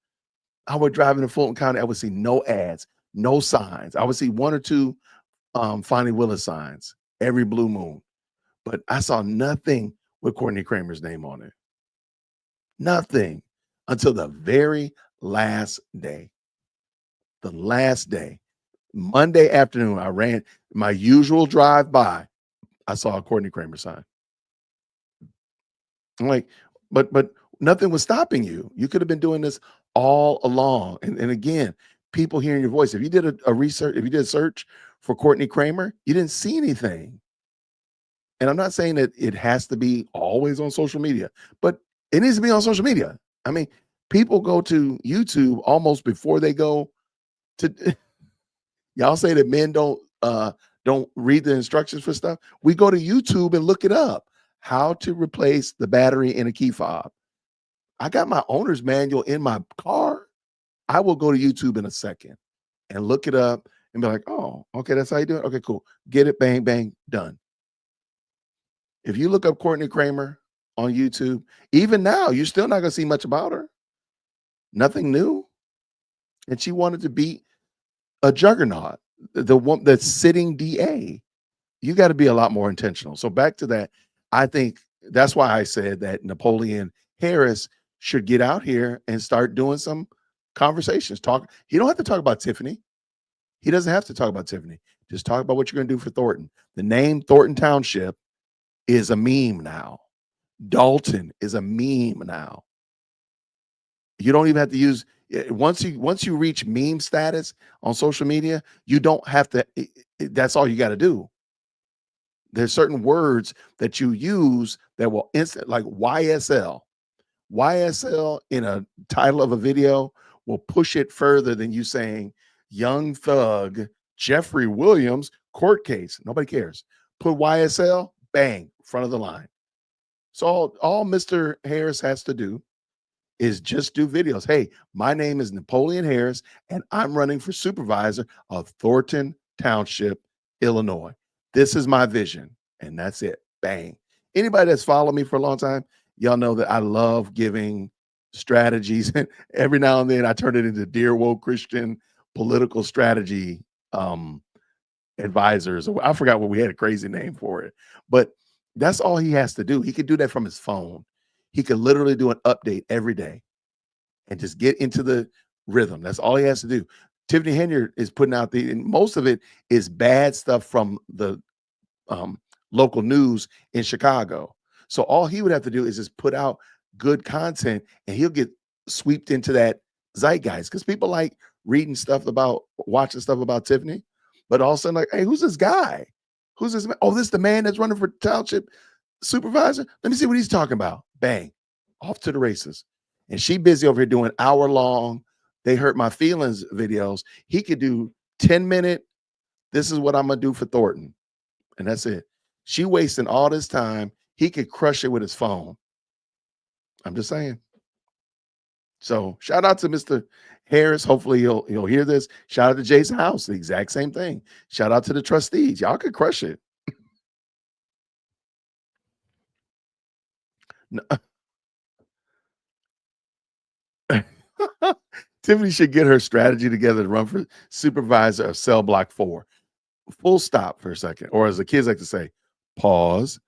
I would drive into Fulton County. I would see no ads, no signs. I would see 1 or 2 Fonnie Willis signs every blue moon. But I saw nothing with Courtney Kramer's name on it. Nothing until the very last day. The last day. Monday afternoon, I ran my usual drive by. I saw a Courtney Kramer sign. I'm like, but nothing was stopping you. You could have been doing this all along. And again, people hearing your voice. If you did a research, if you did a search for Courtney Kramer, you didn't see anything. And I'm not saying that it has to be always on social media, but it needs to be on social media. I mean, people go to YouTube almost before they go to y'all say that men don't read the instructions for stuff. We go to YouTube and look it up. How to replace the battery in a key fob. I got my owner's manual in my car. I will go to YouTube in a second and look it up and be like, oh, okay, that's how you do it. Okay, cool. Get it, bang, bang, done. If you look up Courtney Kramer on YouTube, even now, you're still not going to see much about her. Nothing new. And she wanted to be a juggernaut, the one that's sitting DA. You got to be a lot more intentional. So back to that, I think that's why I said that Napoleon Harris should get out here and start doing some conversations. Talk. He don't have to talk about Tiffany. He doesn't have to talk about Tiffany. Just talk about what you're going to do for Thornton. The name Thornton Township is a meme now. Dalton is a meme now. You don't even have to use once you reach meme status on social media, you don't have to. That's all you got to do. There's certain words that you use that will instant, like YSL. YSL in a title of a video will push it further than you saying Young Thug, Jeffrey Williams, court case. Nobody cares. Put YSL, bang, front of the line. So all Mr. Harris has to do is just do videos. Hey, my name is Napoleon Harris, and I'm running for supervisor of Thornton Township, Illinois. This is my vision, and that's it. Bang. Anybody that's followed me for a long time, y'all know that I love giving strategies. And every now and then I turn it into Dear Woke Christian political strategy advisors. I forgot what we had a crazy name for it, but that's all he has to do. He could do that from his phone. He could literally do an update every day and just get into the rhythm. That's all he has to do. Tiffany Henyard is putting out and most of it is bad stuff from the local news in Chicago. So all he would have to do is just put out good content and he'll get swept into that zeitgeist because people like reading stuff about, watching stuff about Tiffany, but all of a sudden like, hey, who's this guy? Who's this man? Oh, this is the man that's running for township supervisor? Let me see what he's talking about. Bang, off to the races. And she busy over here doing hour-long, they hurt my feelings videos. He could do 10-minute, this is what I'm going to do for Thornton. And that's it. She wasting all this time. He could crush it with his phone. I'm just saying. So shout out to Mr. Harris. Hopefully he'll hear this. Shout out to Jason House. The exact same thing. Shout out to the trustees. Y'all could crush it. No. Tiffany should get her strategy together to run for supervisor of cell block 4. Full stop for a second. Or as the kids like to say, pause.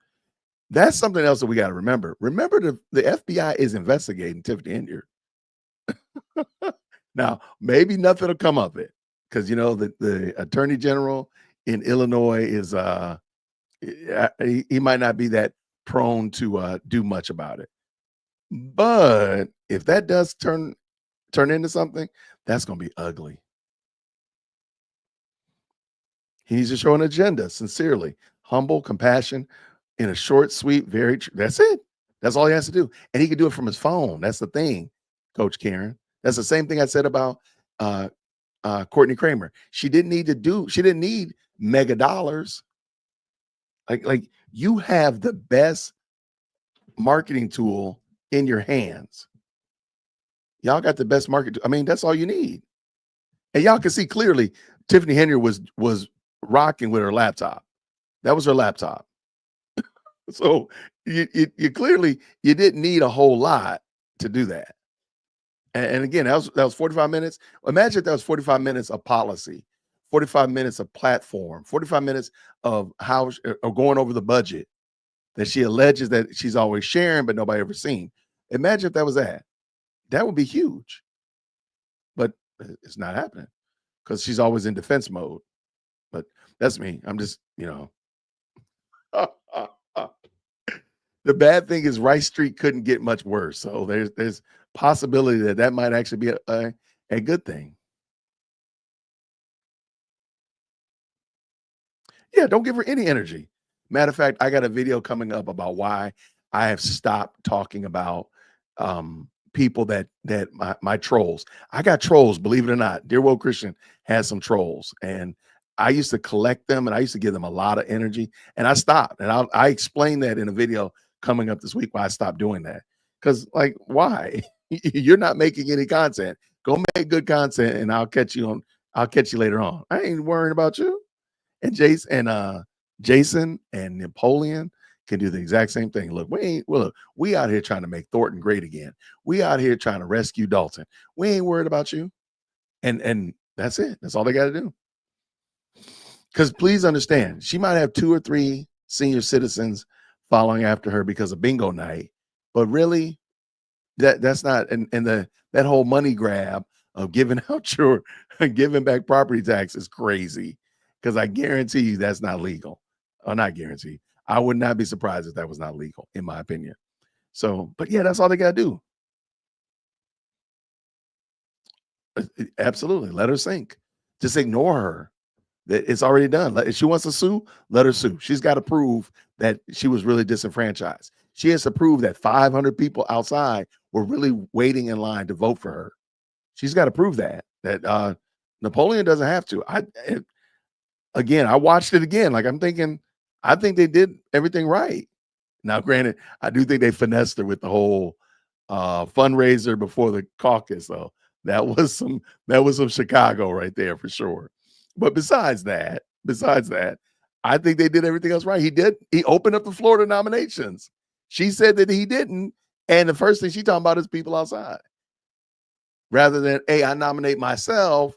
That's something else that we got to remember. Remember the FBI is investigating Tiffany Henyard. Now, maybe nothing will come of it because, you know, the attorney general in Illinois is, he might not be that prone to do much about it. But if that does turn into something, that's going to be ugly. He needs to show an agenda, sincerely, humble, compassion, in a short, sweet, that's it. That's all he has to do. And he can do it from his phone. That's the thing, Coach Karen. That's the same thing I said about Courtney Kramer. She didn't need mega dollars. Like you have the best marketing tool in your hands. Y'all got the best market. I mean, that's all you need. And y'all can see clearly Tiffany Henyard was rocking with her laptop. That was her laptop. So you clearly you didn't need a whole lot to do that. And again, that was 45 minutes. Imagine if that was 45 minutes of policy, 45 minutes of platform, 45 minutes of how or going over the budget that she alleges that she's always sharing, but nobody ever seen. Imagine if that was that. That would be huge. But it's not happening because she's always in defense mode. But that's me. I'm just, you know. The bad thing is Rice Street couldn't get much worse. So there's possibility that might actually be a good thing. Yeah, don't give her any energy. Matter of fact, I got a video coming up about why I have stopped talking about people that my trolls. I got trolls, believe it or not. Dear Woke Christian has some trolls, and I used to collect them, and I used to give them a lot of energy, and I stopped. And I explained that in a video coming up this week why I stopped doing that. Because, like, why? You're not making any content. Go make good content, and I'll catch you later on. I ain't worrying about you. And Jason and Napoleon can do the exact same thing. Look, we out here trying to make Thornton great again. We out here trying to rescue Dalton. We ain't worried about you. And that's it. That's all they got to do. Because please understand, she might have 2 or 3 senior citizens following after her because of bingo night, but really, that's not. And that whole money grab of giving back property tax is crazy. Because I guarantee you that's not legal. Or not guarantee. I would not be surprised if that was not legal, in my opinion. So, but yeah, that's all they got to do. Absolutely. Let her sink. Just ignore her. That it's already done. If she wants to sue, let her sue. She's got to prove that she was really disenfranchised. She has to prove that 500 people outside were really waiting in line to vote for her. She's got to prove that Napoleon doesn't have to. Again, I watched it again. Like, I'm thinking, I think they did everything right. Now, granted, I do think they finessed her with the whole fundraiser before the caucus. So that was some Chicago right there for sure. But besides that, I think they did everything else right. He opened up the Florida nominations. She said that he didn't. And the first thing she talking about is people outside. Rather than, hey, I nominate myself.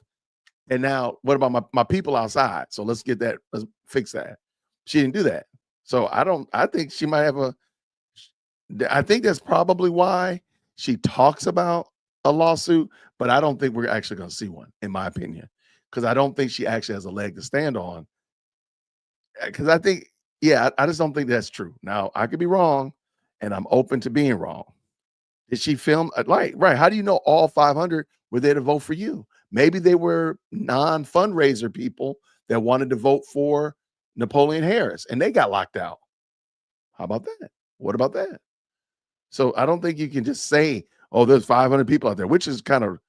And now what about my people outside? So let's fix that. She didn't do that. So I think she might have I think that's probably why she talks about a lawsuit, but I don't think we're actually going to see one, in my opinion, because I don't think she actually has a leg to stand on. Because I think, I just don't think that's true. Now, I could be wrong, and I'm open to being wrong. Did she film? Right. How do you know all 500 were there to vote for you? Maybe they were non-fundraiser people that wanted to vote for Napoleon Harris, and they got locked out. How about that? What about that? So I don't think you can just say, "Oh, there's 500 people out there," which is kind of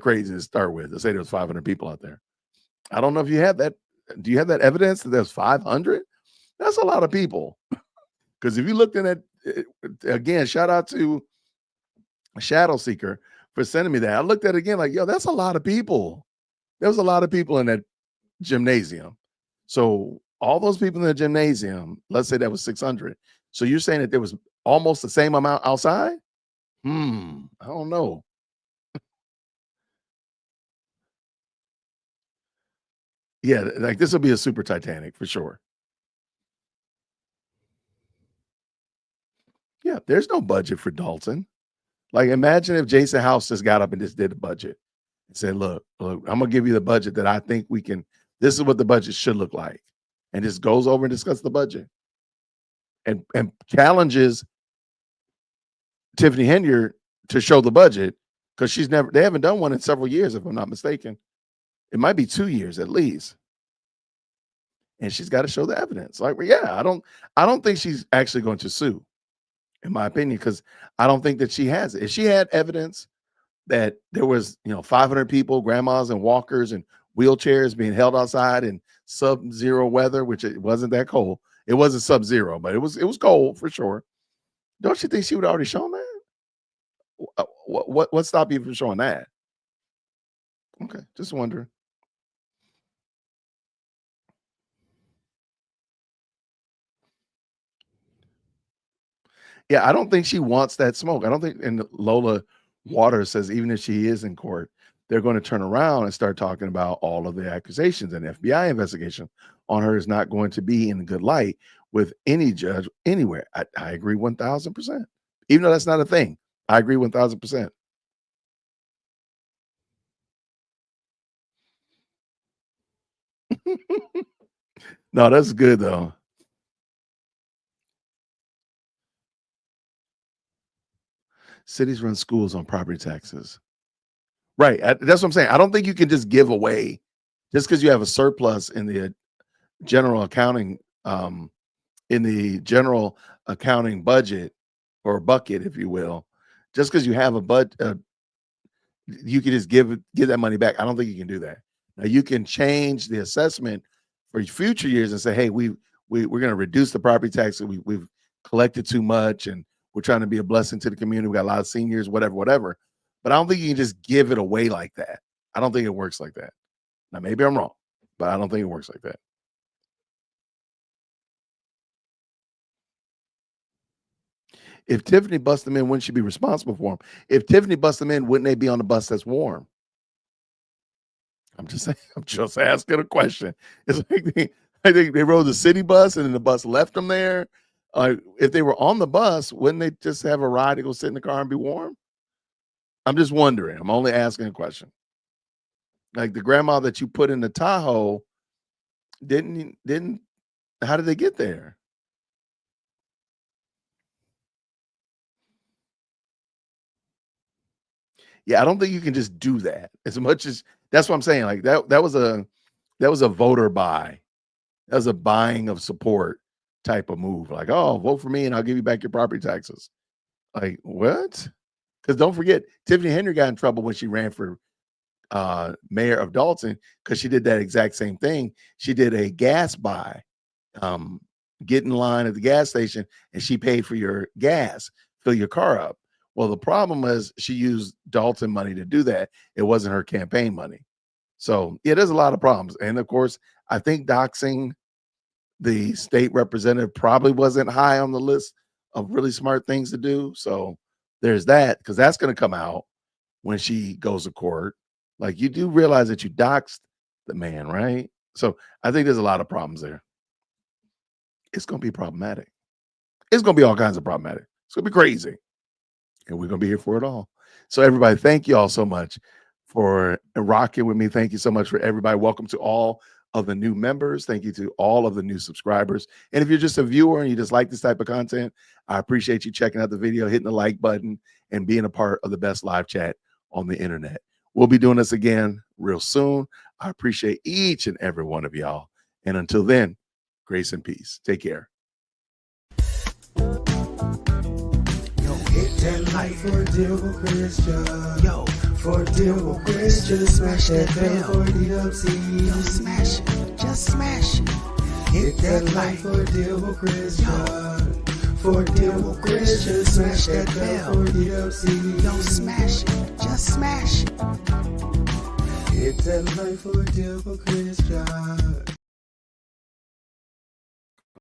crazy to start with. To say there's 500 people out there. I don't know if you have that. Do you have that evidence that there's 500? That's a lot of people. Because if you looked in at again, shout out to Shadow Seeker for sending me that. I looked at it again, like, yo, that's a lot of people. There was a lot of people in that gymnasium. So all those people in the gymnasium, let's say that was 600. So you're saying that there was almost the same amount outside? I don't know. Yeah, like this will be a super Titanic for sure. Yeah, there's no budget for Dalton. Like, imagine if Jason House just got up and just did a budget and said, look, I'm going to give you the budget that I think we can, this is what the budget should look like. And just goes over and discuss the budget and challenges Tiffany Henyard to show the budget, because they haven't done one in several years, if I'm not mistaken. It might be 2 years at least. And she's got to show the evidence. Like, well, yeah, I don't think she's actually going to sue, in my opinion, because I don't think that she has it. If she had evidence that there was, 500 people, grandmas and walkers and wheelchairs being held outside in sub-zero weather, which it wasn't that cold. It wasn't sub-zero, but it was cold for sure. Don't you think she would have already shown that? What stopped you from showing that? Okay, just wondering. Yeah, I don't think she wants that smoke. I don't think, and Lola Waters says even if she is in court, they're going to turn around and start talking about all of the accusations, and FBI investigation on her is not going to be in a good light with any judge anywhere. I agree 1,000%. Even though that's not a thing, I agree 1,000%. No, that's good though. Cities run schools on property taxes. Right. That's what I'm saying. I don't think you can just give away just because you have a surplus in the general accounting in the general accounting budget or bucket, if you will, just because you have a you can just give that money back. I don't think you can do that. Now you can change the assessment for future years and say, hey, we're going to reduce the property tax. We've collected too much, and we're trying to be a blessing to the community. We got a lot of seniors, whatever. But I don't think you can just give it away like that. I don't think it works like that. Now maybe I'm wrong, but I don't think it works like that. If Tiffany busts them in, wouldn't she be responsible for them? If Tiffany busts them in, wouldn't they be on the bus that's warm? I'm just saying. I'm just asking a question. It's like I think they rode the city bus and then the bus left them there. If they were on the bus, wouldn't they just have a ride to go sit in the car and be warm? I'm just wondering. I'm only asking a question. Like the grandma that you put in the Tahoe, didn't how did they get there? Yeah, I don't think you can just do that. As much as that's what I'm saying. Like that was a voter buy. That was a buying of support type of move. Like, oh, vote for me and I'll give you back your property taxes. Like, what? Because don't forget, Tiffany Henry got in trouble when she ran for mayor of Dalton because she did that exact same thing. She did a gas buy, get in line at the gas station, and she paid for your gas, fill your car up. Well, the problem is she used Dalton money to do that. It wasn't her campaign money. So yeah, there's a lot of problems. And of course, I think doxing the state representative probably wasn't high on the list of really smart things to do. So there's that, because that's going to come out when she goes to court. Like, you do realize that you doxed the man, right? So I think there's a lot of problems there. It's going to be problematic. It's going to be all kinds of problematic. It's going to be crazy. And we're going to be here for it all. So everybody, thank you all so much for rocking with me. Thank you so much for everybody. Welcome to all of the new members. Thank you to all of the new subscribers. And if you're just a viewer and you just like this type of content, I appreciate you checking out the video, hitting the like button, and being a part of the best live chat on the internet. We'll be doing this again real soon. I appreciate each and every one of y'all. And until then, grace and peace. Take care. Hit that like for a deal with Christian. Yo, for a deal with Christian. Smash that bell for DWC. Yo, smash it. Just smash it. Hit that like for a deal with Christian. For a deal with Christian. Smash that bell for DWC. Yo, smash it. Just smash it. Hit that like for a deal with Christian.